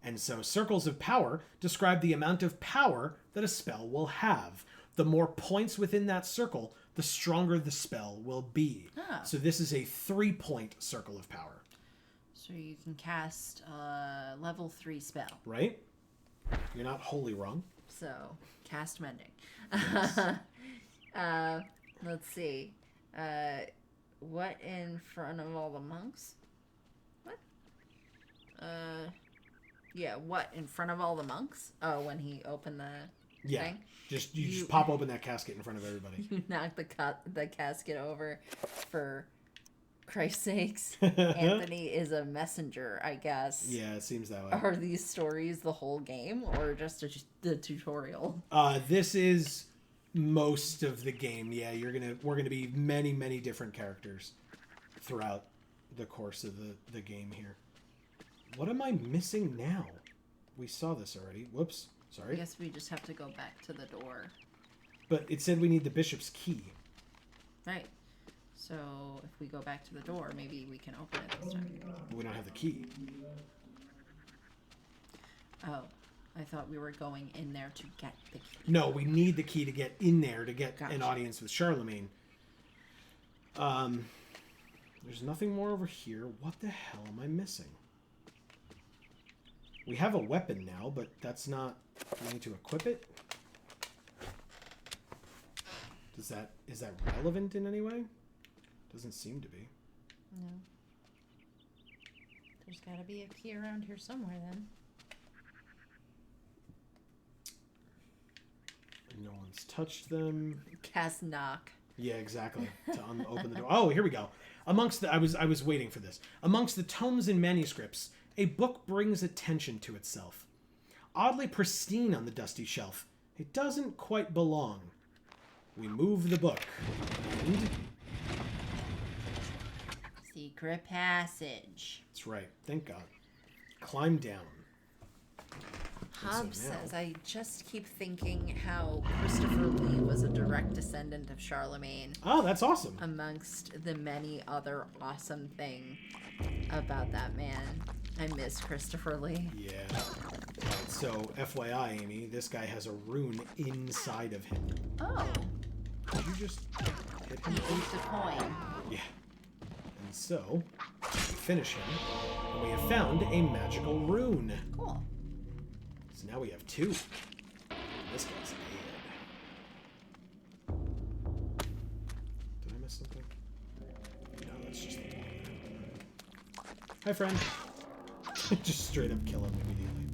S1: And so circles of power describe the amount of power that a spell will have. The more points within that circle, the stronger the spell will be.
S2: Ah.
S1: So this is a 3-point circle of power.
S2: So you can cast a level 3 spell.
S1: Right? You're not wholly wrong.
S2: So, cast mending.
S1: Yes.
S2: Let's see. What in front of all the monks? What? Yeah, what in front of all the monks? Oh, when he opened the thing?
S1: You just pop open that casket in front of everybody.
S2: You knock the casket over for Christ's sakes. Anthony is a messenger, I guess.
S1: Yeah, it seems that way.
S2: Are these stories the whole game or just the tutorial?
S1: This is most of the game. Yeah, we're gonna be many different characters throughout the course of the game here. What am I missing now? We saw this already. Whoops. Sorry.
S2: I guess we just have to go back to the door.
S1: But it said we need the bishop's key.
S2: Right. So if we go back to the door, maybe we can open it this time.
S1: But we don't have the key.
S2: Oh, I thought we were going in there to get the key.
S1: No, we need the key to get in there to get
S2: Gotcha.
S1: an audience with Charlemagne. There's nothing more over here. What the hell am I missing? We have a weapon now, but that's not... we need to equip it? Is that relevant in any way? Doesn't seem to be.
S2: No. There's got to be a key around here somewhere then.
S1: No one's touched them.
S2: Cast knock.
S1: Yeah, exactly. To open the door. Oh, here we go. Amongst the, I was waiting for this. Amongst the tomes and manuscripts, a book brings attention to itself. Oddly pristine on the dusty shelf, it doesn't quite belong. We move the book. And...
S2: Secret passage.
S1: That's right. Thank God. Climb down.
S2: Hobbs
S1: So now-
S2: says, I just keep thinking how Christopher Lee was a direct descendant of Charlemagne.
S1: Oh, that's awesome.
S2: Amongst the many other awesome things about that man. I miss Christopher Lee.
S1: Yeah. Right, so, FYI, Amy, this guy has a rune inside of him.
S2: Oh.
S1: Did you just hit him?
S2: He ate the coin.
S1: Yeah. And so, we finish him, and we have found a magical rune.
S2: Cool.
S1: So now we have 2. This guy's dead. Did I miss something? No, that's just the wall. Hi, friend. Just straight up kill him immediately.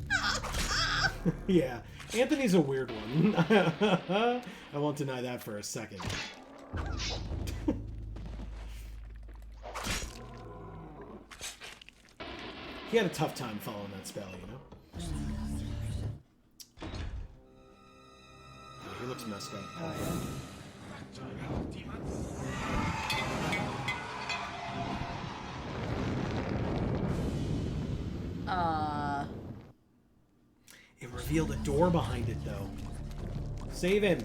S1: Yeah, Anthony's a weird one. I won't deny that for a second. He had a tough time following that spell, you know? Oh, he looks messed up. It revealed a door behind it, though. Save him.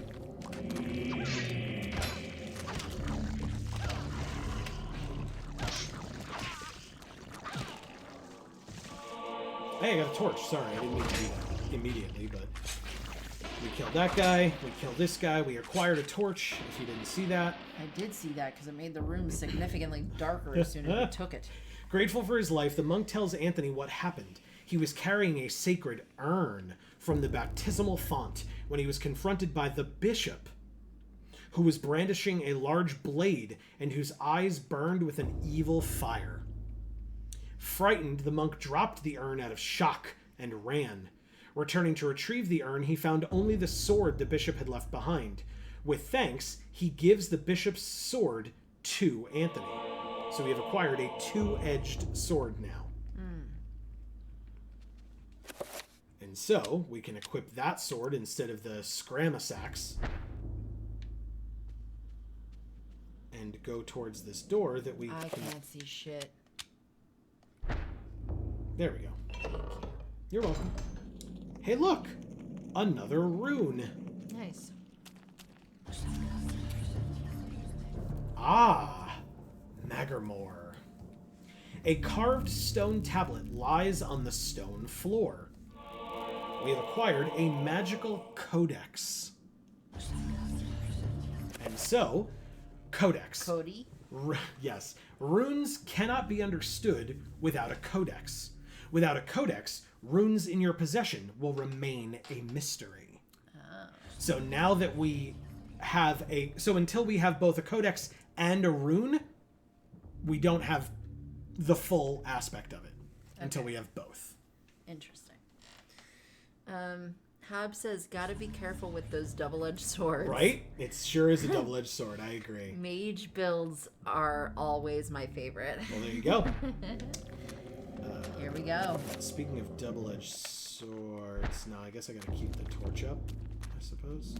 S1: Hey, I got a torch. Sorry, I didn't mean to do that immediately, but we killed that guy. We killed this guy. We acquired a torch, if you didn't see that.
S2: I did see that because it made the room significantly darker as soon as we took it.
S1: Grateful for his life, the monk tells Anthony what happened. He was carrying a sacred urn from the baptismal font when he was confronted by the bishop, who was brandishing a large blade and whose eyes burned with an evil fire. Frightened, the monk dropped the urn out of shock and ran. Returning to retrieve the urn, he found only the sword the bishop had left behind. With thanks, he gives the bishop's sword to Anthony. So we have acquired a 2-edged sword now. And so, we can equip that sword instead of the Scramasax. And go towards this door that we
S2: I can't see shit.
S1: There we go. You're welcome. Hey, look! Another rune.
S2: Nice.
S1: Ah! Magarmore. A carved stone tablet lies on the stone floor. We have acquired a magical codex. And so, codex.
S2: Cody?
S1: Yes. Runes cannot be understood without a codex. Without a codex, runes in your possession will remain a mystery.
S2: Oh.
S1: So now that we have so until we have both a codex and a rune, we don't have the full aspect of it until we have both.
S2: Interesting. Hobbs says, gotta be careful with those double-edged swords.
S1: Right? It sure is a double-edged sword. I agree.
S2: Mage builds are always my favorite.
S1: Well, there you go.
S2: Here we go.
S1: Speaking of double-edged swords, no, I guess I gotta keep the torch up, I suppose.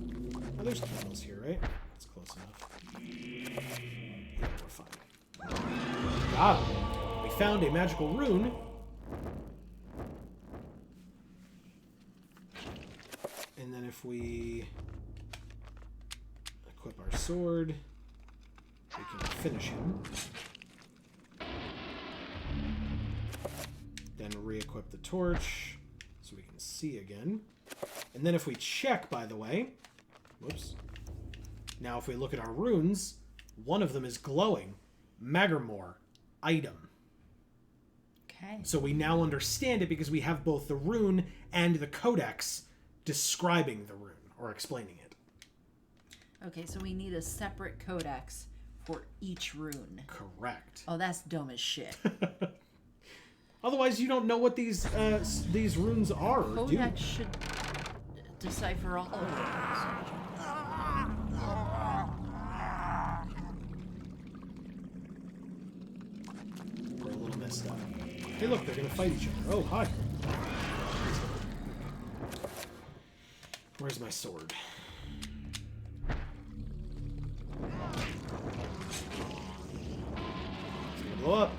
S1: Oh, there's candles here, right? That's close enough. Yeah, we're fine. Got him. We found a magical rune. And then if we equip our sword, we can finish him. Then re-equip the torch so we can see again. And then if we check, by the way, whoops. Now if we look at our runes, one of them is glowing. Magarmore, item.
S2: Okay.
S1: So we now understand it because we have both the rune and the codex describing the rune or explaining it.
S2: Okay, so we need a separate codex for each rune.
S1: Correct.
S2: Oh, that's dumb as shit.
S1: Otherwise, you don't know what these runes are.
S2: Codex should decipher all of them.
S1: We're a little messed up. Hey, look, they're gonna fight each other. Oh, hi. Where's my sword? It's gonna blow up.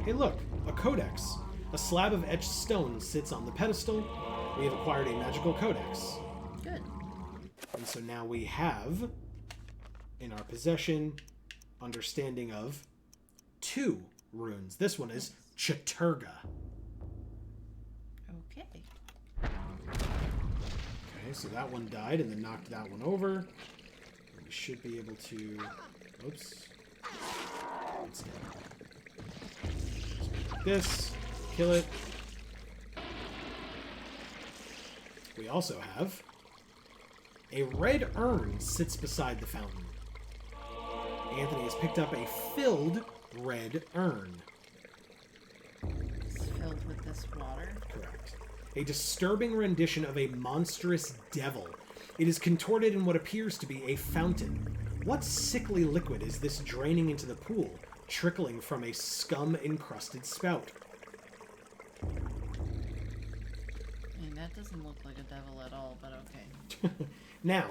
S1: Hey, look, a codex. A slab of etched stone sits on the pedestal. We have acquired a magical codex.
S2: Good.
S1: And so now we have in our possession understanding of 2 runes. This one is Chaturga.
S2: Okay.
S1: Okay, so that one died and then knocked that one over. We should be able to... Oops. Let's go. Like this. Kill it. We also have... A red urn sits beside the fountain. Anthony has picked up a filled red urn.
S2: It's filled with this water.
S1: Correct. A disturbing rendition of a monstrous devil. It is contorted in what appears to be a fountain. What sickly liquid is this draining into the pool, trickling from a scum-encrusted spout?
S2: I mean, that doesn't look like a devil at all, but okay.
S1: Now,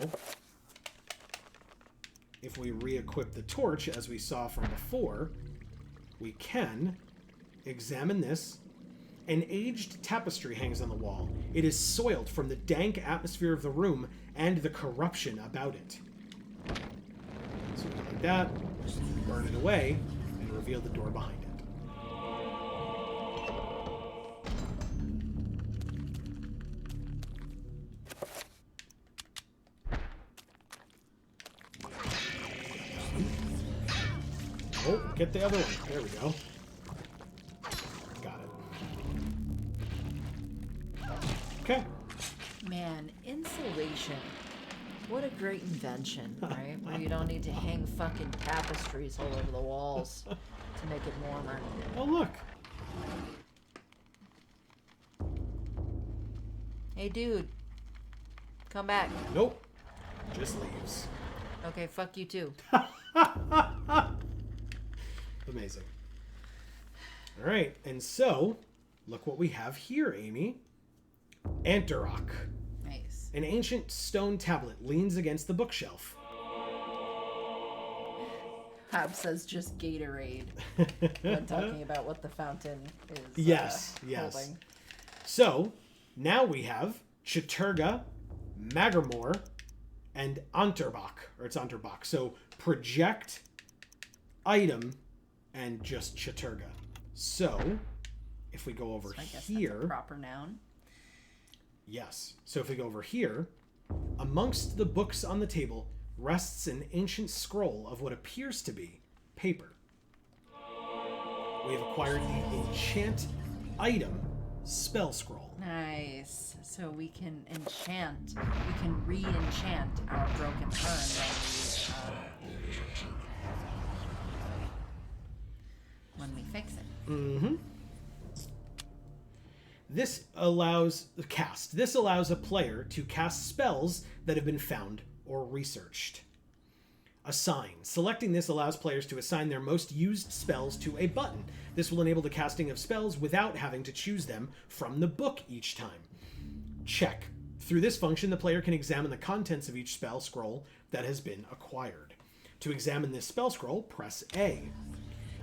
S1: if we re-equip the torch, as we saw from before, we can examine this. An aged tapestry hangs on the wall. It is soiled from the dank atmosphere of the room and the corruption about it. So we go like that, burn it away, and reveal the door behind it. Oh, get the other one. There we go. Got it. Okay.
S2: Man, insulation. What a great invention, right? Where you don't need to hang fucking tapestries all over the walls to make it warmer.
S1: Oh, look.
S2: Hey, dude. Come back.
S1: Nope. Just leaves.
S2: Okay, fuck you too.
S1: Amazing. All right, and so, look what we have here, Amy. Antarok.
S2: Nice.
S1: An ancient stone tablet leans against the bookshelf.
S2: Hab says just Gatorade when talking about what the fountain is.
S1: Yes,
S2: holding.
S1: So, now we have Chaturga, Magarmore, and Anterbach, or it's Anterbach. So, project, item, and just Chaturga. So, if we go over
S2: So I guess
S1: here...
S2: that's a proper noun.
S1: Yes. So if we go over here, amongst the books on the table rests an ancient scroll of what appears to be paper. We have acquired the enchant item spell scroll.
S2: Nice. So we can enchant, we can re-enchant our broken urn when we fix it.
S1: Mm-hmm. This allows a player to cast spells that have been found or researched. Assign. Selecting this allows players to assign their most used spells to a button. This will enable the casting of spells without having to choose them from the book each time. Check. Through this function, the player can examine the contents of each spell scroll that has been acquired. To examine this spell scroll, press A.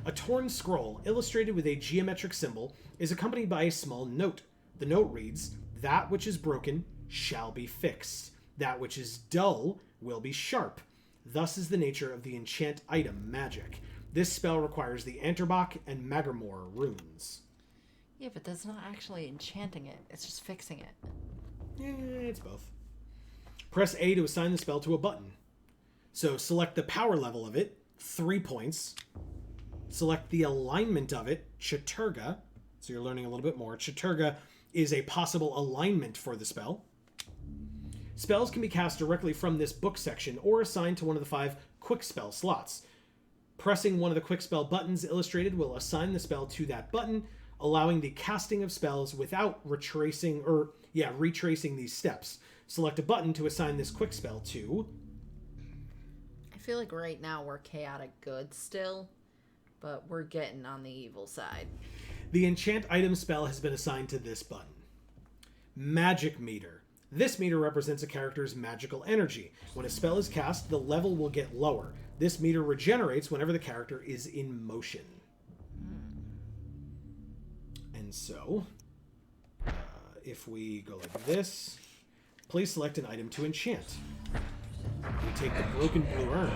S1: A torn scroll, illustrated with a geometric symbol, is accompanied by a small note. The note reads, "That which is broken shall be fixed. That which is dull will be sharp. Thus is the nature of the enchant item magic. This spell requires the Anterbach and Magarmore runes."
S2: Yeah, but that's not actually enchanting it. It's just fixing it.
S1: It's both. Press A to assign the spell to a button. So select the power level of it, 3 points. Select the alignment of it, Chaturga. So you're learning a little bit more. Chaturga is a possible alignment for the spell. Spells can be cast directly from this book section or assigned to one of the 5 quick spell slots. Pressing one of the quick spell buttons illustrated will assign the spell to that button, allowing the casting of spells without retracing these steps. Select a button to assign this quick spell to.
S2: I feel like right now we're chaotic good still, but we're getting on the evil side.
S1: The enchant item spell has been assigned to this button. Magic meter. This meter represents a character's magical energy. When a spell is cast, the level will get lower. This meter regenerates whenever the character is in motion. And so, if we go like this, please select an item to enchant. We take the broken blue urn,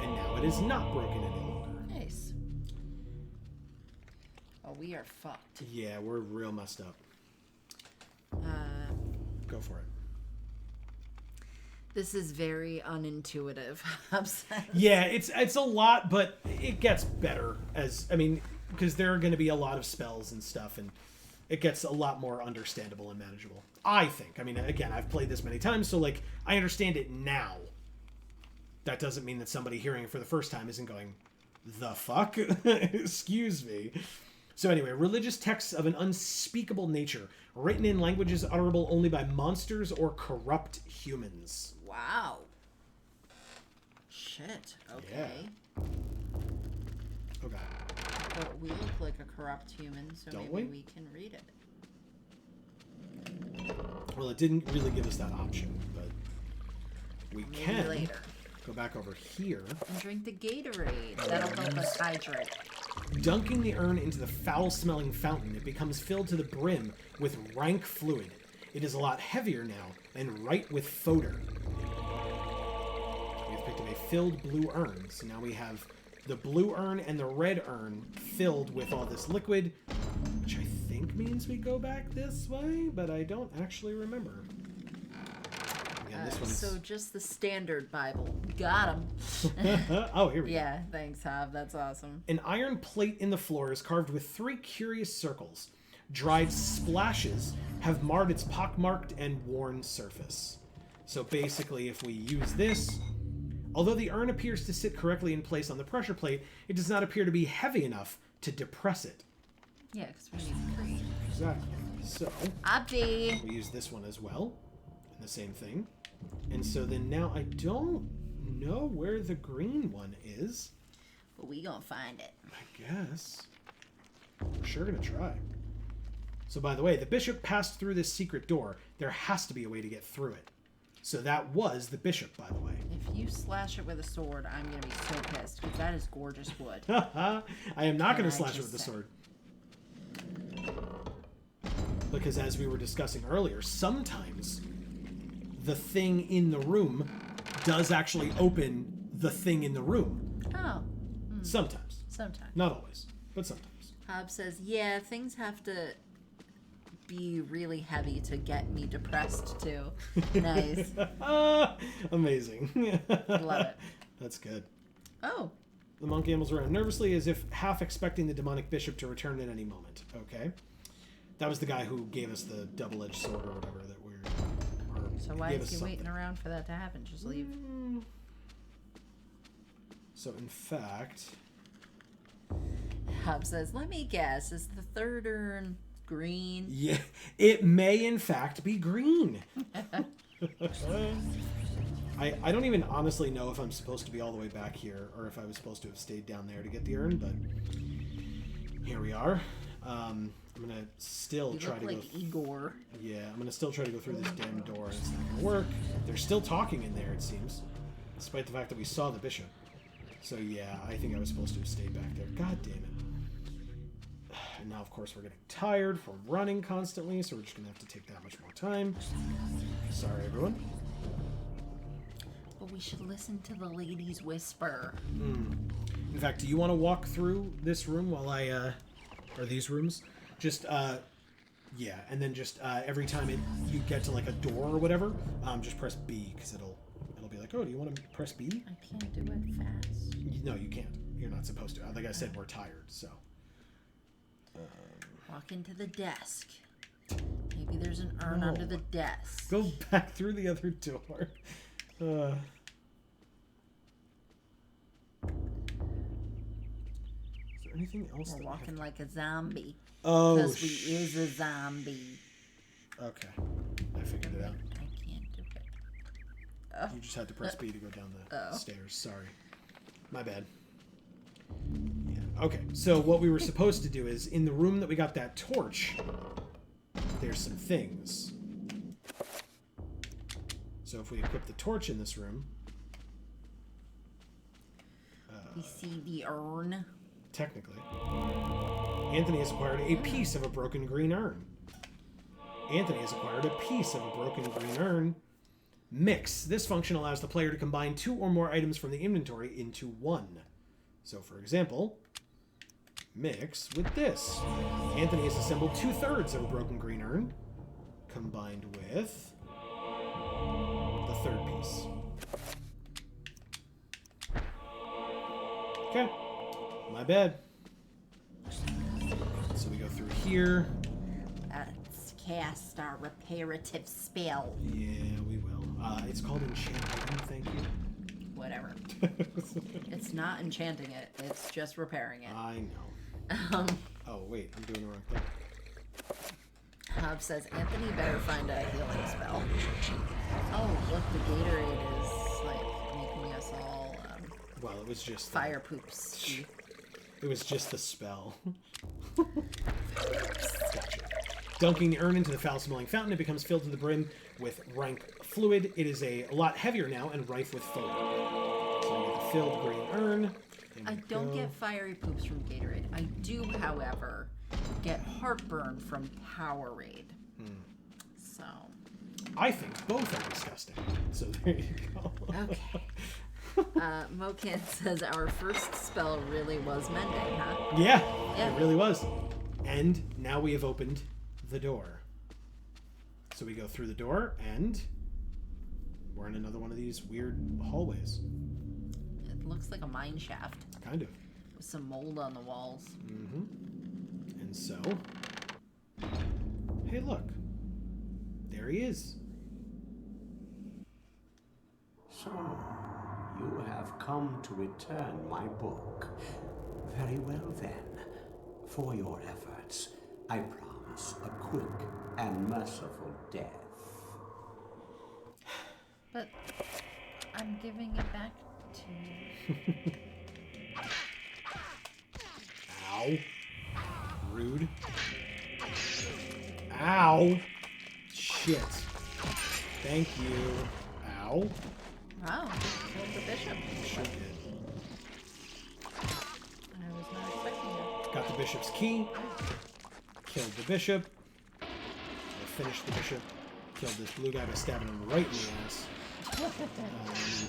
S1: and now it is not broken any longer.
S2: Nice. Oh, we are fucked.
S1: Yeah, we're real messed up. Go for it.
S2: This is very unintuitive.
S1: Yeah, it's a lot, but it gets better because there are going to be a lot of spells and stuff, and it gets a lot more understandable and manageable. I think. I mean, again, I've played this many times, so like I understand it now. That doesn't mean that somebody hearing it for the first time isn't going, "The fuck?" Excuse me. So anyway, religious texts of an unspeakable nature, written in languages utterable only by monsters or corrupt humans.
S2: Wow. Shit. Okay.
S1: Yeah. Okay.
S2: But we look like a corrupt human, so
S1: Don't
S2: maybe
S1: we?
S2: we can read it.
S1: Well, it didn't really give us that option, but we
S2: Maybe
S1: can
S2: later.
S1: go back over here.
S2: And drink the Gatorade. That'll help us hydrate.
S1: Dunking the urn into the foul-smelling fountain, it becomes filled to the brim with rank fluid. It is a lot heavier now, and right with fodder. We have picked up a filled blue urn, so now we have the blue urn and the red urn filled with all this liquid, which I think means we go back this way, but I don't actually remember. Again, this one's...
S2: So just the standard Bible. Got him.
S1: Oh, here we go.
S2: Yeah, thanks, Hob. That's awesome.
S1: An iron plate in the floor is carved with 3 curious circles. Dried splashes have marred its pockmarked and worn surface. So basically, if we use this, although the urn appears to sit correctly in place on the pressure plate, it does not appear to be heavy enough to depress it.
S2: Yeah, because we need green.
S1: Exactly. So,
S2: Abdi.
S1: we use this one as well. And the same thing. And so then now I don't know where the green one is.
S2: But we gonna find it.
S1: I guess. We're sure gonna try. So by the way, the bishop passed through this secret door. There has to be a way to get through it. So that was the bishop, by the way.
S2: If you slash it with a sword, I'm gonna be so pissed, because that is gorgeous wood.
S1: I am not going to slash it with the sword. Because as we were discussing earlier, sometimes the thing in the room does actually open the thing in the room.
S2: Oh.
S1: Sometimes.
S2: Sometimes.
S1: Not always, but sometimes.
S2: Hob says, yeah, things have to be really heavy to get me depressed too. Nice.
S1: Amazing.
S2: Love it.
S1: That's good.
S2: Oh.
S1: The monk ambles around nervously as if half expecting the demonic bishop to return at any moment. Okay. That was the guy who gave us the double-edged sword or whatever that we're...
S2: So why is he waiting around for that to happen? Just leave.
S1: So in fact...
S2: Hob says, let me guess, is the third urn green?
S1: Yeah, it may in fact be green. I don't even honestly know if I'm supposed to be all the way back here or if I was supposed to have stayed down there to get the urn, but here we are. I'm gonna still try to
S2: like Igor.
S1: Yeah, I'm gonna still try to go through this damn door, and it's not gonna work. They're still talking in there, it seems, despite the fact that we saw the bishop. So yeah, I think I was supposed to have stayed back there. God damn it. And now, of course, we're getting tired from running constantly, so we're just gonna have to take that much more time. Sorry, everyone.
S2: But we should listen to the ladies whisper.
S1: In fact, do you want to walk through this room while I, or these rooms? Just, yeah, and then just every time you get to like a door or whatever, just press B, because it'll be like, oh, do you want to press B?
S2: I can't do it fast.
S1: No, you can't. You're not supposed to. Like I said, we're tired, so.
S2: Walk into the desk. Maybe there's an urn under the desk.
S1: Go back through the other door. there anything else?
S2: We're walking like a zombie.
S1: Oh,
S2: because we is a zombie.
S1: Okay, I figured it out.
S2: I can't do it.
S1: You just had to press B to go down the stairs. Sorry, my bad. Yeah. Okay, so what we were supposed to do is in the room that we got that torch. There's some things. So if we equip the torch in this room,
S2: we see the urn.
S1: Technically, Anthony has acquired a piece of a broken green urn. Anthony has acquired a piece of a broken green urn. Mix. This function allows the player to combine 2 or more items from the inventory into one. So, for example, mix with this. Anthony has assembled 2/3 of a broken green urn, combined with the 3rd piece. Okay. My bad. So we go through here.
S2: Let's cast our reparative spell.
S1: Yeah, we will. It's called enchanting, thank you.
S2: Whatever. It's not enchanting it. It's just repairing it.
S1: I know. Oh, wait. I'm doing the wrong thing.
S2: Hub says, Anthony better find a healing spell. Oh, look, the Gatorade is, like, making us all,
S1: well, it was just...
S2: fire poops.
S1: It was just the spell. Gotcha. Dunking the urn into the foul-smelling fountain, it becomes filled to the brim with rank fluid. It is a lot heavier now and rife with foam. So we get the filled green urn.
S2: I don't get fiery poops from Gatorade. I do, however, get heartburn from Powerade. So...
S1: I think both are disgusting. So there you go.
S2: Okay. Mokan says our first spell really was mending, huh?
S1: Yeah, it really was. And now we have opened the door. So we go through the door and we're in another one of these weird hallways.
S2: It looks like a mine shaft.
S1: Kind of.
S2: With some mold on the walls.
S1: Mm-hmm. And so... Hey, look. There he is.
S15: So... you have come to return my book. Very well then. For your efforts, I promise a quick and merciful death.
S2: But I'm giving it back to you.
S1: Ow. Rude. Ow. Shit. Thank you. Ow.
S2: Wow, killed the bishop.
S1: Sure did.
S2: I was not expecting it.
S1: Got the bishop's key. Killed the bishop. Or finished the bishop. Killed this blue guy by stabbing him right in the ass.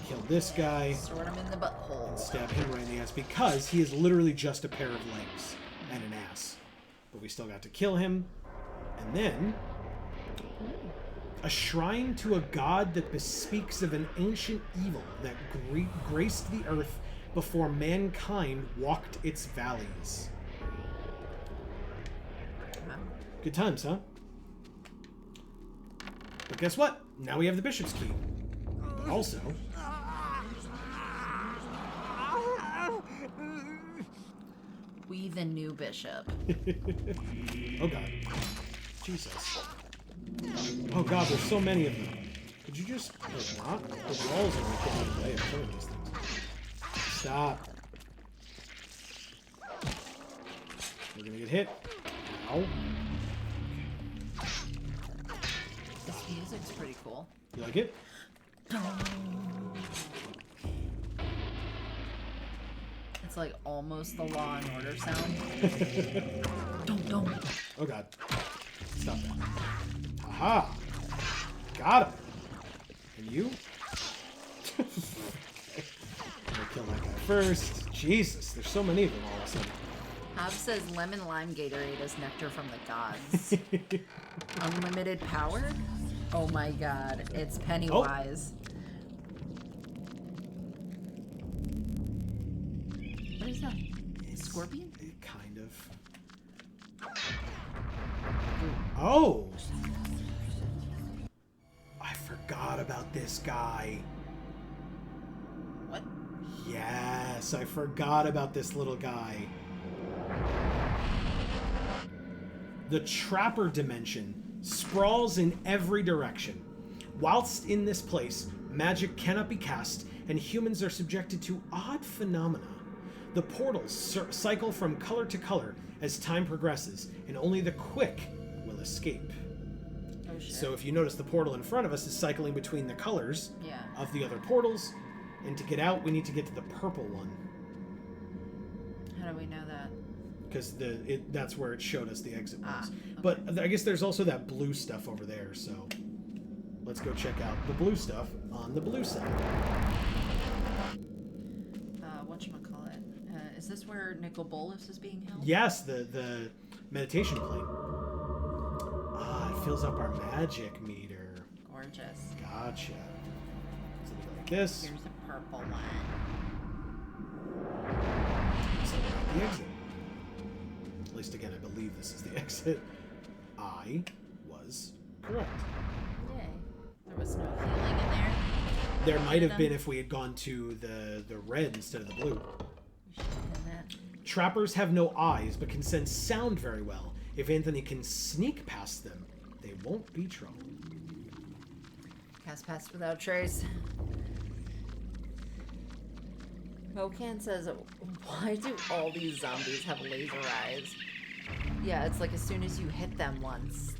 S1: Killed this guy.
S2: Sword him in the butthole.
S1: And stab him right in the ass because he is literally just a pair of legs and an ass. But we still got to kill him. And then... a shrine to a god that bespeaks of an ancient evil that graced the earth before mankind walked its valleys. Good times, huh? But guess what? Now we have the bishop's key. But also...
S2: We the new bishop.
S1: Oh god. Jesus. Oh god, there's so many of them. Could you just... There's not? The walls are like getting in the way of killing these things. Stop. We're gonna get hit. Ow.
S2: This music's pretty cool.
S1: You like it?
S2: It's like almost the Law and Order sound. Don't.
S1: Oh god. Stop that. Aha! Got him! And you? I'm gonna kill that guy first. Jesus, there's so many of them all of a sudden.
S2: Hobbs says lemon lime Gatorade is nectar from the gods. Unlimited power? Oh my god, it's Pennywise. What is that? Scorpion?
S1: Kind of. Oh! I forgot about this guy. Yes, I forgot about this little guy. The Trapper dimension sprawls in every direction. Whilst in this place, magic cannot be cast, and humans are subjected to odd phenomena. The portals cycle from color to color as time progresses, and only the quick will escape.
S2: Oh, shit.
S1: So if you notice, the portal in front of us is cycling between the colors of the other portals, and to get out, we need to get to the purple one.
S2: How do we know that?
S1: Because that's where it showed us the exit was.
S2: Okay.
S1: But I guess there's also that blue stuff over there, so let's go check out the blue stuff on the blue side.
S2: Whatchamacallit? Is this where Nicol Bolas is being held?
S1: Yes, the meditation plane. It fills up our magic meter.
S2: Gorgeous.
S1: Gotcha. So we go like this.
S2: Here's the purple one.
S1: So we're at the exit. At least again, I believe this is the exit. I was correct.
S2: Yay. There was no healing in there?
S1: There might have been if we had gone to the red instead of the blue.
S2: We should have done that.
S1: Trappers have no eyes, but can sense sound very well. If Anthony can sneak past them, they won't be trouble.
S2: Cast Pass Without Trace. Mocan says, why do all these zombies have laser eyes? Yeah, it's like as soon as you hit them once,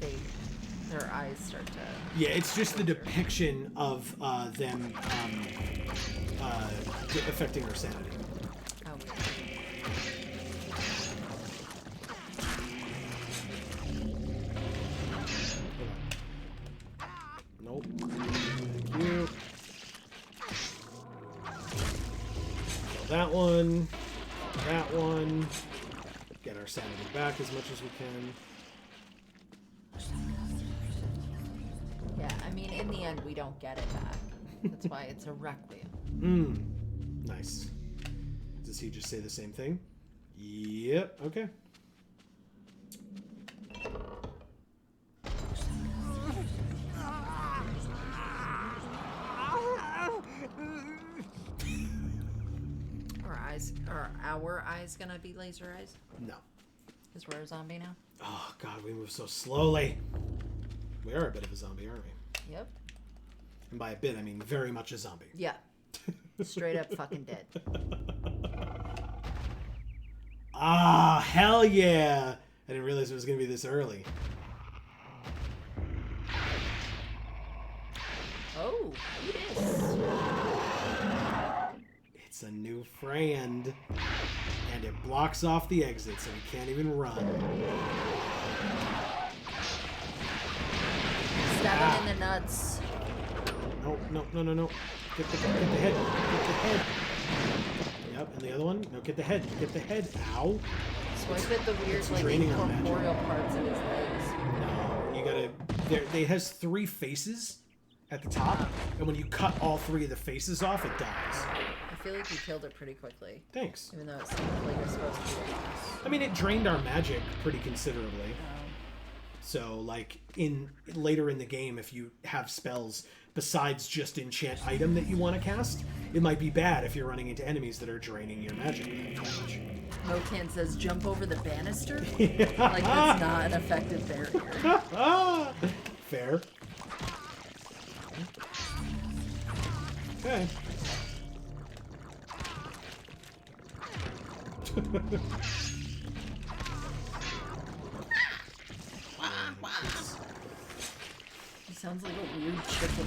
S2: their eyes start to...
S1: Yeah, it's just the depiction of them affecting her sanity.
S2: Oh.
S1: Nope. Thank you. That one. That one. Get our sanity back as much as we can.
S2: Yeah, I mean, in the end, we don't get it back. That's why it's a Requiem.
S1: Nice. Does he just say the same thing? Yep, okay.
S2: Are our eyes gonna be laser eyes?
S1: No.
S2: Because we're a zombie now?
S1: Oh, God, we move so slowly. We are a bit of a zombie, aren't we?
S2: Yep.
S1: And by a bit, I mean very much a zombie.
S2: Yeah. Straight up fucking dead.
S1: Ah, hell yeah! I didn't realize it was going to be this early.
S2: Oh, who is?
S1: It's a new friend. And it blocks off the exit, so we can't even run.
S2: Stab him in the nuts.
S1: No. Get the head. Get the head. Yep, and the other one? No, get the head. Get the head. Ow.
S2: Swipe at the weird,
S1: It's
S2: like,
S1: draining our
S2: incorporeal parts of his legs.
S1: No, you gotta... It has 3 faces at the top, and when you cut all 3 of the faces off, it dies.
S2: I feel like you killed it pretty quickly.
S1: Thanks.
S2: Even though it seemed like it was supposed to be a boss.
S1: I mean, it drained our magic pretty considerably. So, like, later in the game, if you have spells besides just enchant item that you want to cast, it might be bad if you're running into enemies that are draining your magic damage.
S2: Mocan says, jump over the banister? Yeah. Like, that's not an effective barrier.
S1: Fair. Okay.
S2: He sounds like a weird chicken.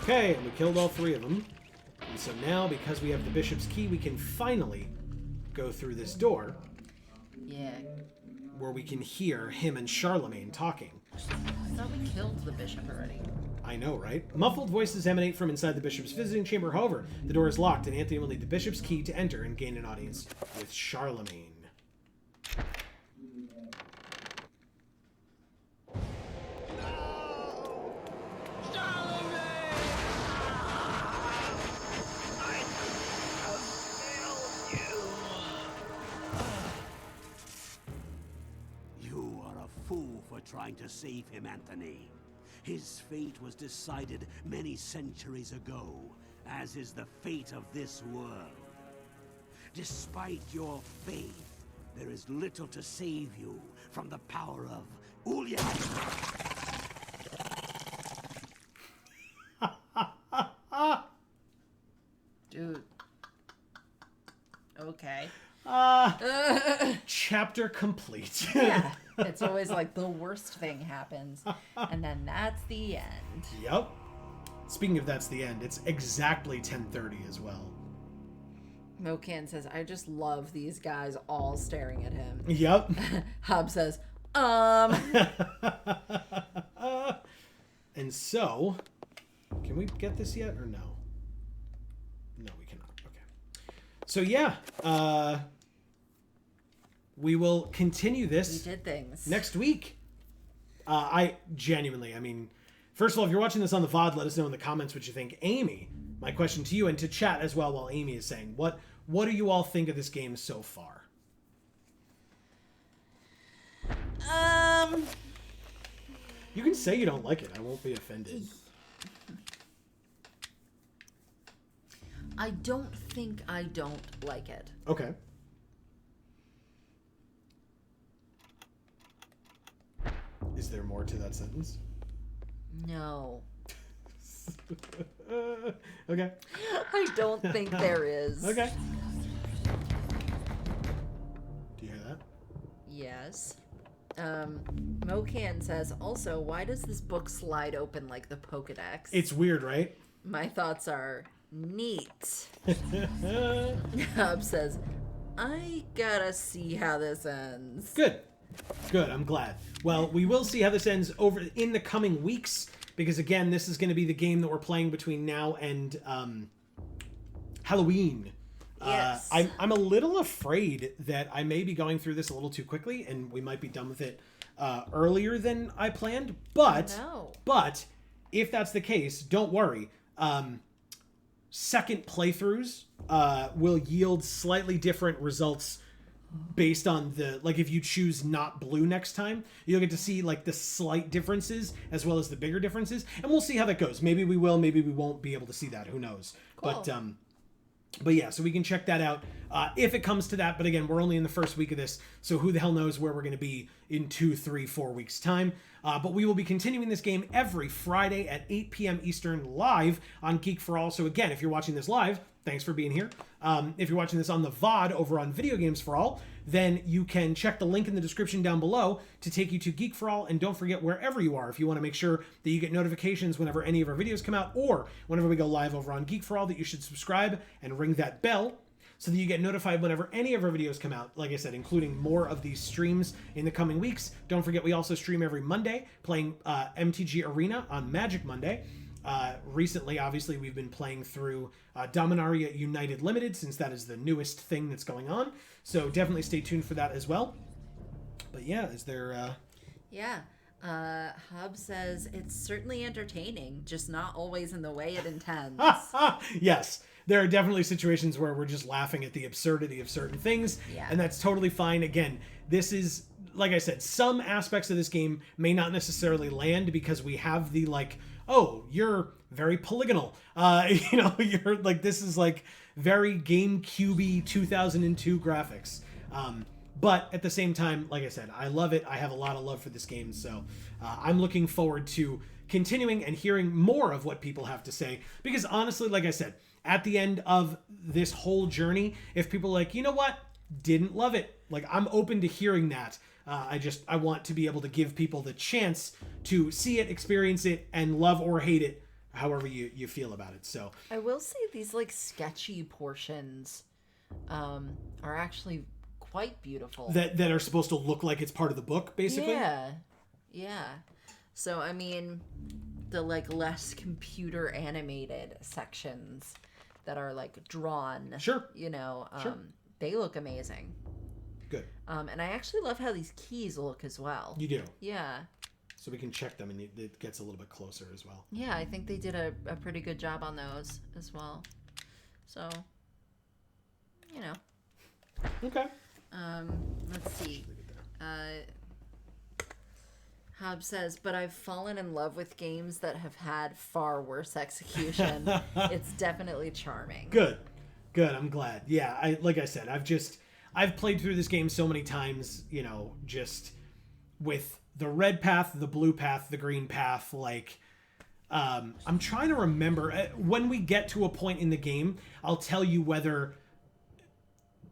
S1: Okay, and we killed all 3 of them. And so now, because we have the bishop's key, we can finally go through this door.
S2: Yeah.
S1: Where we can hear him and Charlemagne talking.
S2: I thought we killed the bishop already.
S1: I know, right? Muffled voices emanate from inside the bishop's visiting chamber. However, the door is locked, and Anthony will need the bishop's key to enter and gain an audience with Charlemagne.
S15: You are a fool for trying to save him, Anthony. His fate was decided many centuries ago, as is the fate of this world. Despite your faith, there is little to save you from the power of Ulya.
S2: Dude. Okay.
S1: Chapter complete.
S2: Yeah. It's always like the worst thing happens, and then that's the end.
S1: Yep. Speaking of that's the end, it's exactly 10:30 as well.
S2: Mocan says, I just love these guys all staring at him.
S1: Yep.
S2: Hob says,
S1: And so, can we get this yet or no? No, we cannot. Okay. So yeah, we will continue this.
S2: We did things.
S1: Next week. I mean, first of all, if you're watching this on the VoD, let us know in the comments what you think. Amy, my question to you and to chat as well while Amy is saying, what do you all think of this game so far? You can say you don't like it. I won't be offended.
S2: I don't think I don't like it.
S1: Okay. Is there more to that sentence?
S2: No.
S1: Okay.
S2: I don't think there is.
S1: Okay. Do you hear that?
S2: Yes. Mocan says, also, why does this book slide open like the Pokedex?
S1: It's weird, right?
S2: My thoughts are neat. Hub says, I gotta see how this ends.
S1: Good. I'm glad. Well, we will see how this ends over in the coming weeks, because again, this is going to be the game that we're playing between now and Halloween.
S2: Yes.
S1: I'm a little afraid that I may be going through this a little too quickly, and we might be done with it earlier than I planned. But if that's the case, don't worry. Second playthroughs will yield slightly different results based on if you choose not blue next time, you'll get to see like the slight differences as well as the bigger differences, and we'll see how that goes. Maybe we will, maybe we won't be able to see that. Who knows? Cool. But yeah, so we can check that out if it comes to that. But again, we're only in the first week of this, so who the hell knows where we're going to be in 2, 3, 4 weeks time. But we will be continuing this game every Friday at 8 p.m. Eastern live on Geek for All. So again, if you're watching this live, thanks for being here. If you're watching this on the VoD over on Video Games for All, then you can check the link in the description down below to take you to Geek for All. And don't forget, wherever you are, if you want to make sure that you get notifications whenever any of our videos come out, or whenever we go live over on Geek for All, that you should subscribe and ring that bell so that you get notified whenever any of our videos come out. Like I said, including more of these streams in the coming weeks. Don't forget, we also stream every Monday, playing MTG Arena on Magic Monday. Recently, obviously, we've been playing through Dominaria United Limited, since that is the newest thing that's going on. So definitely stay tuned for that as well. But yeah, is there...
S2: Yeah. Hub says, it's certainly entertaining, just not always in the way it intends.
S1: Yes. There are definitely situations where we're just laughing at the absurdity of certain things, and that's totally fine. Again, this is, like I said, some aspects of this game may not necessarily land because we have the, oh, you're very polygonal. You're like, this is like very GameCube-y 2002 graphics. But at the same time, like I said, I love it. I have a lot of love for this game, so I'm looking forward to continuing and hearing more of what people have to say. Because honestly, like I said, at the end of this whole journey, if people are like, you know what, didn't love it, like, I'm open to hearing that. I want to be able to give people the chance to see it, experience it, and love or hate it, however you feel about it. So
S2: I will say these sketchy portions are actually quite beautiful.
S1: That are supposed to look like it's part of the book, basically.
S2: Yeah. So I mean, the less computer animated sections that are drawn.
S1: Sure.
S2: Sure. They look amazing.
S1: Good.
S2: And I actually love how these keys look as well.
S1: You do.
S2: Yeah.
S1: So we can check them, and it gets a little bit closer as well.
S2: Yeah, I think they did a pretty good job on those as well. So,
S1: Okay.
S2: Let's see. Hobb says, but I've fallen in love with games that have had far worse execution. It's definitely charming.
S1: Good. I'm glad. Yeah, like I said, I've played through this game so many times, you know, just with the red path, the blue path, the green path, like, I'm trying to remember when we get to a point in the game, I'll tell you whether,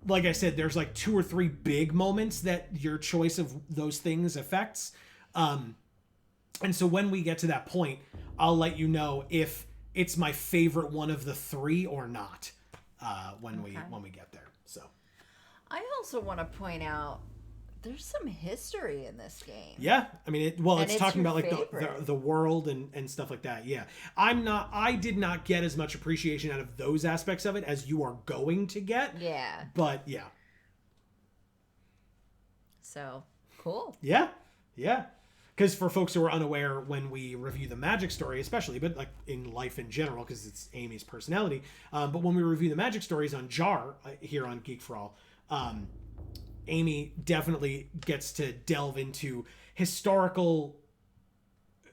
S1: like I said, there's like 2 or 3 big moments that your choice of those things affects. And so when we get to that point, I'll let you know if it's my favorite one of the 3 or not, when we get there. So
S2: I also want to point out there's some history in this game.
S1: Yeah, I mean, it's talking about like the world and stuff like that. Yeah, I did not get as much appreciation out of those aspects of it as you are going to get.
S2: Yeah.
S1: But yeah.
S2: So cool.
S1: Yeah. Because for folks who are unaware, when we review the Magic story, especially, but like in life in general, because it's Amy's personality, but when we review the Magic stories on JAR here on Geek for All, Amy definitely gets to delve into historical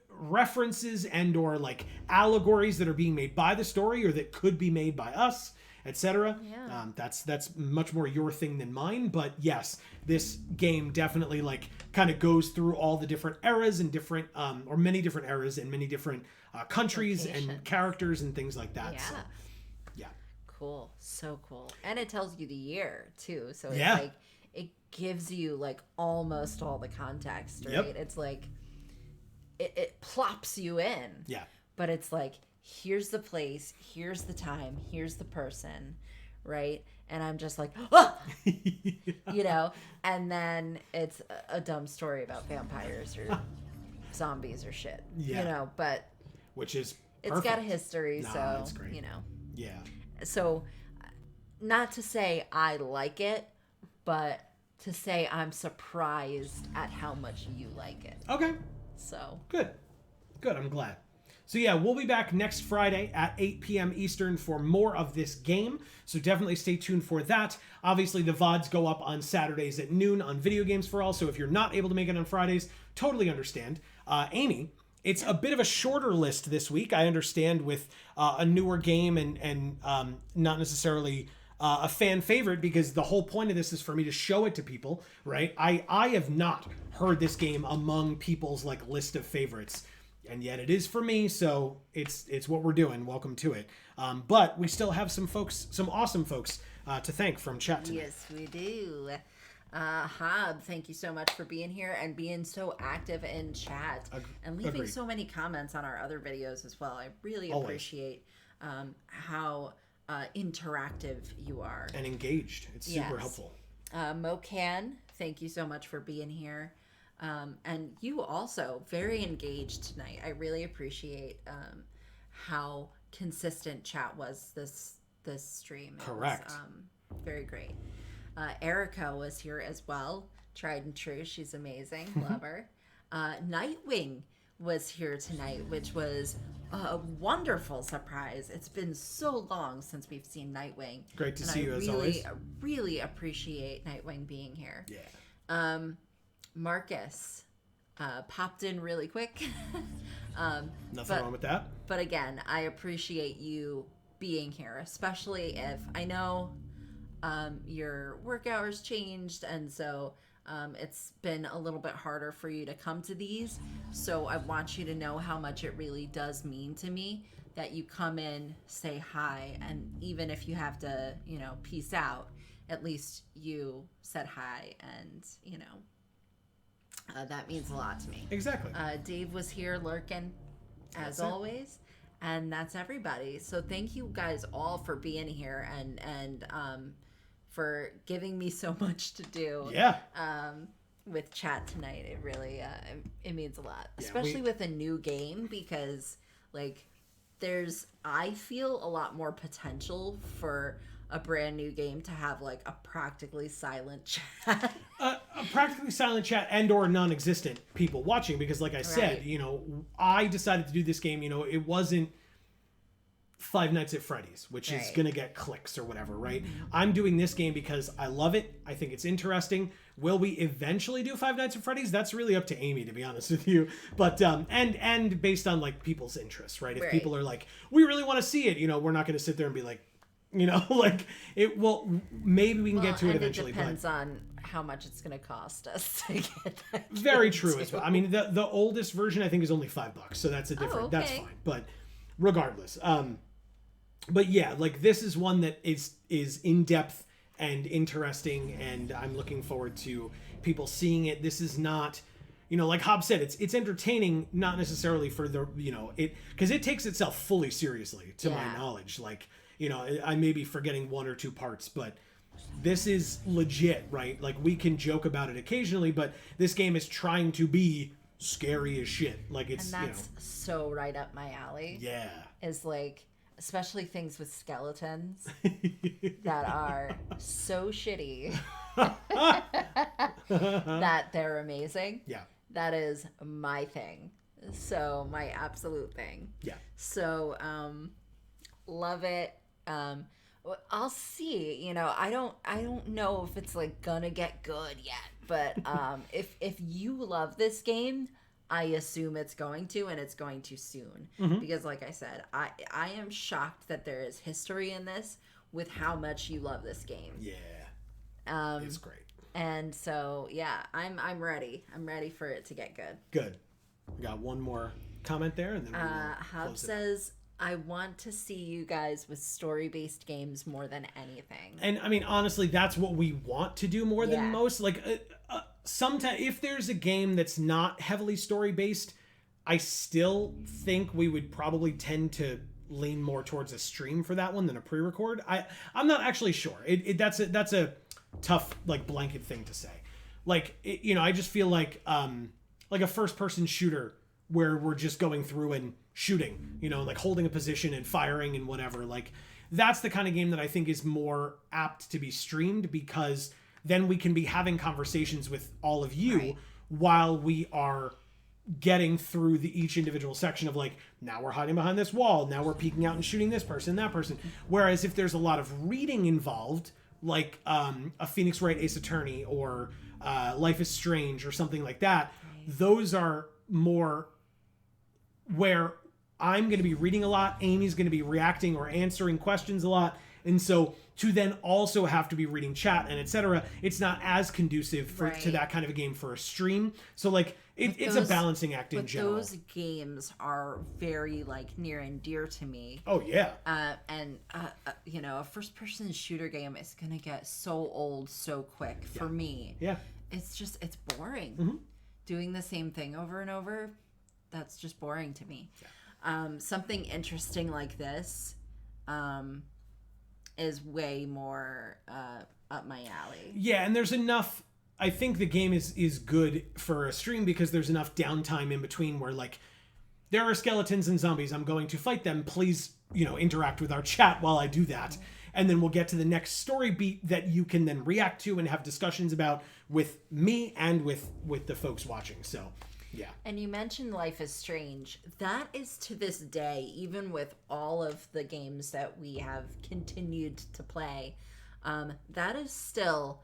S1: references and or like allegories that are being made by the story or that could be made by us, etc.
S2: Yeah.
S1: That's much more your thing than mine, but yes, this game definitely like kind of goes through all the different eras and different or many different eras and many different countries and characters and things like that.
S2: Yeah.
S1: So, yeah.
S2: Cool. So cool. And it tells you the year too. So it's
S1: Yeah.
S2: like it gives you like almost all the context, right?
S1: Yep.
S2: It's like it plops you in.
S1: Yeah.
S2: But it's like, here's the place, here's the time, here's the person, right? And I'm just like, ah! You know, and then it's a dumb story about vampires or zombies or shit,
S1: Yeah.
S2: you know, but
S1: Which is
S2: it's
S1: perfect.
S2: got a history,
S1: Nah,
S2: so,
S1: it's great.
S2: you know.
S1: Yeah.
S2: So, not to say I like it, but to say I'm surprised at how much you like it.
S1: Okay.
S2: So.
S1: Good. I'm glad. So yeah, we'll be back next Friday at 8 p.m. Eastern for more of this game. So definitely stay tuned for that. Obviously, the VODs go up on Saturdays at noon on Video Games for All. So if you're not able to make it on Fridays, totally understand. Amy, it's a bit of a shorter list this week. I understand with a newer game and not necessarily a fan favorite, because the whole point of this is for me to show it to people, right? I have not heard this game among people's like list of favorites. And yet it is for me, so it's what we're doing. Welcome to it. But we still have some awesome folks to thank from chat tonight.
S2: Yes, we do. Hob, thank you so much for being here and being so active in chat and leaving
S1: Agreed.
S2: so many comments on our other videos as well. I really
S1: Always.
S2: appreciate how interactive you are.
S1: And engaged. It's super helpful.
S2: Mocan, thank you so much for being here. And you also very engaged tonight. I really appreciate how consistent chat was this stream.
S1: Correct.
S2: It was, very great. Erica was here as well. Tried and true. She's amazing. Love her. Nightwing was here tonight, which was a wonderful surprise. It's been so long since we've seen Nightwing.
S1: Great to see you as always.
S2: I really appreciate Nightwing being here.
S1: Yeah.
S2: Marcus popped in really quick.
S1: Nothing wrong with that.
S2: But again, I appreciate you being here, especially if I know your work hours changed, and so it's been a little bit harder for you to come to these. So I want you to know how much it really does mean to me that you come in, say hi, and even if you have to, peace out, at least you said hi, and, that means a lot to me.
S1: Exactly.
S2: Dave was here lurking, as
S1: That's it.
S2: always, and that's everybody. So thank you guys all for being here and for giving me so much to do.
S1: Yeah.
S2: With chat tonight, it really it means a lot,
S1: Yeah,
S2: especially with a new game, because I feel a lot more potential for a brand new game to have like a practically silent chat.
S1: A practically silent chat and or non-existent people watching, because like I said,
S2: Right.
S1: I decided to do this game, it wasn't Five Nights at Freddy's, which is
S2: Right.
S1: going to get clicks or whatever, right? I'm doing this game because I love it. I think it's interesting. Will we eventually do Five Nights at Freddy's? That's really up to Amy, to be honest with you. But and based on like people's interests, right? If
S2: Right.
S1: people are like, we really want to see it, you know, we're not going to sit there and be like, you know, like it will. Maybe we can get to it eventually.
S2: It depends on how much it's going to cost us to get that.
S1: Very
S2: game
S1: true
S2: too.
S1: as well. I mean, the oldest version I think is only $5, so that's a different. That's
S2: okay.
S1: fine. But regardless, but yeah, like this is one that is in depth and interesting, and I'm looking forward to people seeing it. This is not, you know, like Hobb said, it's entertaining, not necessarily for the, you know, it, because it takes itself fully seriously, to my knowledge. Like, you know, I may be forgetting one or two parts, but this is legit, right? Like we can joke about it occasionally, but this game is trying to be scary as shit. Like it's,
S2: and that's so right up my alley.
S1: Yeah.
S2: Is like, especially things with skeletons that are so shitty that they're amazing.
S1: Yeah.
S2: That is my thing. So my absolute thing.
S1: Yeah.
S2: So love it. I'll see. You know, I don't know if it's like gonna get good yet, but if you love this game, I assume it's going to, and it's going to soon. Because like I said, I am shocked that there is history in this with how much you love this game.
S1: Yeah. It's great.
S2: And so yeah, I'm ready. I'm ready for it to get good.
S1: Good. We got one more comment there, and then
S2: Hobb says, I want to see you guys with story-based games more than anything.
S1: And I mean, honestly, that's what we want to do more than most. Like, sometimes if there's a game that's not heavily story-based, I still think we would probably tend to lean more towards a stream for that one than a pre-record. I'm not actually sure. That's a tough like blanket thing to say. Like, you know, I just feel like a first-person shooter where we're just going through and shooting, you know, like holding a position and firing and whatever. Like, that's the kind of game that I think is more apt to be streamed, because then we can be having conversations with all of you while we are getting through each individual section of like, now we're hiding behind this wall, now we're peeking out and shooting this person, that person. Whereas if there's a lot of reading involved, like a Phoenix Wright Ace Attorney or Life is Strange or something like that, those are more where I'm going to be reading a lot, Amy's going to be reacting or answering questions a lot, and so to then also have to be reading chat and etc., it's not as conducive to that kind of a game for a stream. So like it's a balancing act in general.
S2: Those games are very like near and dear to me.
S1: Oh yeah.
S2: And you know, a first-person shooter game is gonna get so old so quick for me.
S1: Yeah.
S2: It's boring. Doing the same thing over and over, that's just boring to me. Something interesting like this is way more up my alley.
S1: Yeah, and there's enough. I think the game is good for a stream because there's enough downtime in between where like there are skeletons and zombies, I'm going to fight them, please, you know, interact with our chat while I do that. And then we'll get to the next story beat that you can then react to and have discussions about with me and with the folks watching. So yeah.
S2: And you mentioned Life is Strange. That is to this day, even with all of the games that we have continued to play, that is still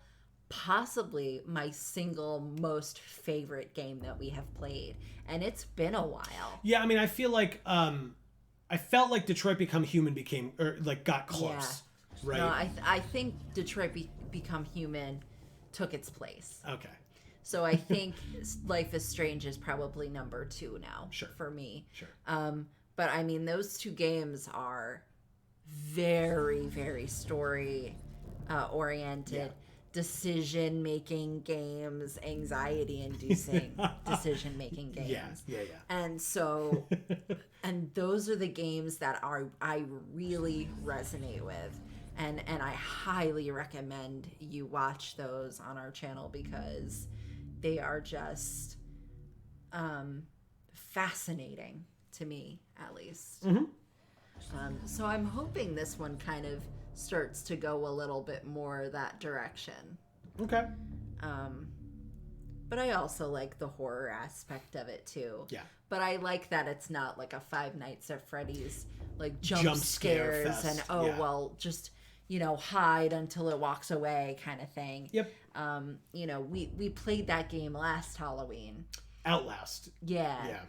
S2: possibly my single most favorite game that we have played. And it's been a while.
S1: Yeah, I mean, I feel like I felt like Detroit Become Human got close.
S2: Yeah.
S1: Right?
S2: No, I think Detroit Become Human took its place.
S1: Okay.
S2: So I think Life is Strange is probably number 2 now for me.
S1: Sure.
S2: But I mean, those two games are very, very story oriented, decision-making games, anxiety-inducing decision-making games.
S1: Yeah.
S2: And so, and those are the games that I really resonate with. And I highly recommend you watch those on our channel because they are just fascinating to me, at least. So I'm hoping this one kind of starts to go a little bit more that direction.
S1: Okay.
S2: But I also like the horror aspect of it too.
S1: Yeah.
S2: But I like that it's not like a Five Nights at Freddy's like jump
S1: scare
S2: scares
S1: fest.
S2: and
S1: Yeah.
S2: well, just hide until it walks away kind of thing.
S1: Yep.
S2: We played that game last Halloween.
S1: Outlast.
S2: Yeah.
S1: Yeah.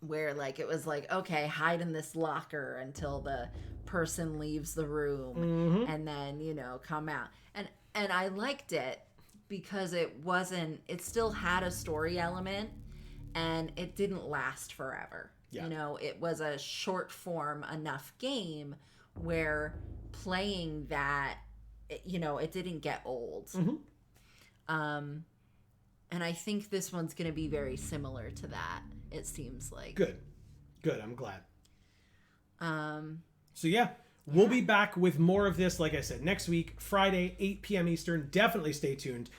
S2: Where like it was like, okay, hide in this locker until the person leaves the room and then, come out. And I liked it because it still had a story element and it didn't last forever.
S1: Yeah.
S2: It was a short form enough game where playing that, it didn't get old. And I think this one's going to be very similar to that. It seems like.
S1: Good. I'm glad. So yeah, we'll be back with more of this, like I said, next week, Friday, 8 p.m. Eastern. Definitely stay tuned.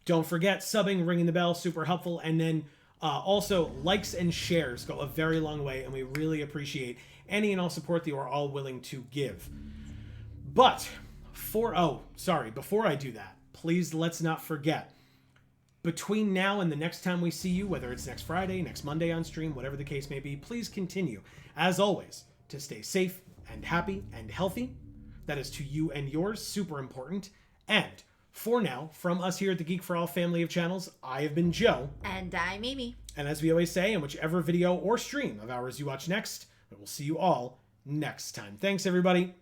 S1: Don't forget, subbing, ringing the bell, super helpful. And then also, likes and shares go a very long way, and we really appreciate any and all support that you are all willing to give. But, before I do that, please let's not forget, between now and the next time we see you, whether it's next Friday, next Monday on stream, whatever the case may be, please continue, as always, to stay safe and happy and healthy. That is to you and yours, super important. And for now, from us here at the Geek for All family of channels, I have been Joe.
S2: And I'm Amy.
S1: And as we always say, in whichever video or stream of ours you watch next, we will see you all next time. Thanks, everybody.